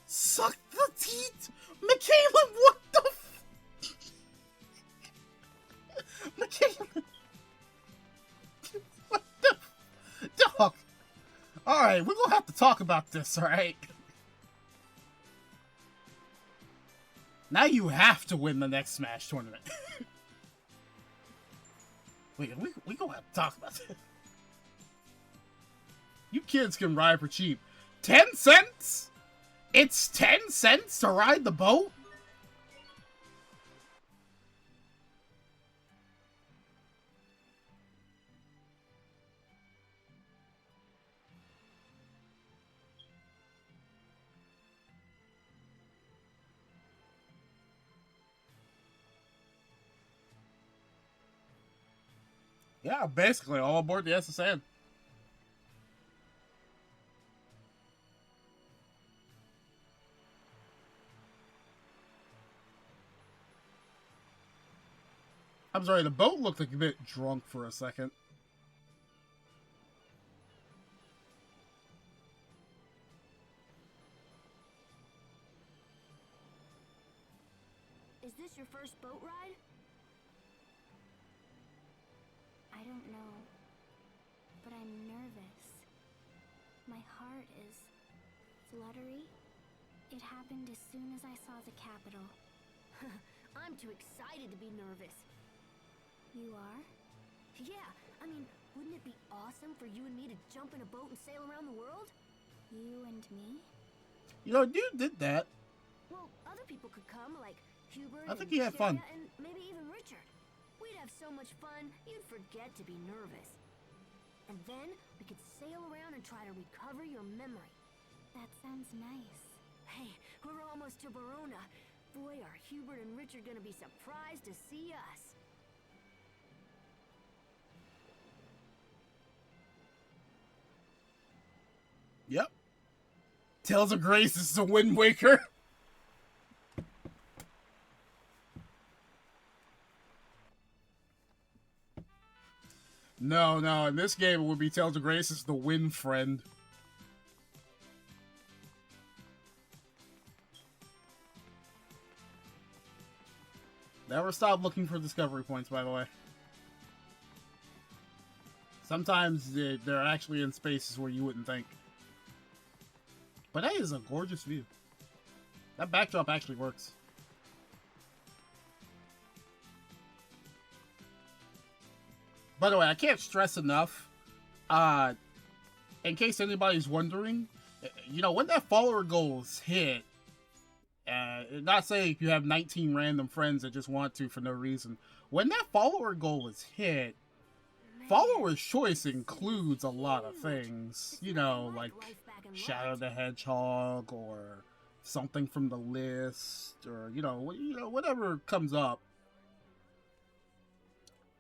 Suck the teeth, Michaela. What the? Michaela. What the? Dog. All right, we're gonna have to talk about this. All right. Now you have to win the next Smash tournament. Wait, we gonna have to talk about this. You kids can ride for cheap. 10 cents? It's 10 cents to ride the boat? Yeah, basically all aboard the SSN. I'm sorry, the boat looked like a bit drunk for a second. Is this your first boat ride? I don't know, but I'm nervous. My heart is fluttery. It happened as soon as I saw the capital. I'm too excited to be nervous. You are? Yeah, I mean, wouldn't it be awesome for you and me to jump in a boat and sail around the world? You and me? You know, dude did that. Well, other people could come, like Hubert I think and he had fun. Sharia, and maybe even Richard. We'd have so much fun, you'd forget to be nervous. And then we could sail around and try to recover your memory. That sounds nice. Hey, we're almost to Verona. Boy, are Hubert and Richard gonna be surprised to see us. Yep. Tales of Grace is a Wind Waker. No, in this game it would be Tales of Grace is the Wind Friend. Never stop looking for discovery points, by the way. Sometimes they're actually in spaces where you wouldn't think. But that is a gorgeous view. That backdrop actually works. By the way, I can't stress enough, in case anybody's wondering, you know, when that follower goal is hit, not saying if you have 19 random friends that just want to for no reason, when that follower goal is hit, follower's choice includes a lot of things, you know, like Shadow the Hedgehog, or something from the list, or, you know, whatever comes up.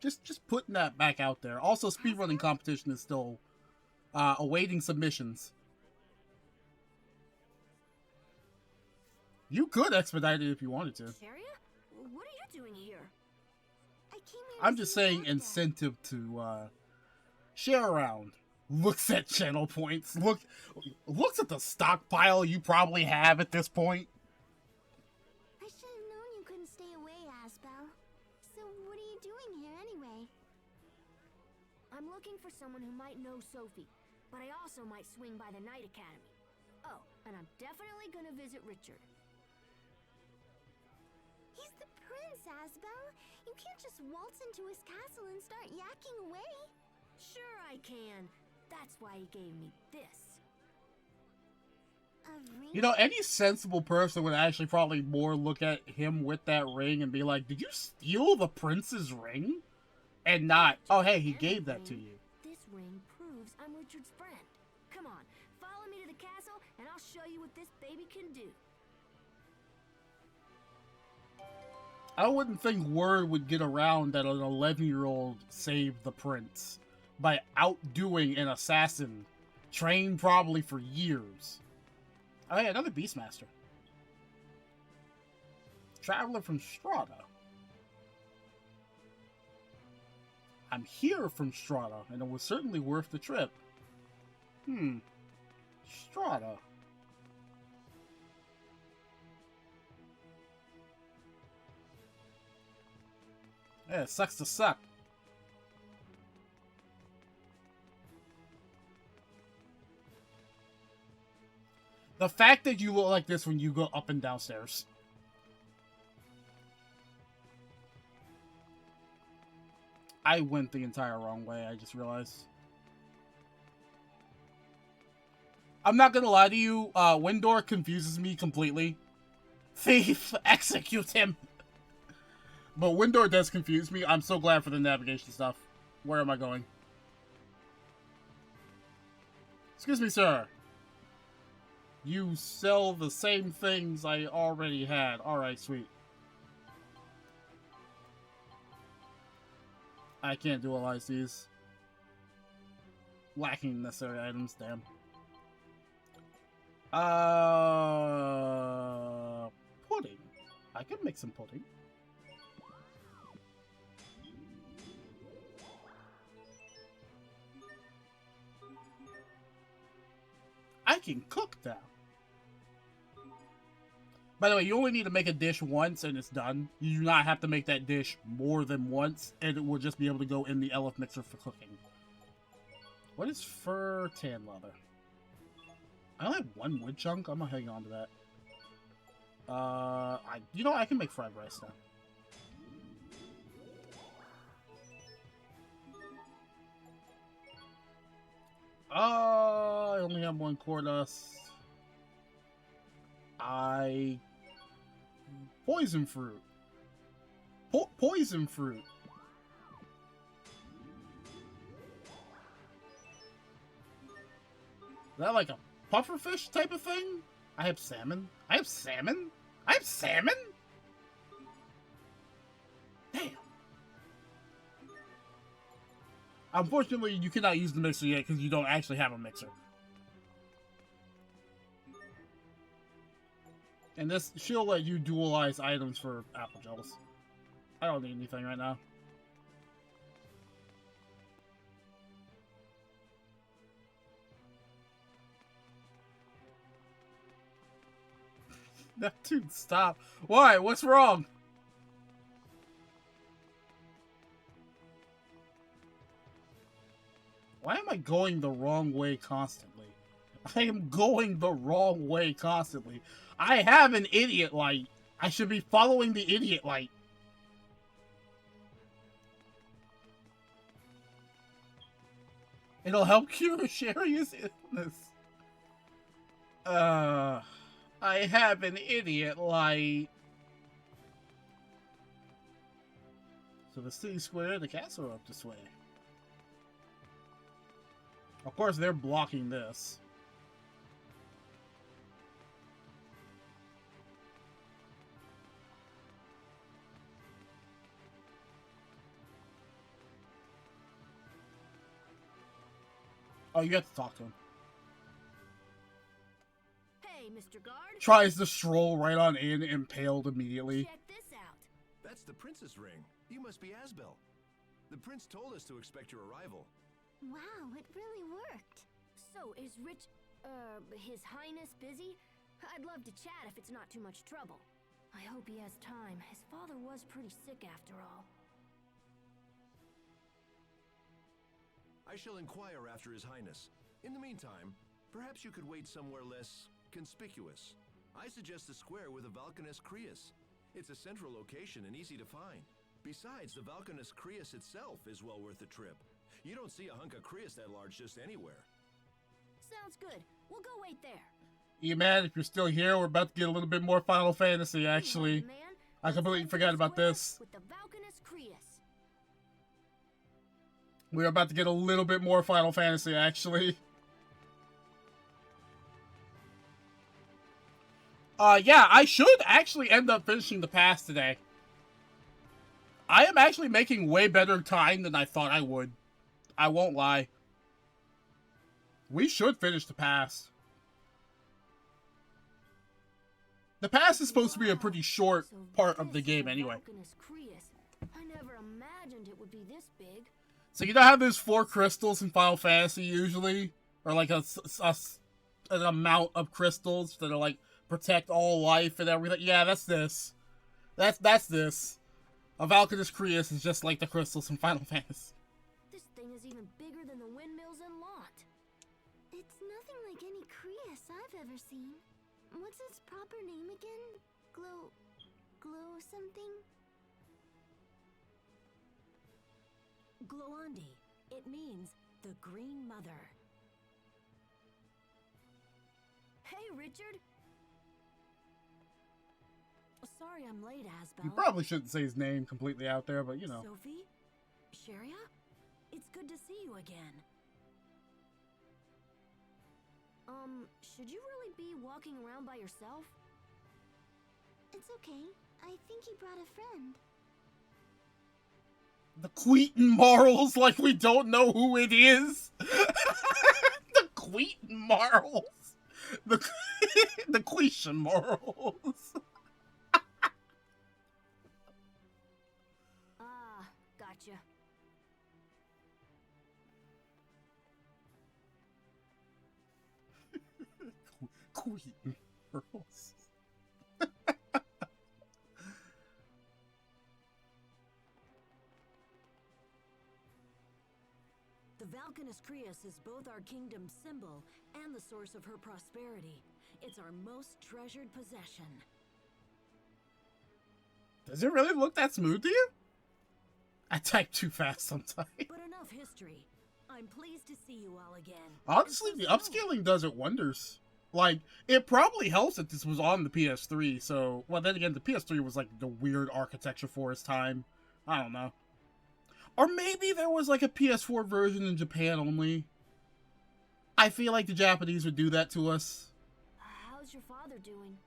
Just putting that back out there. Also, speedrunning competition is still awaiting submissions. You could expedite it if you wanted to. Sharia? What are you doing here? I came here I'm just saying incentive to share around. Looks at channel points. Looks at the stockpile you probably have at this point. I should have known you couldn't stay away, Asbel. So what are you doing here anyway? I'm looking for someone who might know Sophie, but I also might swing by the Night Academy. Oh, and I'm definitely gonna visit Richard. He's the prince, Asbel. You can't just waltz into his castle and start yakking away. Sure I can. That's why he gave me this. A ring? You know, any sensible person would actually probably more look at him with that ring and be like, did you steal the prince's ring? And not, oh hey, he gave that to you. This ring proves I'm Richard's friend. Come on, follow me to the castle and I'll show you what this baby can do. I wouldn't think word would get around that an 11-year-old saved the prince by outdoing an assassin trained probably for years. Oh yeah, another Beastmaster. Traveler from Strata. I'm here from Strata, and it was certainly worth the trip. Strata. Yeah, it sucks to suck. The fact that you look like this when you go up and downstairs. I went the entire wrong way, I just realized. I'm not gonna lie to you, Windor confuses me completely. Thief! Execute him! But Windor does confuse me. I'm so glad for the navigation stuff. Where am I going? Excuse me, sir. You sell the same things I already had. Alright, sweet. I can't dualize these. Lacking necessary items, damn. Pudding. I can make some pudding. I can cook now. By the way, you only need to make a dish once and it's done. You do not have to make that dish more than once, and it will just be able to go in the elephant mixer for cooking. What is fur tan leather? I only have one wood chunk. I'm gonna hang on to that. You know, I can make fried rice now. I only have one core dust. Poison fruit. Poison fruit. Is that like a pufferfish type of thing? I have salmon. I have salmon? I have salmon? Damn. Unfortunately, you cannot use the mixer yet because you don't actually have a mixer. And this, she'll let you dualize items for apple gels. I don't need anything right now. No, dude, stop. Why? What's wrong? Why am I going the wrong way constantly? I am going the wrong way constantly. I have an idiot light. I should be following the idiot light. It'll help cure Sherry's illness. I have an idiot light. So the city square and the castle are up this way. Of course, they're blocking this. Oh, you have to talk to him. Hey, Mr. Guard. Tries to stroll right on in, impaled immediately. Check this out. That's the princess ring. You must be Asbelt. The prince told us to expect your arrival. Wow, it really worked. So, is His Highness busy? I'd love to chat if it's not too much trouble. I hope he has time. His father was pretty sick after all. I shall inquire after His Highness. In the meantime, perhaps you could wait somewhere less conspicuous. I suggest the square with the Valkanus Creus. It's a central location and easy to find. Besides, the Valkanus Creus itself is well worth the trip. You don't see a hunk of Creus that large just anywhere. Sounds good. We'll go wait there. Yeah, man, if you're still here, we're about to get a little bit more Final Fantasy, actually. Man, I completely forgot about this. with the Valkanus Creus. We're about to get a little bit more Final Fantasy, actually. Yeah, I should actually end up finishing the pass today. I am actually making way better time than I thought I would. I won't lie. We should finish the pass. The pass is supposed to be a pretty short part of the game anyway. I never imagined it would be this big. So you know how there's 4 crystals in Final Fantasy usually? Or like an amount of crystals that are like protect all life and everything? Yeah, that's this. That's this. A Valkanus Creus is just like the crystals in Final Fantasy. This thing is even bigger than the windmills in Lot. It's nothing like any Creus I've ever seen. What's its proper name again? Glow something? Gloandi. It means the Green Mother. Hey, Richard. Sorry I'm late, Asbelt. You probably shouldn't say his name completely out there, but you know. Sophie? Sharia? It's good to see you again. Should you really be walking around by yourself? It's okay. I think he brought a friend. The Queeton Marls, like we don't know who it is. The Queeton Marls. The Queeton Marls. Ah, gotcha. Queen girls. The Valkanus Crius is both our kingdom's symbol and the source of her prosperity. It's our most treasured possession. Does it really look that smooth to you? I type too fast sometimes. But enough history. I'm pleased to see you all again. Honestly, the upscaling does it wonders. Like, it probably helps that this was on the PS3, so... Well, then again, the PS3 was, like, the weird architecture for its time. I don't know. Or maybe there was, like, a PS4 version in Japan only. I feel like the Japanese would do that to us. How's your father doing?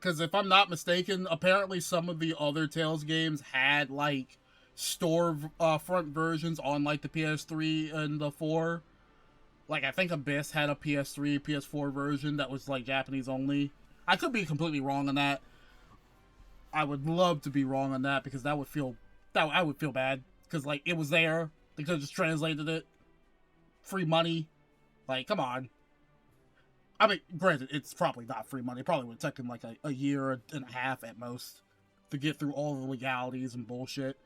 Because if I'm not mistaken, apparently some of the other Tales games had, like, store front versions on, like, the PS3 and the 4. Like, I think Abyss had a PS3, PS4 version that was, like, Japanese only. I could be completely wrong on that. I would love to be wrong on that, because that would feel... I would feel bad. Because, like, it was there. They could have just translated it. Free money. Like, come on. I mean, granted, it's probably not free money. It probably would have taken, like, a year and a half at most to get through all the legalities and bullshit.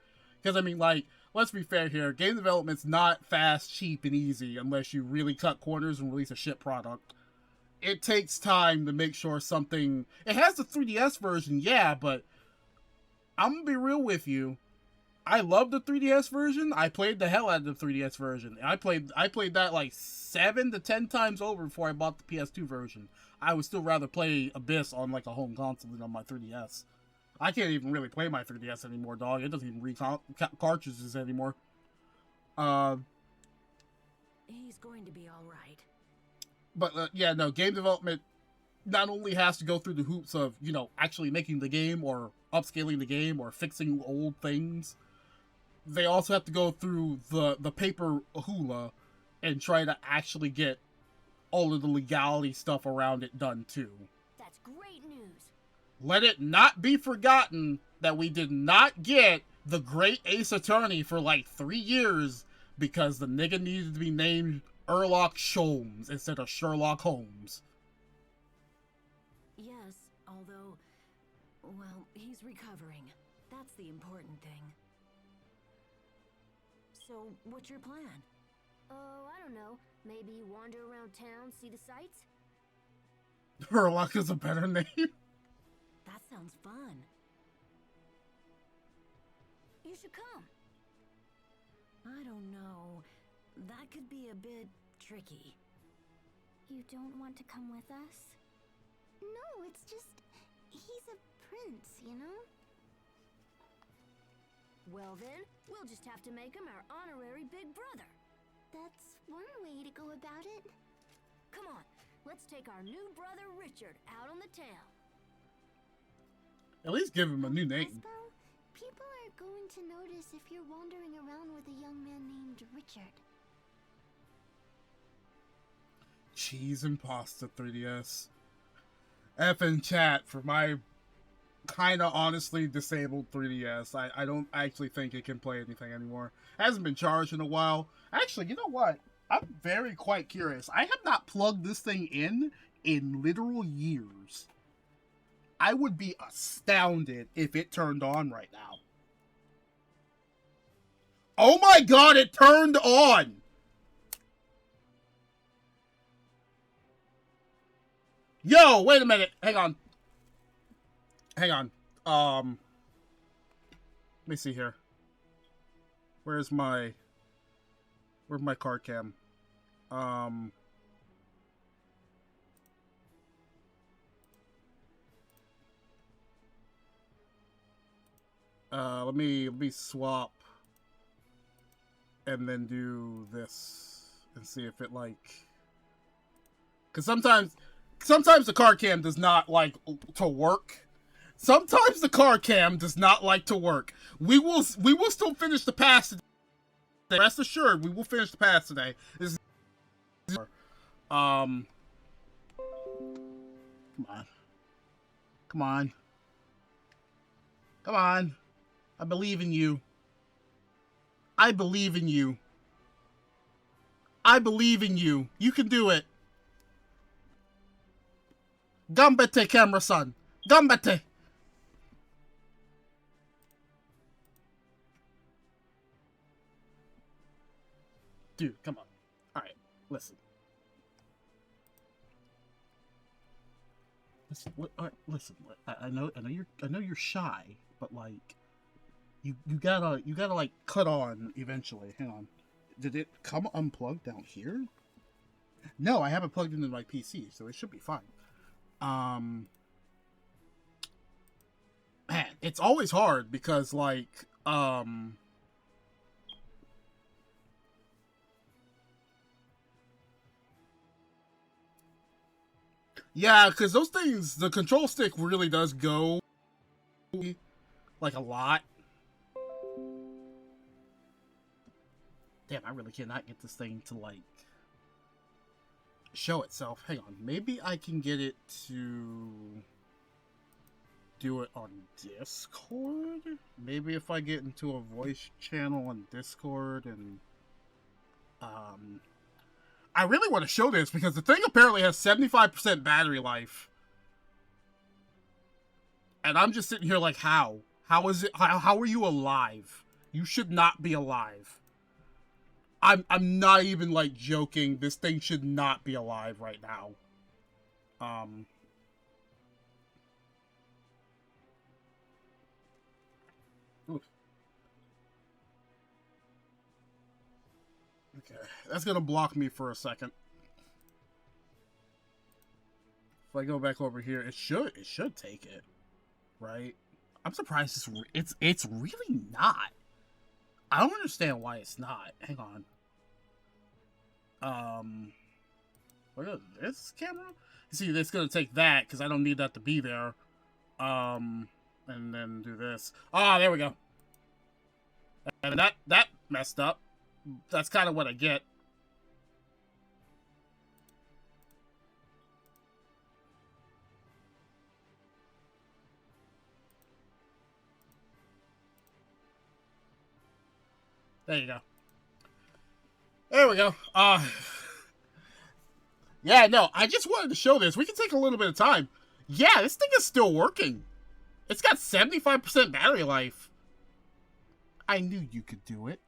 Because, I mean, like, let's be fair here. Game development's not fast, cheap, and easy unless you really cut corners and release a shit product. It takes time to make sure something... It has the 3DS version, yeah, but I'm gonna be real with you. I love the 3DS version. I played the hell out of the 3DS version. I played that like 7 to 10 times over before I bought the PS2 version. I would still rather play Abyss on like a home console than on my 3DS. I can't even really play my 3DS anymore, dog. It doesn't even read cartridges anymore. He's going to be all right. But yeah, no, game development not only has to go through the hoops of, you know, actually making the game or upscaling the game or fixing old things. They also have to go through the paper hula and try to actually get all of the legality stuff around it done too. That's great news. Let it not be forgotten that we did not get the Great Ace Attorney for like 3 years because the nigga needed to be named Sherlock Sholmes instead of Sherlock Holmes. Yes, although, well, he's recovering. That's the important thing. So, what's your plan? Oh, I don't know. Maybe wander around town, see the sights? Sherlock is a better name. That sounds fun. You should come. I don't know. That could be a bit tricky. You don't want to come with us? No, it's just... he's a prince, you know? Well then, we'll just have to make him our honorary big brother. That's one way to go about it. Come on, let's take our new brother Richard out on the town. At least give him a new name. Asbelt, people are going to notice if you're wandering around with a young man named Richard. Cheese and pasta 3DS. F in chat for my kind of honestly disabled 3DS. I don't actually think it can play anything anymore. It hasn't been charged in a while. Actually, you know what? I'm very quite curious. I have not plugged this thing in literal years. I would be astounded if it turned on right now. Oh my god, it turned on! Yo, wait a minute. Hang on. Hang on. Let me see here. Where's my card cam? Let me swap and then do this and see if it like, cuz sometimes the card cam does not like to work. Sometimes the card cam does not like to work. We will still finish the pass today. Rest assured, we will finish the pass today. This is come on. Come on. Come on. I believe in you. I believe in you. I believe in you. You can do it. Gambete, camera-san! Gambete! Dude, come on. Alright, listen. Listen. I know you're shy, but like, you gotta like cut on eventually. Hang on. Did it come unplugged down here? No, I haven't plugged into my PC, so it should be fine. Man, it's always hard because like yeah, because those things, the control stick really does go like a lot. Damn, I really cannot get this thing to like show itself. Hang on, maybe I can get it to do it on Discord? Maybe if I get into a voice channel on Discord and I really want to show this because the thing apparently has 75% battery life. And I'm just sitting here like, how? How is it? How are you alive? You should not be alive. I'm not even like joking. This thing should not be alive right now. Oof. Okay, that's gonna block me for a second. If I go back over here, it should take it, right? I'm surprised it's really not. I don't understand why it's not. Hang on. Look at this camera. You see, it's gonna take that because I don't need that to be there. And then do this. Ah, there we go. And that messed up. That's kind of what I get. There you go. There we go. Yeah, no, I just wanted to show this. We can take a little bit of time. Yeah, this thing is still working. It's got 75% battery life. I knew you could do it.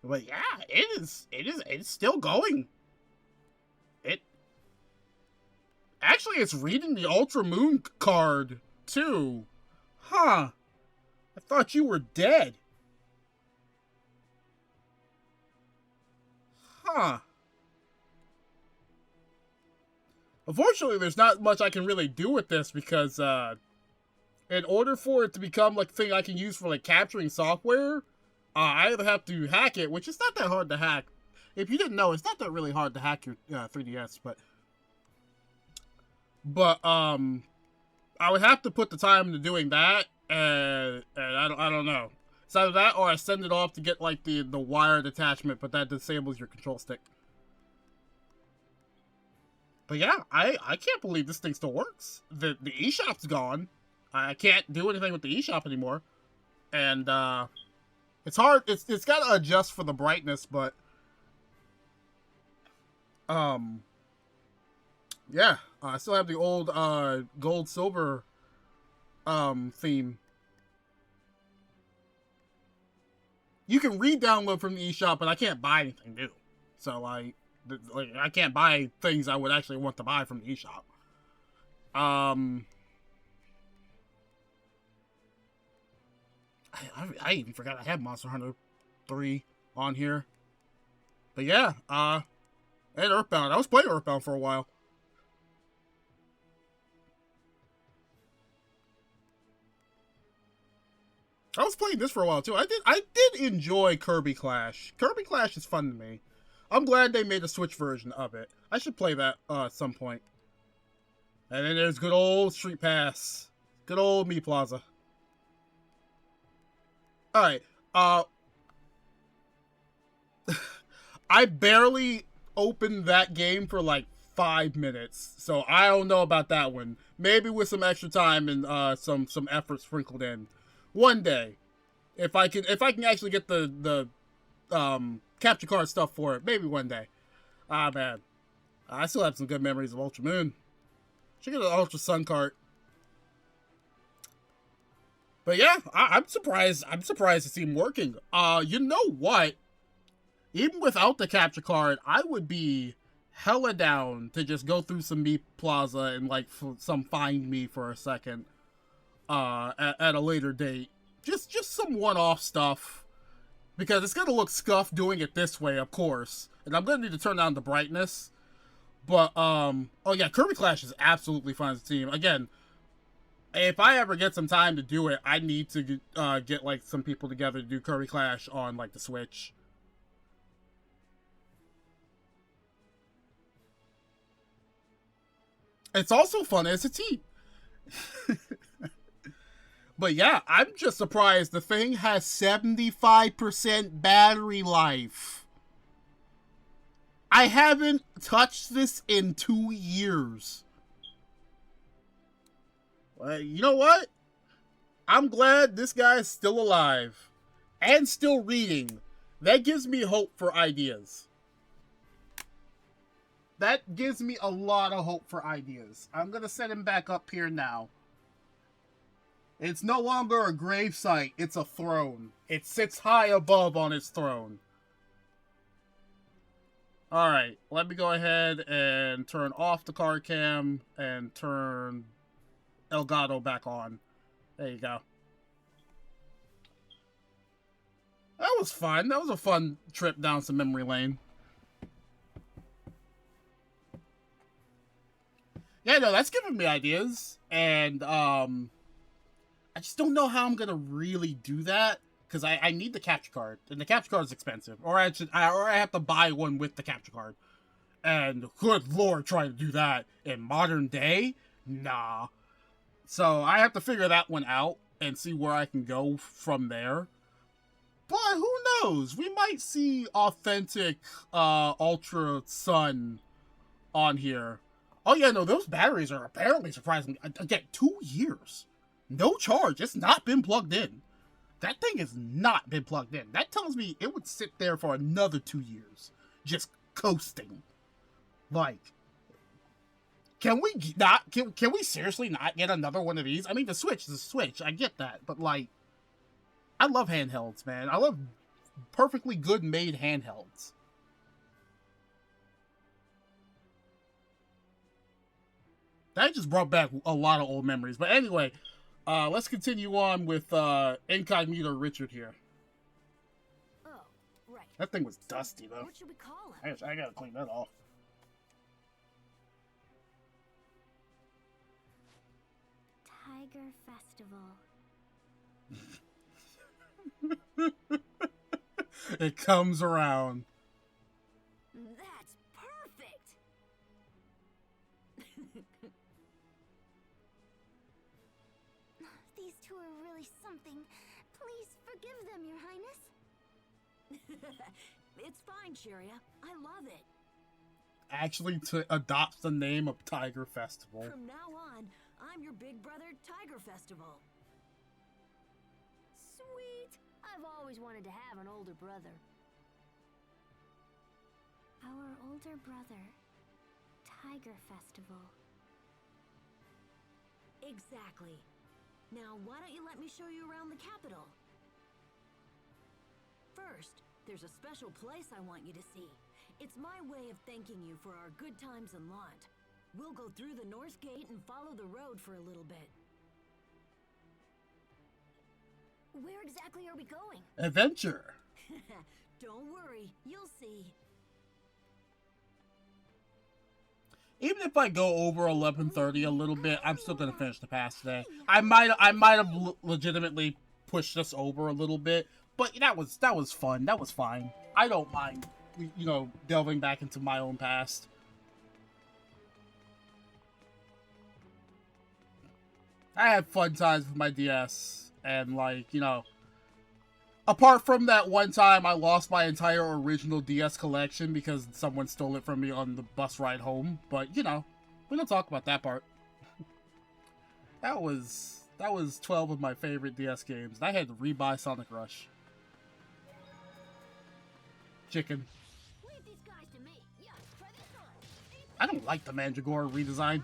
But yeah, it's still going. Actually, it's reading the Ultra Moon card, too. Huh. I thought you were dead. Huh. Unfortunately, there's not much I can really do with this because, in order for it to become, like, a thing I can use for, like, capturing software, I either have to hack it, which is not that hard to hack. If you didn't know, it's not that really hard to hack your 3DS, but, I would have to put the time into doing that, and I don't know. It's either that or I send it off to get, like, the wired attachment, but that disables your control stick. But yeah, I can't believe this thing still works. The eShop's gone. I can't do anything with the eShop anymore. And, it's hard. It's got to adjust for the brightness, but, yeah. I still have the old, gold-silver, theme. You can re-download from the eShop, but I can't buy anything new. So, like, I can't buy things I would actually want to buy from the eShop. I even forgot I had Monster Hunter 3 on here. But yeah, and Earthbound. I was playing Earthbound for a while. I was playing this for a while too. I did enjoy Kirby Clash. Kirby Clash is fun to me. I'm glad they made a Switch version of it. I should play that at some point. And then there's good old Street Pass. Good old Me Plaza. Alright, I barely opened that game for like 5 minutes, so I don't know about that one. Maybe with some extra time and some effort sprinkled in. One day, if I can actually get the capture card stuff for it, maybe one day. Ah man, I still have some good memories of Ultra Moon. Should get an Ultra Sun cart. But yeah, I'm surprised. I'm surprised to see him working. You know what? Even without the capture card, I would be hella down to just go through some Meat Plaza and like some Find Me for a second. At a later date, just some one-off stuff, because it's gonna look scuffed doing it this way, of course, and I'm gonna need to turn down the brightness. But oh yeah, Kirby Clash is absolutely fun as a team. Again, if I ever get some time to do it, I need to get like some people together to do Kirby Clash on like the Switch. It's also fun as a team. But yeah, I'm just surprised the thing has 75% battery life. I haven't touched this in 2 years. Well, you know what? I'm glad this guy is still alive. And still reading. That gives me hope for ideas. That gives me a lot of hope for ideas. I'm going to set him back up here now. It's no longer a gravesite, it's a throne. It sits high above on its throne. Alright, let me go ahead and turn off the card cam and turn Elgato back on. There you go. That was fun. That was a fun trip down some memory lane. Yeah, no, that's giving me ideas. And, I just don't know how I'm gonna really do that, because I need the capture card, and the capture card is expensive, or I have to buy one with the capture card. And good lord, trying to do that in modern day, nah. So I have to figure that one out and see where I can go from there. But who knows? We might see authentic Ultra Sun on here. Oh yeah, no, those batteries are apparently surprisingly again 2 years. No charge. It's not been plugged in. That thing has not been plugged in. That tells me it would sit there for another 2 years. Just coasting. Like, can we not, can we seriously not get another one of these? I mean, the Switch is a Switch. I get that. But, like, I love handhelds, man. I love perfectly good made handhelds. That just brought back a lot of old memories. But anyway, let's continue on with Incognito Richard here. Oh, right. That thing was dusty, though. What should we call him? I gotta clean that off. Tiger Festival. It comes around. That's perfect! These two are really something. Please forgive them, Your Highness. It's fine, Cheria. I love it. Actually, to adopt the name of Tiger Festival. From now on, I'm your big brother, Tiger Festival. Sweet! I've always wanted to have an older brother. Our older brother, Tiger Festival. Exactly. Now, why don't you let me show you around the capital? First, there's a special place I want you to see. It's my way of thanking you for our good times in Lant. We'll go through the North Gate and follow the road for a little bit. Where exactly are we going? Adventure. Don't worry, you'll see. Even if I go over 11:30 a little bit, I'm still gonna finish the pass today. I might have legitimately pushed us over a little bit, but that was fun. That was fine. I don't mind, you know, delving back into my own past. I had fun times with my DS, and like, you know, apart from that one time I lost my entire original DS collection because someone stole it from me on the bus ride home, but you know, we don't talk about that part. That was 12 of my favorite DS games. I had to rebuy Sonic Rush. Chicken. Leave these guys to me. Yeah, try this on. I don't like the Mandragora redesign.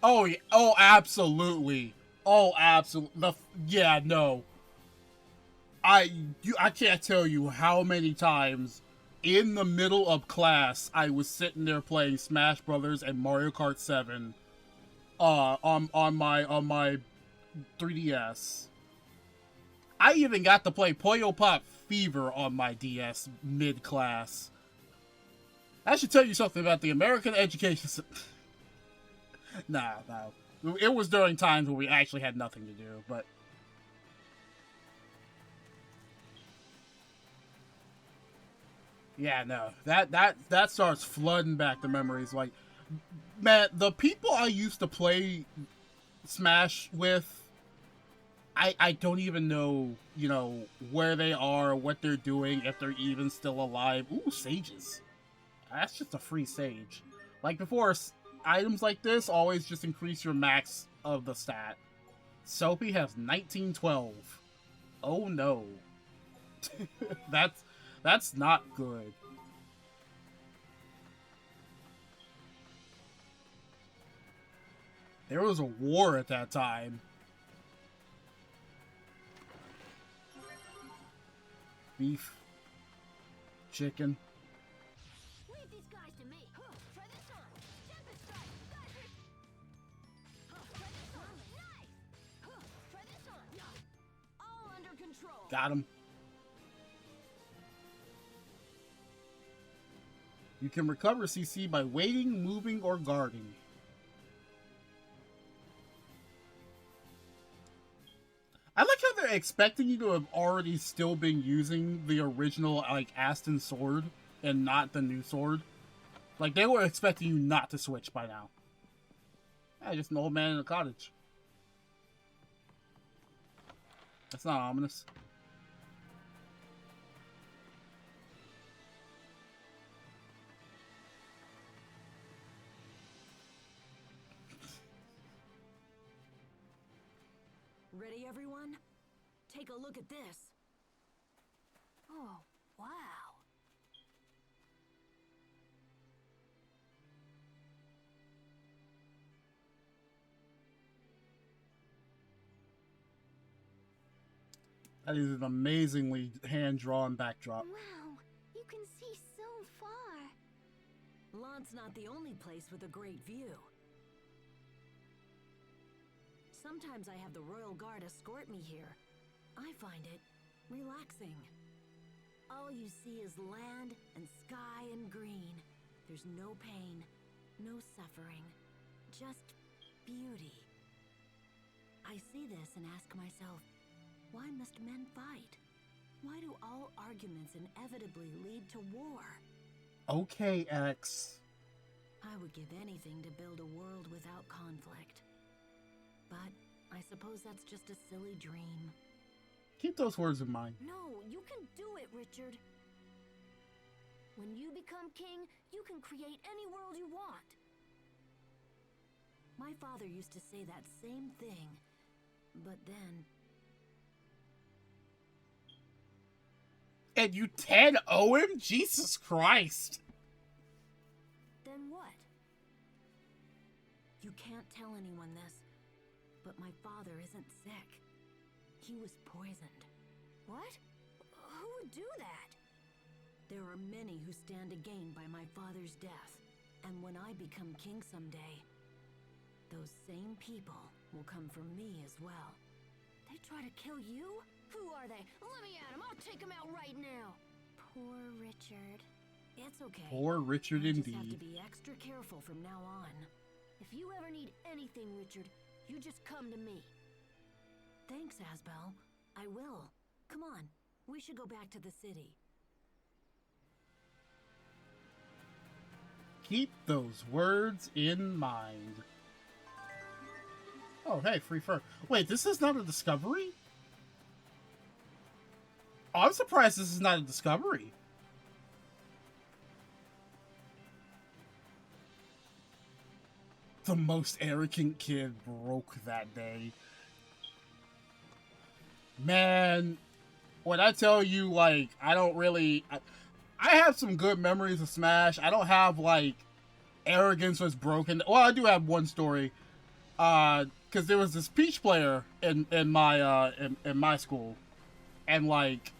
Oh, yeah. Oh, absolutely. Oh, absolutely. Yeah, no. I can't tell you how many times in the middle of class I was sitting there playing Smash Brothers and Mario Kart 7 on my 3DS. I even got to play Puyo Pop Fever on my DS mid class. That should tell you something about the American education system. Nah. It was during times where we actually had nothing to do, but yeah, no. That starts flooding back the memories. Like, man, the people I used to play Smash with, I don't even know, where they are, what they're doing, if they're even still alive. Ooh, sages. That's just a free sage. Like before, items like this always just increase your max of the stat. Soapy has 1912. Oh no. that's not good. There was a war at that time. Beef. Chicken. Leave these guys to me. Try this on. Tempest strike. Try this on. Nice. Try this on. All under control. Got him. You can recover CC by waiting, moving, or guarding. I like how they're expecting you to have already still been using the original, like, Aston sword and not the new sword. Like, they were expecting you not to switch by now. Yeah, just an old man in a cottage. That's not ominous. Ready, everyone? Take a look at this. Oh, wow. That is an amazingly hand-drawn backdrop. Wow, you can see so far. Lant's not the only place with a great view. Sometimes I have the Royal Guard escort me here. I find it relaxing. All you see is land and sky and green. There's no pain, no suffering, just beauty. I see this and ask myself, why must men fight? Why do all arguments inevitably lead to war? Okay, X. I would give anything to build a world without conflict. But I suppose that's just a silly dream. Keep those words in mind. No, you can do it, Richard. When you become king, you can create any world you want. My father used to say that same thing, but then... And you 10-0 him? Jesus Christ. Then what? You can't tell anyone this, but my father isn't sick. He was poisoned. What? Who would do that? There are many who stand to gain by my father's death. And when I become king someday, those same people will come for me as well. They try to kill you? Who are they? Let me at him. I'll take him out right now. Poor Richard. It's okay. Poor Richard I just indeed. have to be extra careful from now on. If you ever need anything, Richard, you just come to me. Thanks, Asbelt. I will. Come on, we should go back to the city. Keep those words in mind. Oh, hey, free fur. Wait, this is not a discovery? Oh, I'm surprised this is not a discovery. The most arrogant kid broke that day. Man, when I tell you, like, I don't really... I have some good memories of Smash. I don't have, like, arrogance was broken. Well, I do have one story. Because there was this Peach player in my school, and like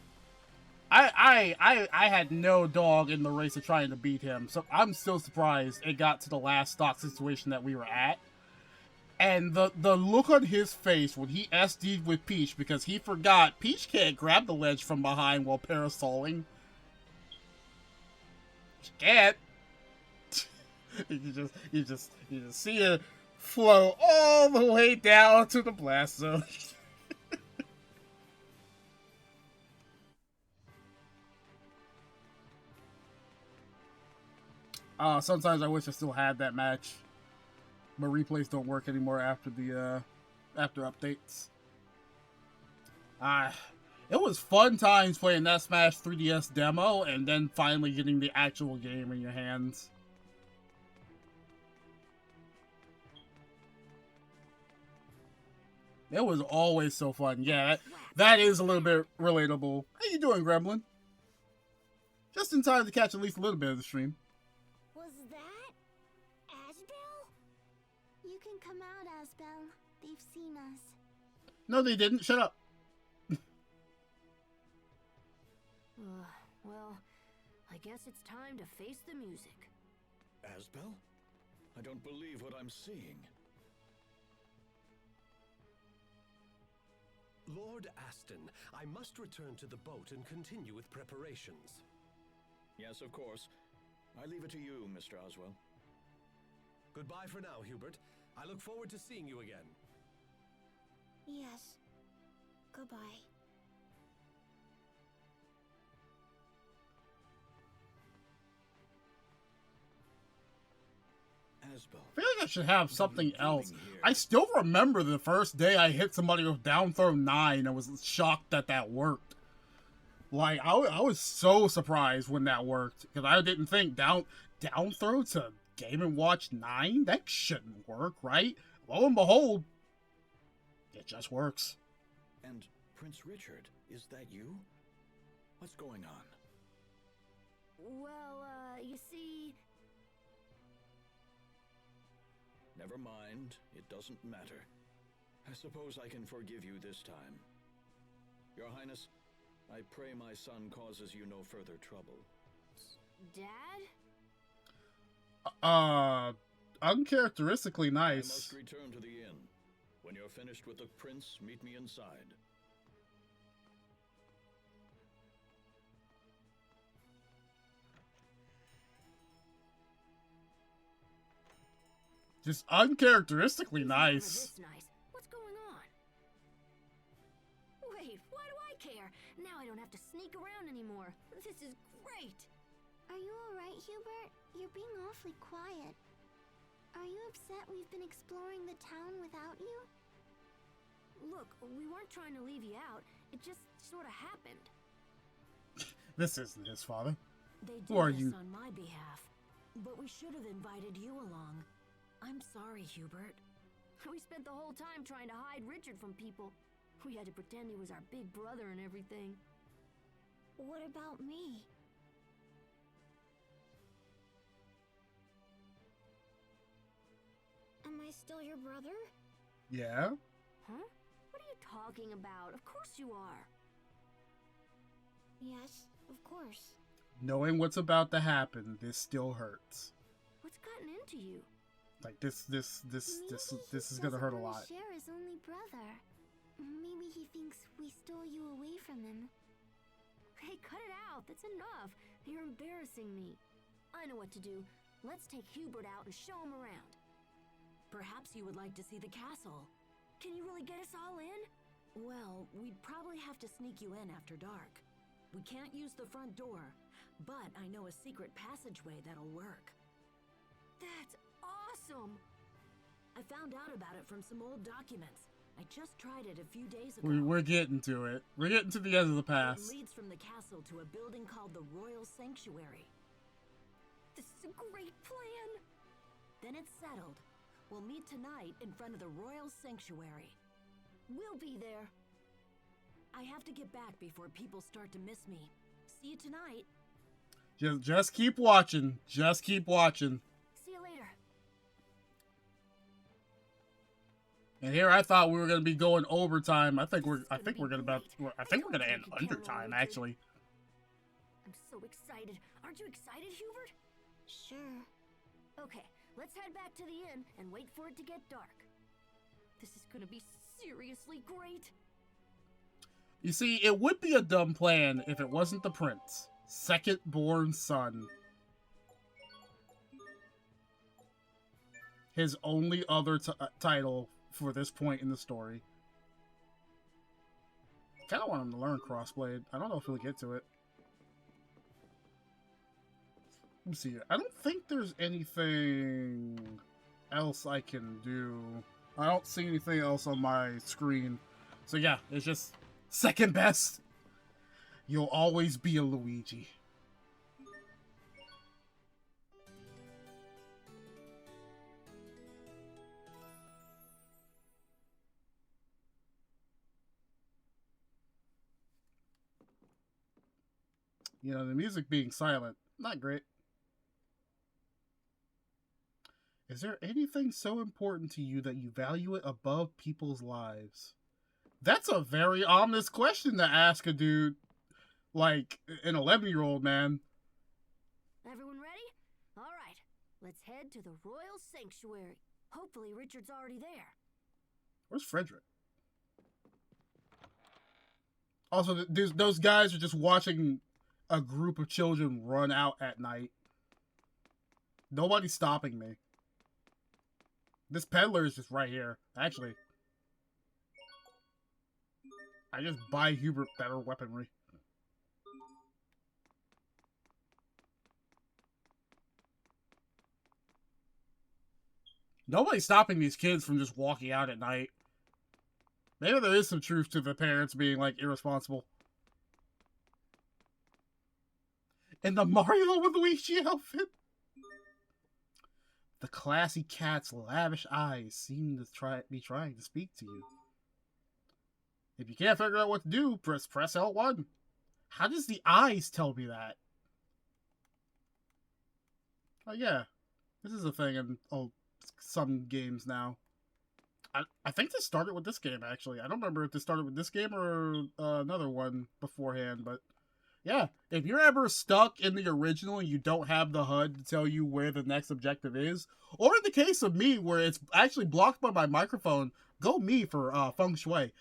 I had no dog in the race of trying to beat him, so I'm still surprised it got to the last stock situation that we were at. And the look on his face when he SD'd with Peach because he forgot Peach can't grab the ledge from behind while parasoling. She can't. you just see it flow all the way down to the blast zone. Sometimes I wish I still had that match, but replays don't work anymore after the after updates. It was fun times playing that Smash 3DS demo and then finally getting the actual game in your hands. It was always so fun. Yeah, that is a little bit relatable. How you doing, Gremlin? Just in time to catch at least a little bit of the stream. Was that Asbelt? You can come out, Asbelt. They've seen us. No, they didn't. Shut up. Well, I guess it's time to face the music. Asbel? I don't believe what I'm seeing. Lord Aston, I must return to the boat and continue with preparations. Yes, of course. I leave it to you, Mr. Oswell. Goodbye for now, Hubert. I look forward to seeing you again. Yes. Goodbye. Asbel. I feel like I should have something else. I still remember the first day I hit somebody with down throw 9 and was shocked that that worked. Like, I was so surprised when that worked, because I didn't think down throw to Game & Watch 9? That shouldn't work, right? Lo and behold, it just works. And Prince Richard, is that you? What's going on? Well, you see... Never mind, it doesn't matter. I suppose I can forgive you this time. Your Highness, I pray my son causes you no further trouble. Dad? Uncharacteristically nice. I must return to the inn. When you're finished with the prince, meet me inside. Just uncharacteristically nice. What's going on? Wait, why do I care? Now I don't have to sneak around anymore. This is great. Are you alright, Hubert? You're being awfully quiet. Are you upset we've been exploring the town without you? Look, we weren't trying to leave you out. It just sort of happened. This isn't his father. They did Who are this you? on my behalf, but we should have invited you along. I'm sorry, Hubert. We spent the whole time trying to hide Richard from people. We had to pretend he was our big brother and everything. What about me? Am I still your brother? Yeah? Huh? What are you talking about? Of course you are. Yes, of course. Knowing what's about to happen, this still hurts. What's gotten into you? Like this is gonna hurt a lot. Share his only brother. Maybe he thinks we stole you away from him. Hey, cut it out. That's enough. You're embarrassing me. I know what to do. Let's take Hubert out and show him around. Perhaps you would like to see the castle. Can you really get us all in? Well, we'd probably have to sneak you in after dark. We can't use the front door, but I know a secret passageway that'll work. That's awesome! I found out about it from some old documents. I just tried it a few days ago. We're getting to it. We're getting to the end of the pass. It leads from the castle to a building called the Royal Sanctuary. This is a great plan! Then it's settled. We'll meet tonight in front of the Royal Sanctuary. We'll be there. I have to get back before people start to miss me. See you tonight. Just keep watching. Just keep watching. See you later. And here I thought we were gonna be going overtime. I think we're gonna end undertime actually. I'm so excited. Aren't you excited, Hubert? Sure. Okay, let's head back to the inn and wait for it to get dark. This is gonna be seriously great. You see, it would be a dumb plan if it wasn't the prince, second born son. His only other title for this point in the story. Kind of want him to learn crossblade. I don't know if he'll get to it. Let me see. I don't think there's anything else I can do. I don't see anything else on my screen. So yeah, it's just second best. You'll always be a Luigi. You know, the music being silent, not great. Is there anything so important to you that you value it above people's lives? That's a very ominous question to ask a dude, like an 11-year-old man. Everyone ready? All right, let's head to the Royal Sanctuary. Hopefully Richard's already there. Where's Frederick? Also, those guys are just watching a group of children run out at night. Nobody's stopping me. This peddler is just right here. Actually, I just buy Hubert better weaponry. Nobody's stopping these kids from just walking out at night. Maybe there is some truth to the parents being, like, irresponsible. And the Mario with Luigi outfit? The classy cat's lavish eyes seem to be trying to speak to you. If you can't figure out what to do, press L1. How does the eyes tell me that? Oh yeah, this is a thing in some games now. I think this started with this game, actually. I don't remember if this started with this game or another one beforehand, but yeah, if you're ever stuck in the original and you don't have the HUD to tell you where the next objective is, or in the case of me where it's actually blocked by my microphone, go me for feng shui.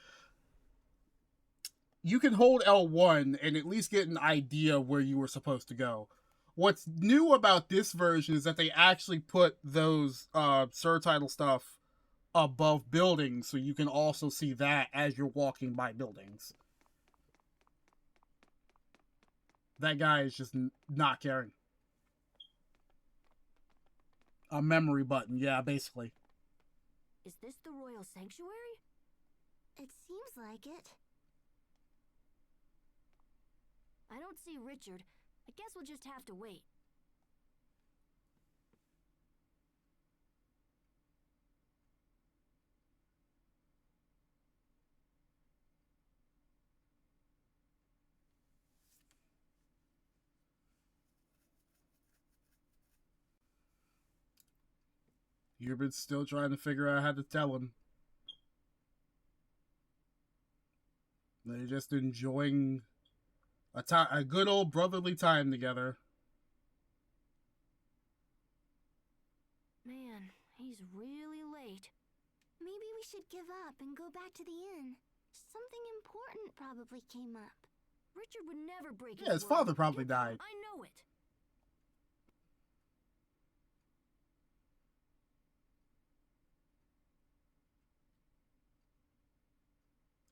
You can hold L1 and at least get an idea where you were supposed to go. What's new about this version is that they actually put those surtitle stuff above buildings, so you can also see that as you're walking by buildings. That guy is just not caring. A memory button, yeah, basically. Is this the Royal Sanctuary? It seems like it. I don't see Richard. I guess we'll just have to wait. Hubert's still trying to figure out how to tell him. They're just enjoying a good old brotherly time together. Man, he's really late. Maybe we should give up and go back to the inn. Something important probably came up. Richard would never break his Yeah, his word. father probably died. I know it.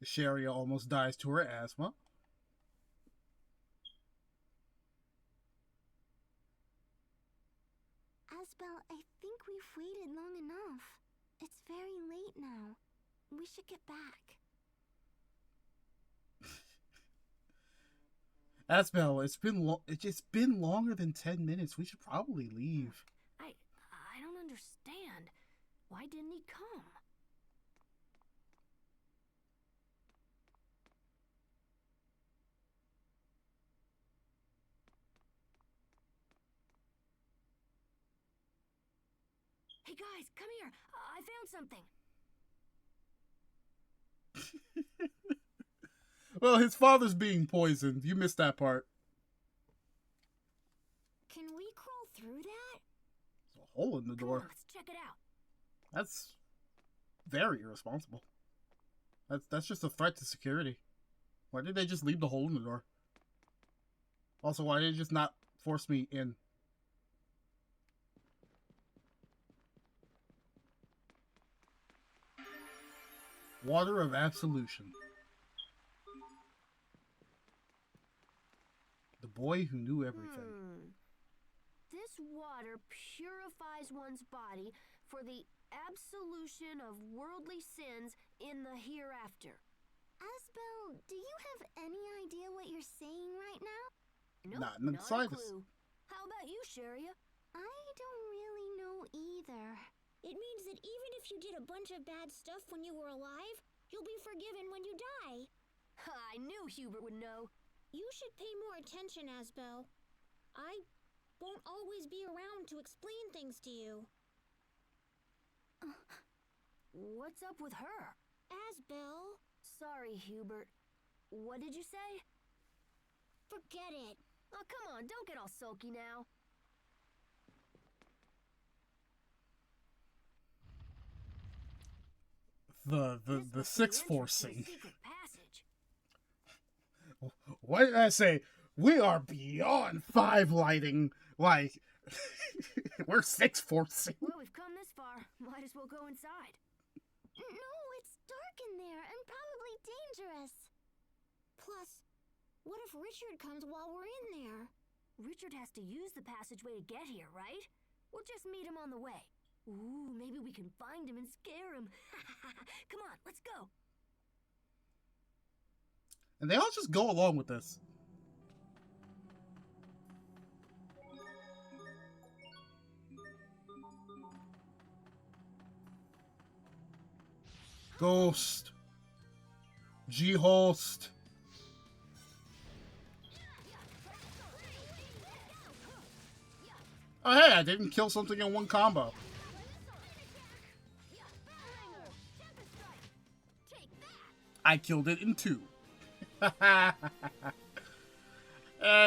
Sharia almost dies to her asthma. Asbelt, I think we've waited long enough. It's very late now. We should get back. Asbel, it's been longer than 10 minutes. We should probably leave. I don't understand. Why didn't he come? Hey guys, come here. I found something. Well, his father's being poisoned. You missed that part. Can we crawl through that? There's a hole in the door. Come on, let's check it out. That's very irresponsible. That's just a threat to security. Why did they just leave the hole in the door? Also, why did they just not force me in? Water of Absolution. The boy who knew everything. This water purifies one's body for the absolution of worldly sins in the hereafter. Asbel, do you have any idea what you're saying right now? Nope, Not in the not a slightest. clue. How about you, Sharia? I don't really know either. It means that even if you did a bunch of bad stuff when you were alive, you'll be forgiven when you die. I knew Hubert would know. You should pay more attention, Asbel. I won't always be around to explain things to you. What's up with her? Asbel, Sorry, Hubert. What did you say? forget it. Oh, come on, don't get all sulky now. The sixth force scene. Secret passage. What did I say? We are beyond 5 lighting. Like, we're 6 force. Well, we've come this far. Might as well go inside. No, it's dark in there and probably dangerous. Plus, what if Richard comes while we're in there? Richard has to use the passageway to get here, right? We'll just meet him on the way. Ooh, maybe we can find him and scare him. Come on, let's go. And they all just go along with this. Ghost. G-Host. Oh hey, I didn't kill something in one combo. I killed it in 2. At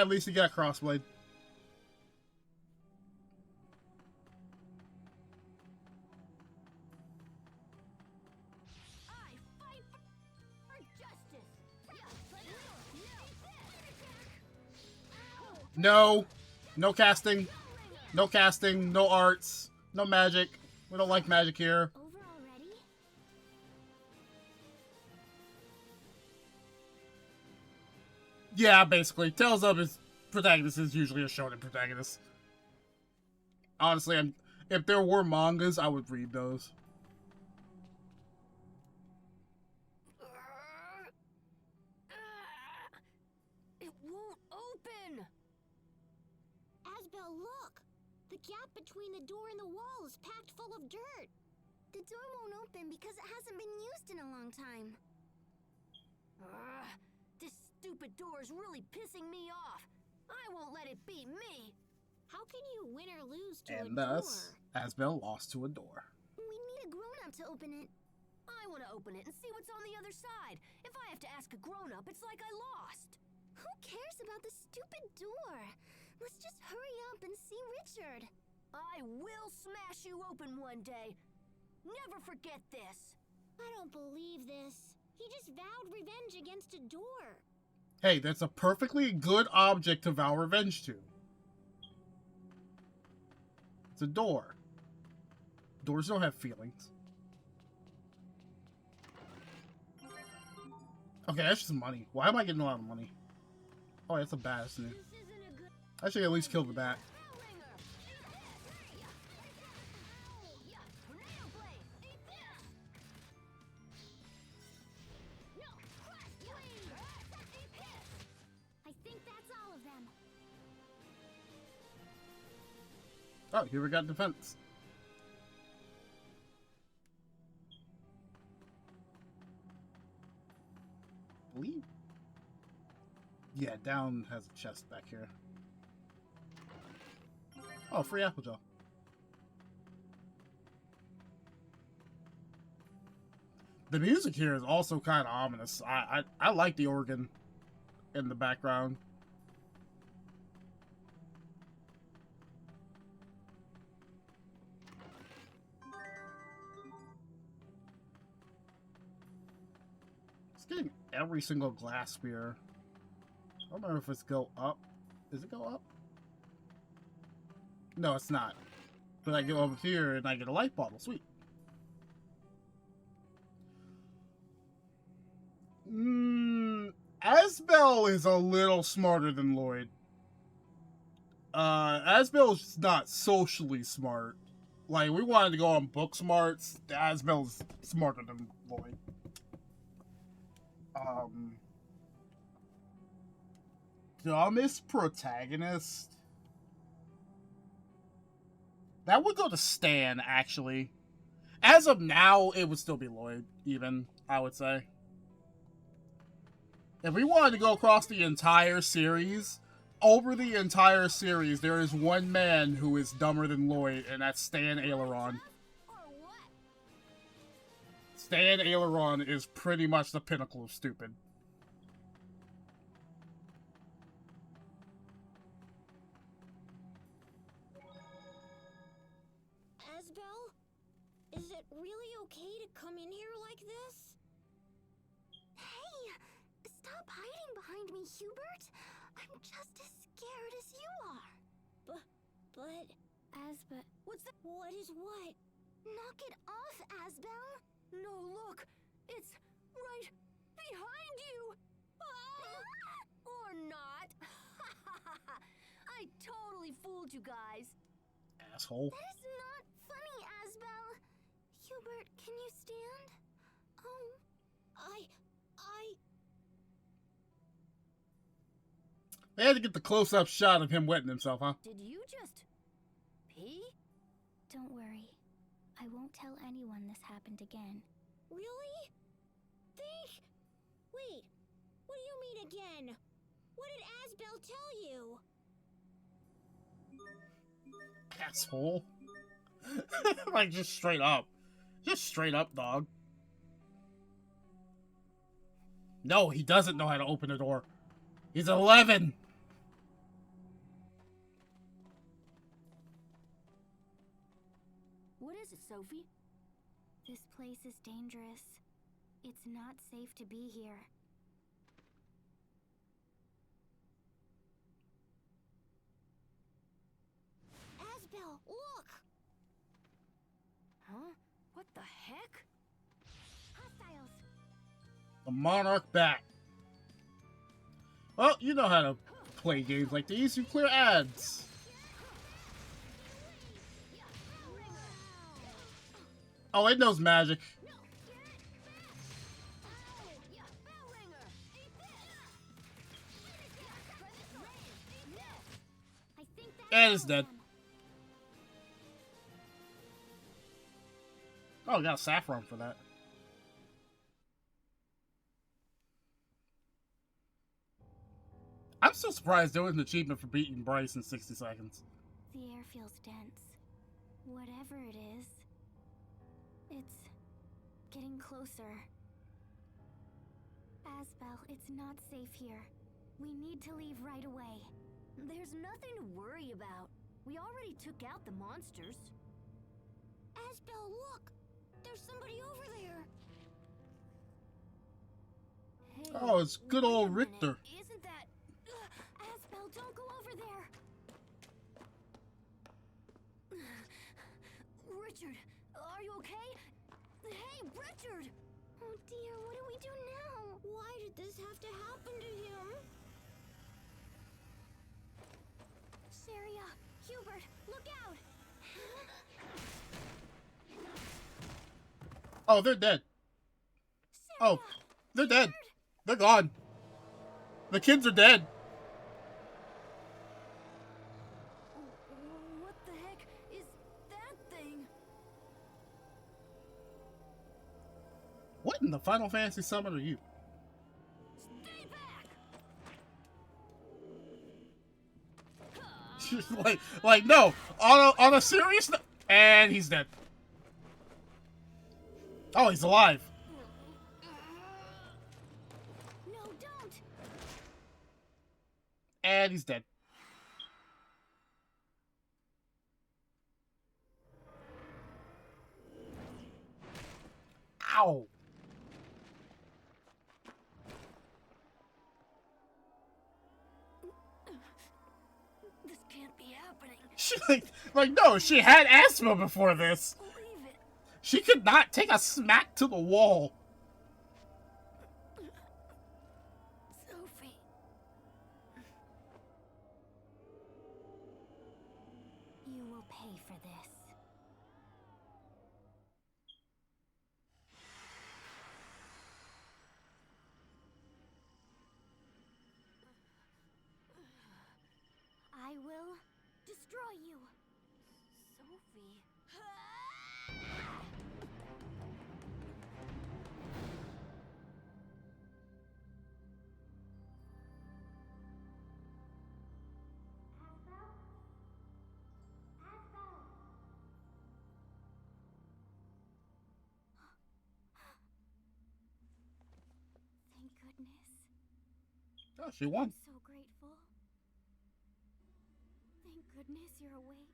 least he got crossblade. No. No casting. No casting. No arts. No magic. We don't like magic here. Over already? Yeah, basically. Tales of his protagonist is usually a shonen protagonist. Honestly, if there were mangas, I would read those. It won't open. Asbel, look! The gap between the door and the wall is packed full of dirt. The door won't open because it hasn't been used in a long time. This stupid door is really pissing me off. I won't let it beat me. How can you win or lose to And a thus, door? Asbel lost to a door. We need a grown-up to open it. I want to open it and see what's on the other side. If I have to ask a grown-up, it's like I lost. Who cares about the stupid door? Let's just hurry up and see Richard. I will smash you open one day. Never forget this. I don't believe this. He just vowed revenge against a door. Hey, that's a perfectly good object to vow revenge to. It's a door. Doors don't have feelings. Okay, that's just money. Why am I getting a lot of money? Oh, that's a bat, isn't it? I should at least kill the bat. I think that's all of them. Oh, here we got defense. Bleep? Yeah, down has a chest back here. Oh, free apple gel. The music here is also kind of ominous. I like the organ in the background. It's getting every single glass spear. I don't remember if it's go up. Does it go up? No, it's not. But I go over here and I get a light bottle. Sweet. Asbelt is a little smarter than Lloyd. Asbelt is not socially smart. Like, we wanted to go on book smarts. Asbelt is smarter than Lloyd. Dumbest protagonist? That would go to Stan, actually. As of now, it would still be Lloyd, even, I would say. If we wanted to go across the entire series, over the entire series, there is one man who is dumber than Lloyd, and that's Stan Aileron. Stan Aileron is pretty much the pinnacle of stupid. Asbel, is it really okay to come in here like this? Hey! Stop hiding behind me, Hubert! I'm just as scared as you are! But... Asbel... What's that? What is what? Knock it off, Asbel! No, look! It's right behind you! Or not! I totally fooled you guys! Asshole. That is not funny, Asbel! Hubert, can you stand? Oh... They had to get the close-up shot of him wetting himself, huh? Did you just... pee? Don't worry. I won't tell anyone this happened again. Really? Wait, what do you mean again? What did Asbel tell you? Asshole. Like, just straight up. Just straight up, dog. No, he doesn't know how to open a door. He's 11! What is it, Sophie? This place is dangerous. It's not safe to be here. Asbel, look! Huh? What the heck? Hostiles! The Monarch back. Well, you know how to play games like these. You clear ads. Oh, it knows magic. And it's dead. Oh, I got a saffron for that. I'm still surprised there was an achievement for beating Bryce in 60 seconds. The air feels dense. Whatever it is, it's getting closer. Asbel, it's not safe here. We need to leave right away. There's nothing to worry about. We already took out the monsters. Asbel, look! There's somebody over there! Hey, Oh, it's good old wait a minute. Richter. Isn't that... Asbel, don't go over there! Richard, are you okay? Hey, Richard! Oh dear, what do we do now? Why did this have to happen to him? Sharia, Hubert, look out! Oh, they're dead. Oh, they're dead. They're gone. The kids are dead. What the heck is that thing? What in the Final Fantasy summon are you? Stay back! like no. On a serious note, and he's dead. Oh, he's alive. And he's dead. Ow! This can't be happening. She no, she had asthma before this. Believe it. She could not take a smack to the wall. Sophie. You will pay for this. I will destroy you. Sophie. Thank goodness. Oh, she won. I'm so grateful. Thank goodness you're awake.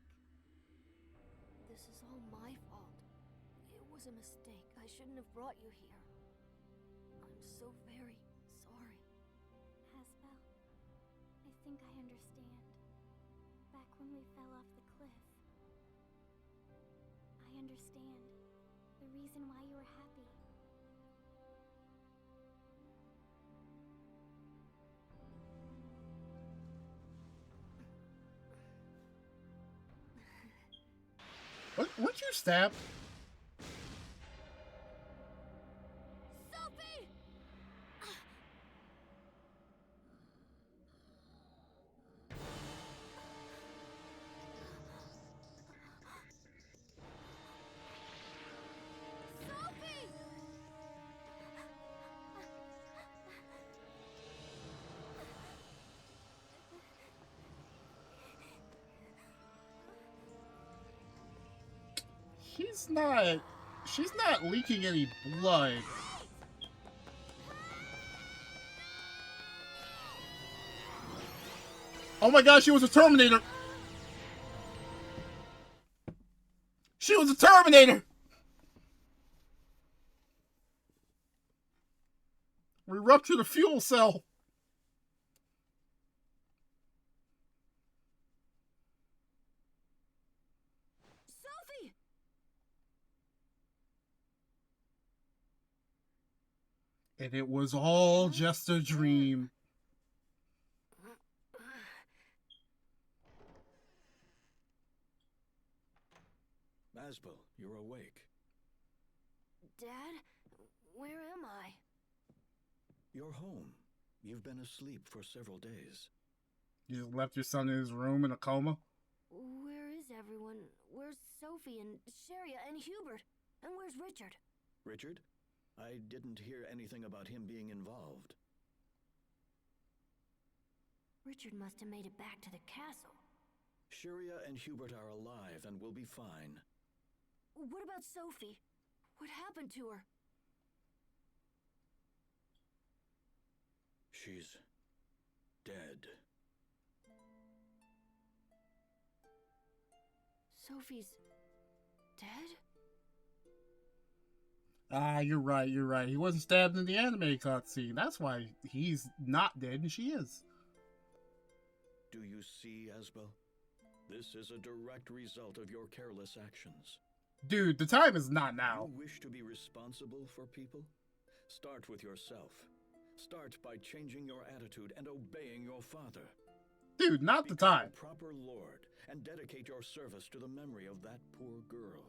This is all my fault. It was a mistake. I shouldn't have brought you here. I'm so very sorry. Asbelt, I think I understand. Back when we fell off the cliff. I understand. The reason why you were happy. Weren't you stabbed? Sophie! Sophie! She's not leaking any blood. Oh my god, she was a Terminator! She was a Terminator! We ruptured a fuel cell. Sophie! And it was all just a dream. Asbelt, you're awake. Dad, where am I? You're home. You've been asleep for several days. You just left your son in his room in a coma? Where is everyone? Where's Sophie and Sharia and Hubert? And where's Richard? Richard? I didn't hear anything about him being involved. Richard must have made it back to the castle. Sharia and Hubert are alive and will be fine. What about Sophie? What happened to her? She's dead. Sophie's dead? Ah, you're right. He wasn't stabbed in the anime cutscene. That's why he's not dead and she is. Do you see, Asbelt? This is a direct result of your careless actions. Dude, the time is not now. You wish to be responsible for people? Start with yourself. Start by changing your attitude and obeying your father. Dude, not the time. Become a proper lord and dedicate your service to the memory of that poor girl.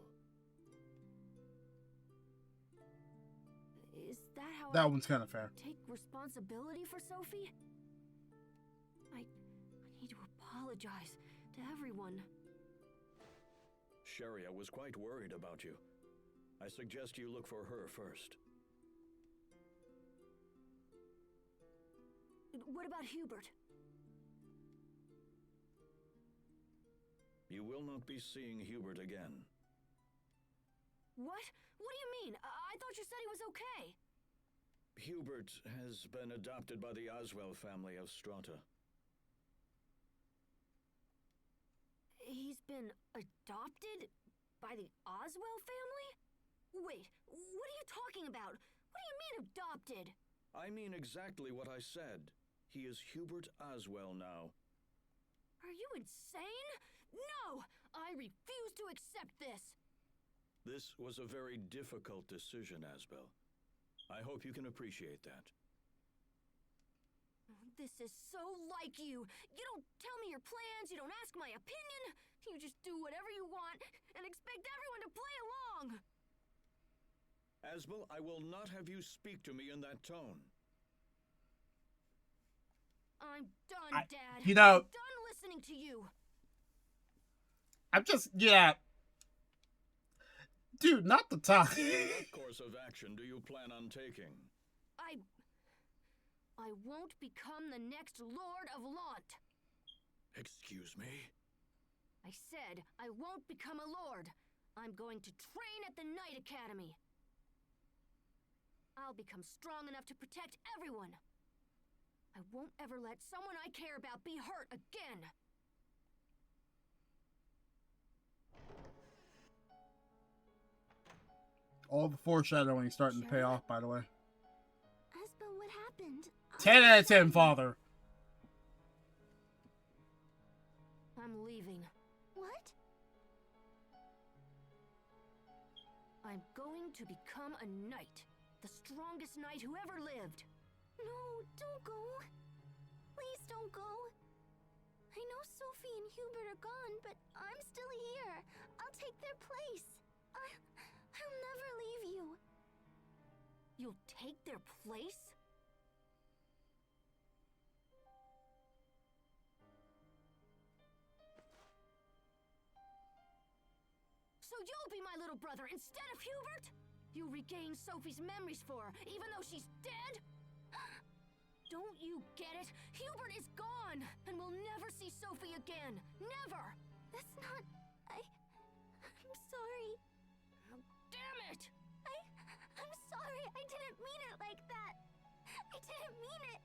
Is that how That one's kind of fair. take responsibility for Sophie? I need to apologize to everyone. Sharia was quite worried about you. I suggest you look for her first. What about Hubert? You will not be seeing Hubert again. What? What do you mean? I thought you said he was okay. Hubert has been adopted by the Oswell family of Strata. He's been adopted by the Oswell family? Wait, what are you talking about? What do you mean adopted? I mean exactly what I said. He is Hubert Oswell now. Are you insane? No! I refuse to accept this! This was a very difficult decision, Asbelt. I hope you can appreciate that. This is so like you. You don't tell me your plans, you don't ask my opinion. You just do whatever you want and expect everyone to play along. Asbelt, I will not have you speak to me in that tone. I'm done, Dad. You know, I'm done listening to you. I'm just, yeah. Dude, not the time. What course of action do you plan on taking? I won't become the next Lord of Lant. Excuse me? I said I won't become a Lord. I'm going to train at the Knight Academy. I'll become strong enough to protect everyone. I won't ever let someone I care about be hurt again. All the foreshadowing starting to pay off, by the way. Asbelt, what happened? 10 out of 10, father. I'm leaving. What? I'm going to become a knight. The strongest knight who ever lived. No, don't go. Please don't go. I know Sophie and Hubert are gone, but I'm still here. I'll take their place. I'll never leave you. You'll take their place? So you'll be my little brother instead of Hubert? You regain Sophie's memories for her, even though she's dead? Don't you get it? Hubert is gone, and we'll never see Sophie again. Never! That's not... I'm sorry. Oh, damn it! I'm sorry. I didn't mean it like that. I didn't mean it.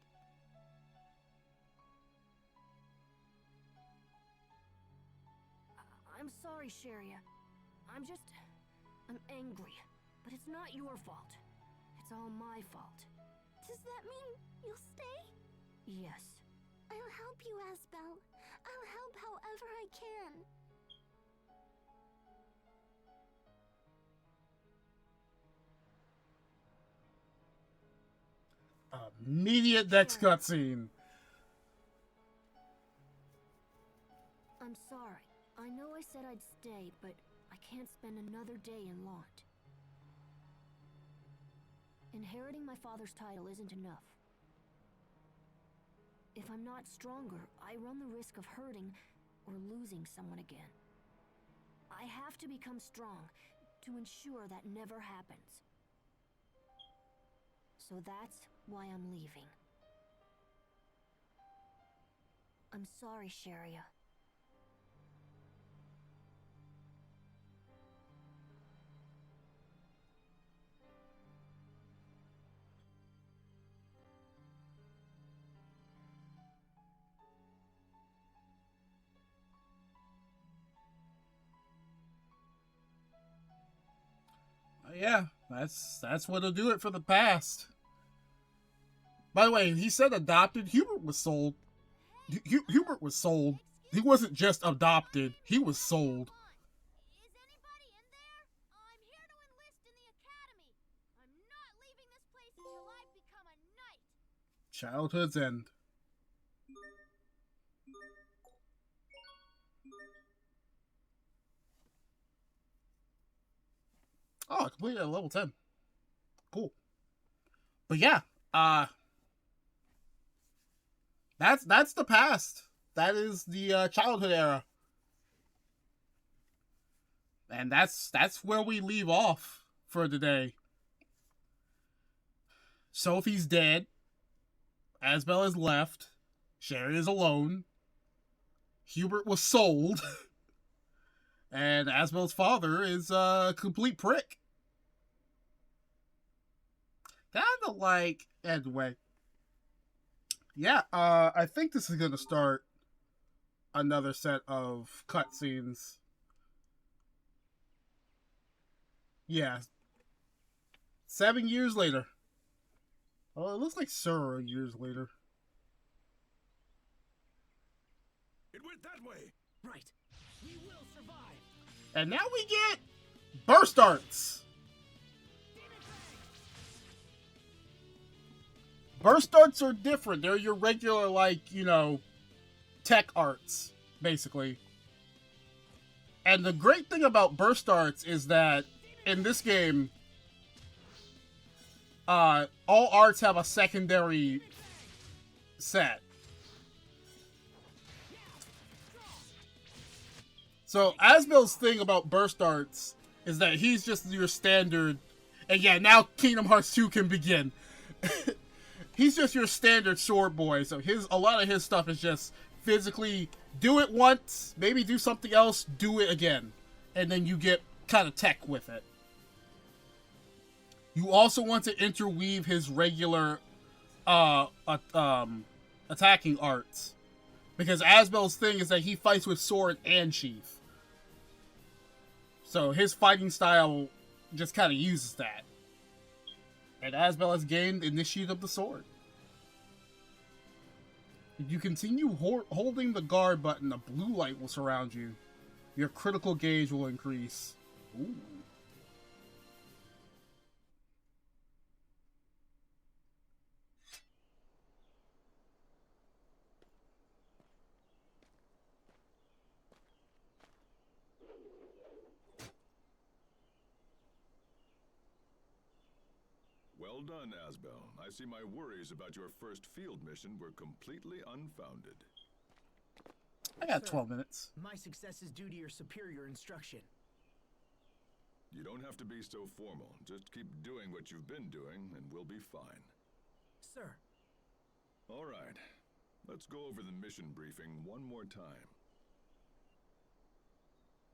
I'm sorry, Sharia. I'm angry. But it's not your fault. It's all my fault. Does that mean you'll stay? Yes. I'll help you, Asbelt. I'll help however I can. Immediate next cutscene. I'm sorry. I know I said I'd stay, but I can't spend another day in Lant. Inheriting my father's title isn't enough. If I'm not stronger, I run the risk of hurting or losing someone again. I have to become strong to ensure that never happens. So that's why I'm leaving. I'm sorry, Sharia. Yeah, that's what'll do it for the past. By the way, he said adopted. Hubert was sold. Hubert was sold. He wasn't just adopted. He was sold. Is anybody in there? I'm here to enlist in the academy. I'm not leaving this place until I become a knight. Childhood's end. Oh, I completed at level 10. Cool. But yeah, that's the past. That is the childhood era. And that's where we leave off for today. Sophie's dead. Asbelt is left. Sherry is alone. Hubert was sold. And Asbelt's father is a complete prick. Kind of like... Anyway. Yeah, I think this is going to start another set of cutscenes. Yeah. 7 years later. Oh, it looks like several years later. It went that way. Right. We will survive. And now we get burst arts. Burst arts are different. They're your regular, like, you know, tech arts, basically. And the great thing about burst arts is that in this game, all arts have a secondary set. So Asbelt's thing about burst arts is that he's just your standard, and yeah, now Kingdom Hearts 2 can begin. He's just your standard sword boy, so a lot of his stuff is just physically do it once, maybe do something else, do it again, and then you get kind of tech with it. You also want to interweave his regular attacking arts, because Asbelt's thing is that he fights with sword and sheath. So his fighting style just kind of uses that. And Asbelt has gained Initiate of the Sword. If you continue holding the guard button, a blue light will surround you. Your critical gauge will increase. Ooh. Well done, Asbel. I see my worries about your first field mission were completely unfounded. I got 12 minutes. My success is due to your superior instruction. You don't have to be so formal. Just keep doing what you've been doing, and we'll be fine. Sir. All right. Let's go over the mission briefing one more time.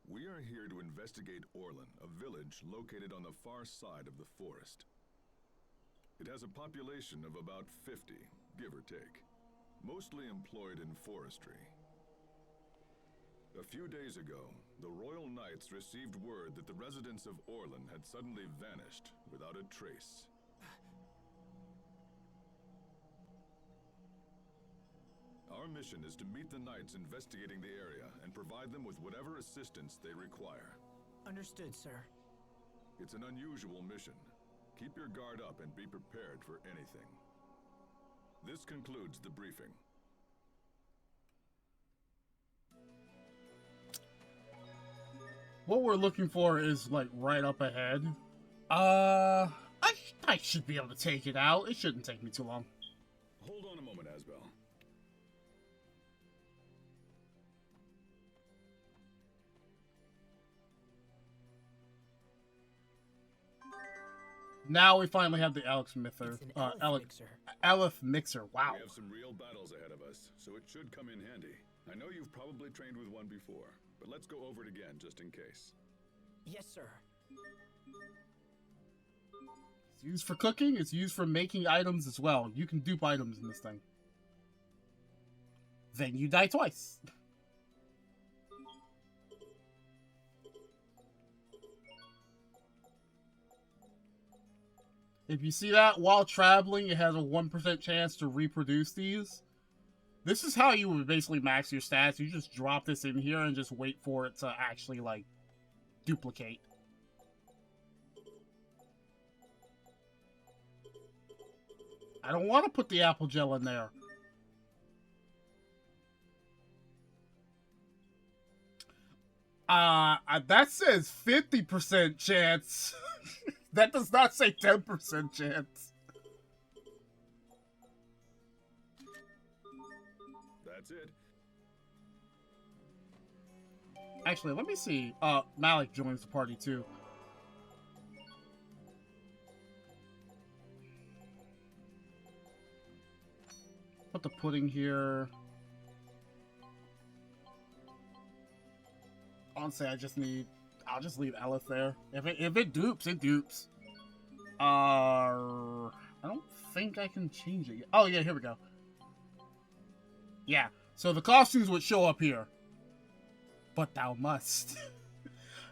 We are here to investigate Orlan, a village located on the far side of the forest. It has a population of about 50, give or take, mostly employed in forestry. A few days ago, the Royal Knights received word that the residents of Orlan had suddenly vanished without a trace. Our mission is to meet the Knights investigating the area and provide them with whatever assistance they require. Understood, sir. It's an unusual mission. Keep your guard up and be prepared for anything. This concludes the briefing. What we're looking for is, like, right up ahead. I should be able to take it out. It shouldn't take me too long. Hold on a moment, Asbel. Now we finally have the Alex Mixer. It's an mixer. Aleph Mixer. Wow. We have some real battles ahead of us, so it should come in handy. I know you've probably trained with one before, but let's go over it again just in case. Yes, sir. It's used for cooking. It's used for making items as well. You can dupe items in this thing. Then you die twice. If you see that while traveling, it has a 1% chance to reproduce these. This is how you would basically max your stats. You just drop this in here and just wait for it to actually, like, duplicate. I don't want to put the apple gel in there. That says 50% chance. That does not say 10% chance. That's it. Actually, let me see. Malik joins the party too. Put the pudding here. Honestly, I'll just leave Elif there. If it dupes, it dupes. I don't think I can change it yet. Oh yeah, here we go. Yeah. So the costumes would show up here. But thou must.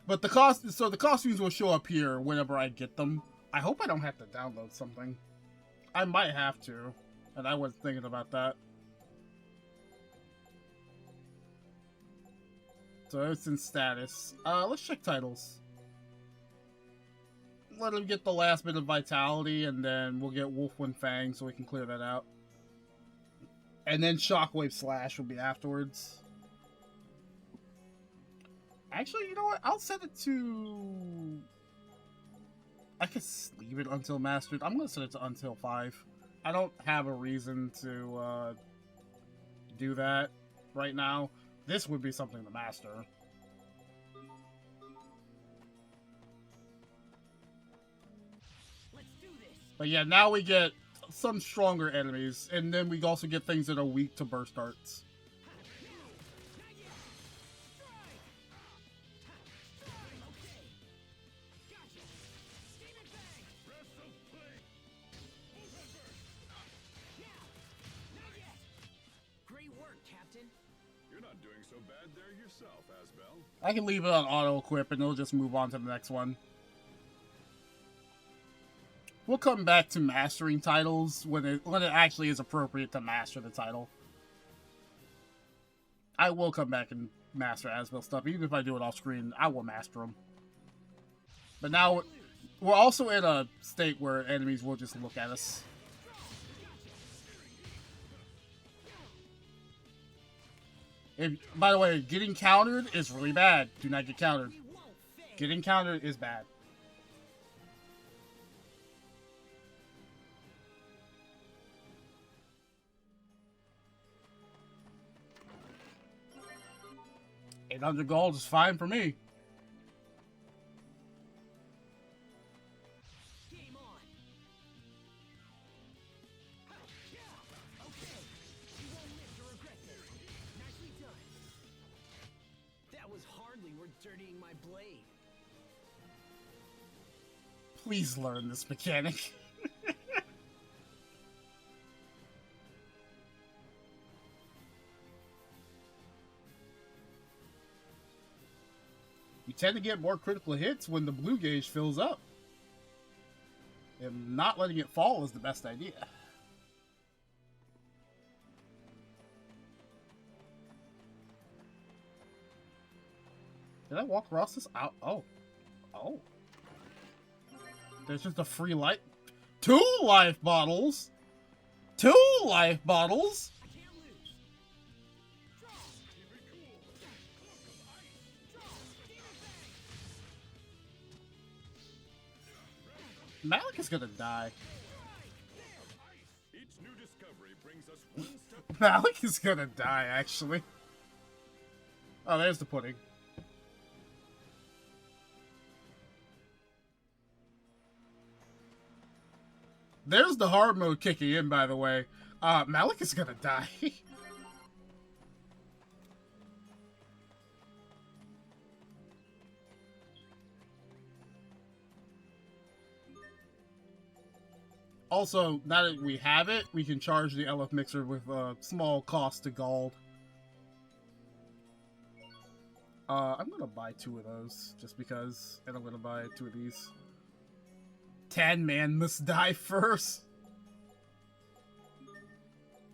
But the costumes will show up here whenever I get them. I hope I don't have to download something. I might have to, and I was thinking about that. So it's in status. Let's check titles. Let him get the last bit of vitality, and then we'll get Wolfwind Fang so we can clear that out. And then Shockwave Slash will be afterwards. Actually, you know what? I'll set it to... I could leave it until Mastered. I'm going to set it to until 5. I don't have a reason to do that right now. This would be something to master. Let's do this. But yeah, now we get some stronger enemies, and then we also get things that are weak to burst darts. I can leave it on auto-equip and it'll just move on to the next one. We'll come back to mastering titles when it actually is appropriate to master the title. I will come back and master Asbelt stuff. Even if I do it off screen, I will master them. But now, we're also in a state where enemies will just look at us. By the way, getting countered is really bad. Do not get countered. Getting countered is bad. $800 gold is fine for me. Dirtying my blade. Please learn this mechanic. You tend to get more critical hits when the blue gauge fills up. And not letting it fall is the best idea. Did I walk across this? Out? Oh. Oh. There's just a free life. 2 life bottles? 2 life bottles? Malik is gonna die. Malik is gonna die, actually. Oh, there's the pudding. There's the hard mode kicking in, by the way. Malik is gonna die. Also, now that we have it, we can charge the LF Mixer with a small cost to gold. I'm gonna buy 2 of those, just because, and I'm gonna buy 2 of these. 10 man must die first.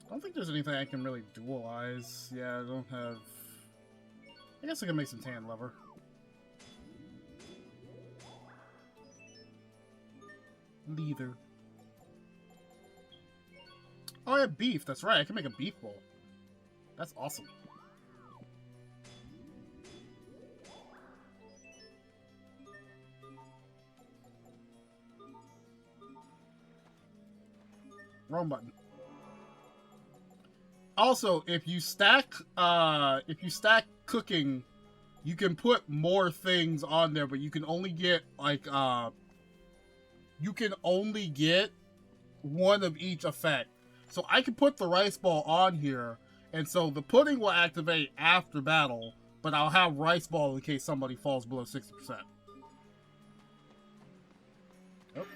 I don't think there's anything I can really dualize. Yeah, I don't have... I guess I can make some tan lever. Leather. Oh, I have beef. That's right. I can make a beef bowl. That's awesome. Wrong button. Also, if you stack cooking, you can put more things on there, but you can only get like you can only get one of each effect. So I can put the rice ball on here, and so the pudding will activate after battle, but I'll have rice ball in case somebody falls below 60%. Oh.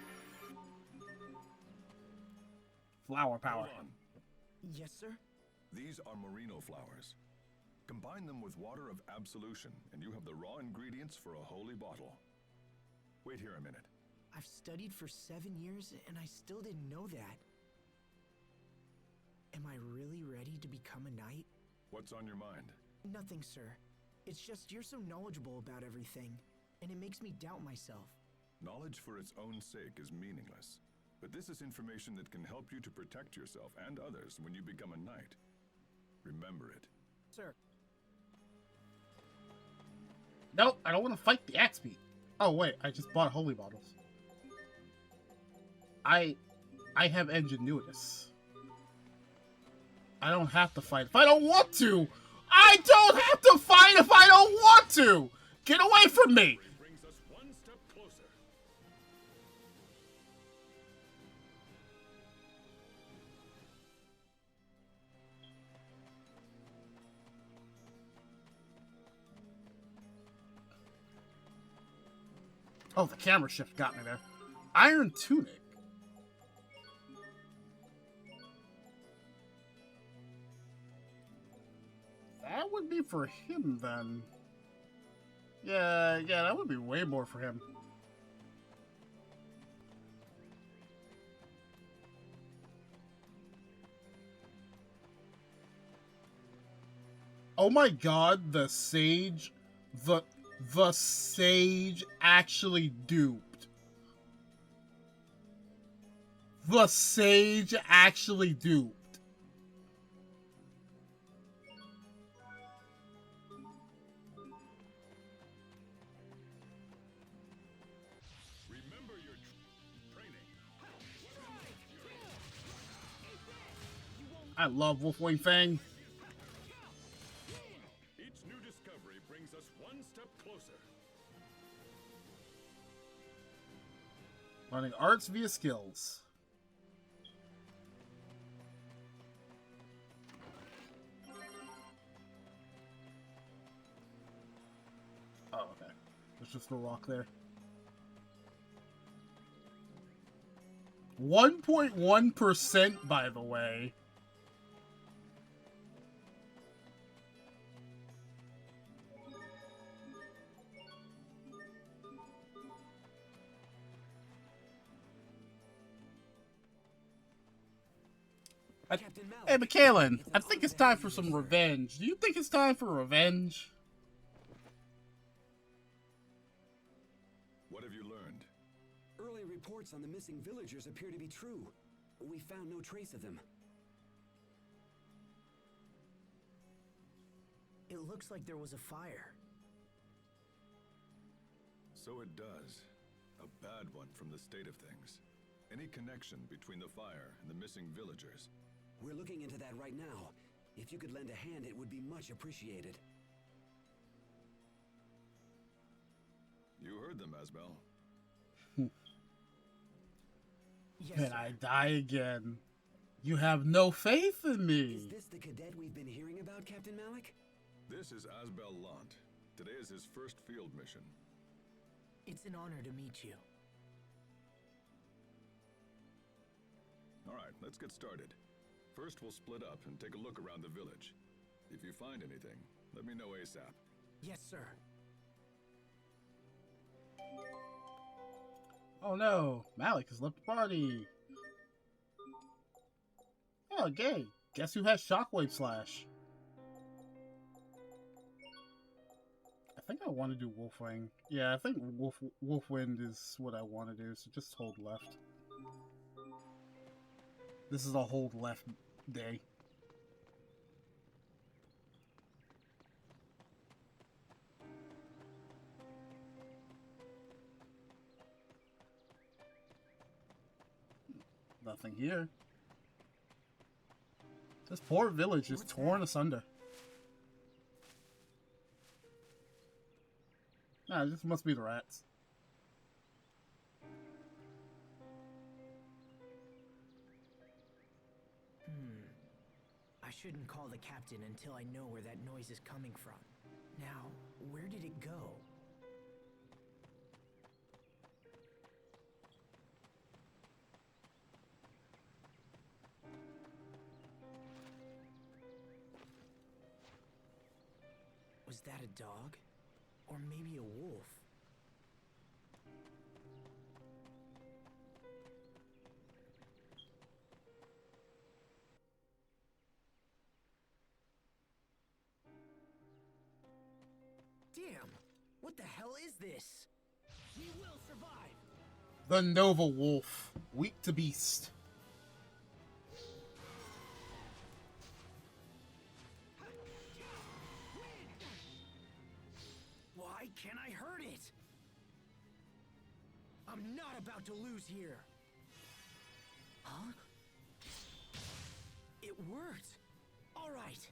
Flower power. Yes, sir? These are merino flowers. Combine them with water of absolution, and you have the raw ingredients for a holy bottle. Wait here a minute. I've studied for 7 years, and I still didn't know that. Am I really ready to become a knight? What's on your mind? Nothing, sir. It's just you're so knowledgeable about everything, and it makes me doubt myself. Knowledge for its own sake is meaningless. But this is information that can help you to protect yourself and others when you become a knight. Remember it. Sir. Nope, I don't want to fight the axe beat. Oh wait, I just bought holy bottles. I have ingenuitus. I don't have to fight if I don't want to! I don't have to fight if I don't want to! Get away from me! Brings us one step closer. Oh, the camera shift got me there. Iron Tunic. That would be for him, then. Yeah, that would be way more for him. Oh my god, the sage... The sage actually duped. The sage actually duped. Remember your training. I love Wolfwing Fang. Each new discovery brings us one step closer. Learning arts via skills. Oh, okay. There's just a rock there. 1.1%, by the way. Hey, Michaelin, I think it's time for some revenge. Do you think it's time for revenge? What have you learned? Early reports on the missing villagers appear to be true. We found no trace of them. It looks like there was a fire. So it does. A bad one from the state of things. Any connection between the fire and the missing villagers? We're looking into that right now. If you could lend a hand, it would be much appreciated. You heard them, Asbelt. Can I die again? You have no faith in me. Is this the cadet we've been hearing about, Captain Malik? This is Asbelt Lant. Today is his first field mission. It's an honor to meet you. All right, let's get started. First, we'll split up and take a look around the village. If you find anything, let me know ASAP. Yes, sir. Oh no, Malik has left the party. Oh, gay. Guess who has Shockwave Slash? I think I want to do Wolfwing. Yeah, I think Wolfwind is what I want to do, so just hold left. This is a hold left day. Nothing here. This poor village is torn asunder. Nah, this must be the rats. I shouldn't call the captain until I know where that noise is coming from. Now, where did it go? Was that a dog? Or maybe a wolf? Damn! What the hell is this? We will survive! The Nova Wolf. Weak to beast. Why can't I hurt it? I'm not about to lose here. Huh? It worked. All right.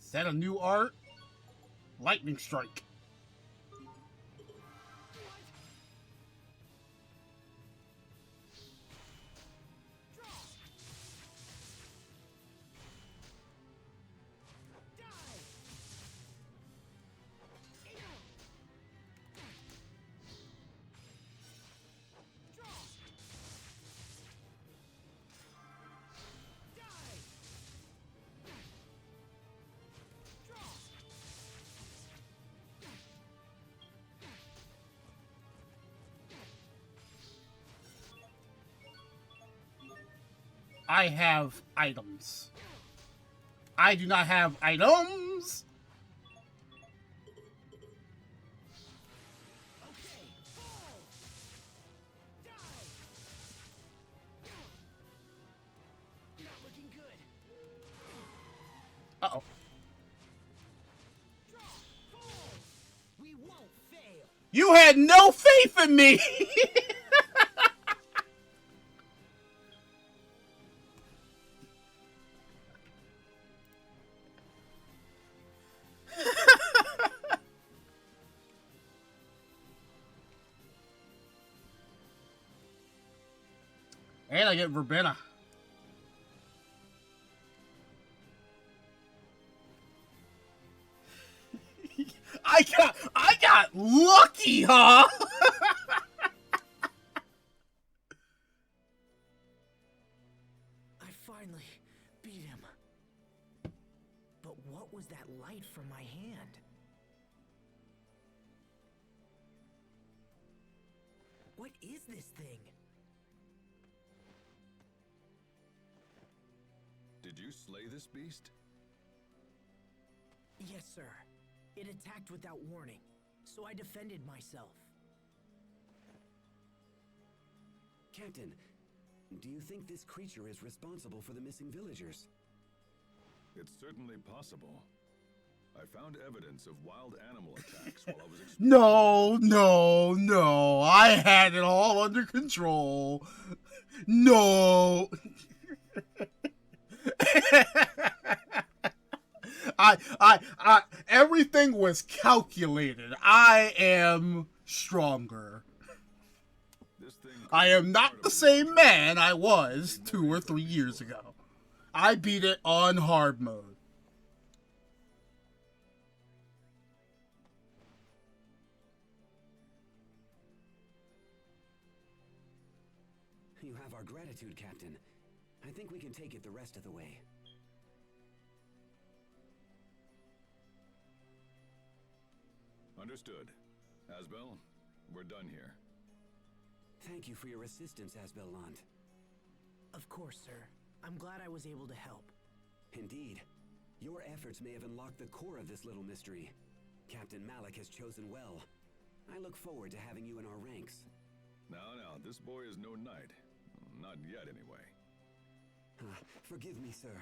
Is that a new art? Lightning Strike. I have items. I do not have items. Uh-oh. We won't fail. You had no faith in me. And I get verbena. I got lucky, huh? I finally beat him. But what was that light from my hand? What is this thing? Did you slay this beast? Yes, sir. It attacked without warning, so I defended myself. Captain, do you think this creature is responsible for the missing villagers? It's certainly possible. I found evidence of wild animal attacks while I was No. I had it all under control. No. Everything was calculated. I am stronger. I am not the same man I was 2 or 3 years ago. I beat it on hard mode. You have our gratitude, Captain. I think we can take it the rest of the way. Understood. Asbel, we're done here. Thank you for your assistance, Asbellant. Of course, sir. I'm glad I was able to help. Indeed. Your efforts may have unlocked the core of this little mystery. Captain Malik has chosen well. I look forward to having you in our ranks. Now, this boy is no knight. Not yet, anyway. Forgive me, sir.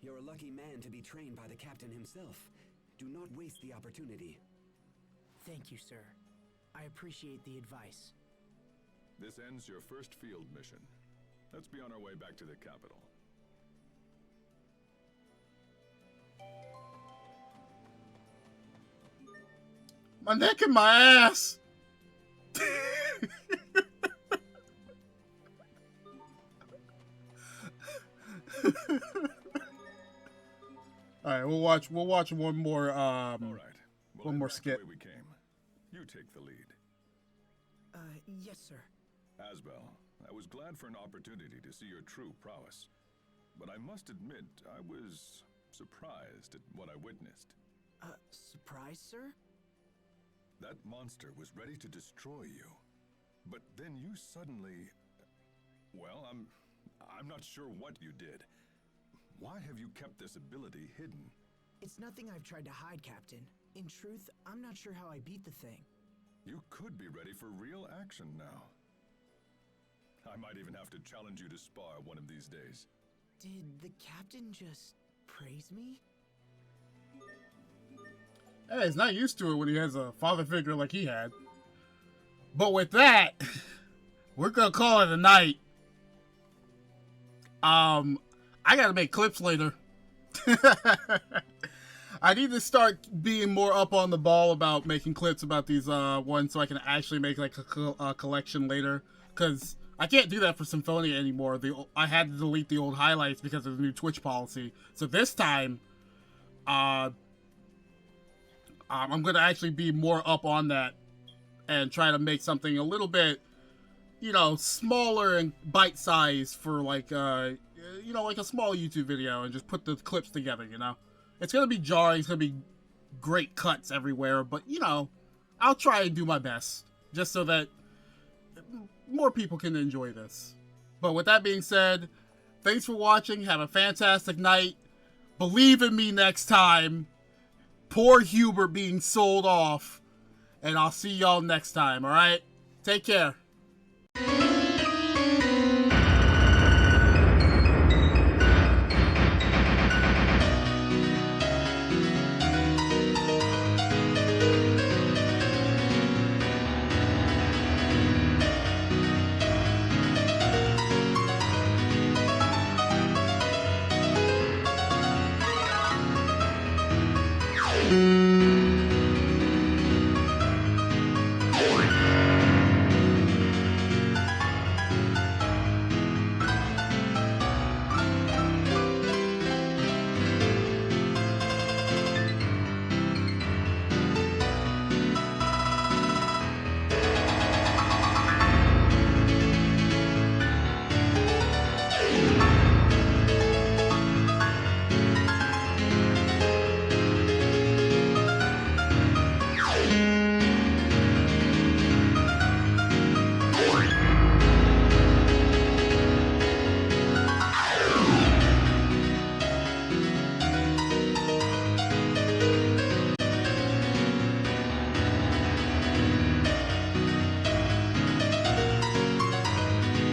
You're a lucky man to be trained by the captain himself. Do not waste the opportunity. Thank you, sir. I appreciate the advice. This ends your first field mission. Let's be on our way back to the capital. My neck and my ass. All right, we'll watch one more All right. one more skit. We came. You take the lead. Yes, sir. Asbel, I was glad for an opportunity to see your true prowess. but I must admit I was surprised at what I witnessed. Surprise, sir? That monster was ready to destroy you, but then you suddenly... Well, I'm not sure what you did. Why have you kept this ability hidden? It's nothing I've tried to hide, Captain. In truth, I'm not sure how I beat the thing. You could be ready for real action now. I might even have to challenge you to spar one of these days. Did the captain just praise me? Hey, he's not used to it when he has a father figure like he had. But with that, we're gonna call it a night. I gotta make clips later. I need to start being more up on the ball about making clips about these ones so I can actually make like a collection later. Because I can't do that for Symphonia anymore. I had to delete the old highlights because of the new Twitch policy. So this time, I'm going to actually be more up on that and try to make something a little bit, you know, smaller and bite-sized for like, you know, like a small YouTube video and just put the clips together, you know? It's going to be jarring, it's going to be great cuts everywhere, but, you know, I'll try and do my best just so that more people can enjoy this. But with that being said, thanks for watching, have a fantastic night, believe in me next time, poor Hubert being sold off, and I'll see y'all next time, alright? Take care.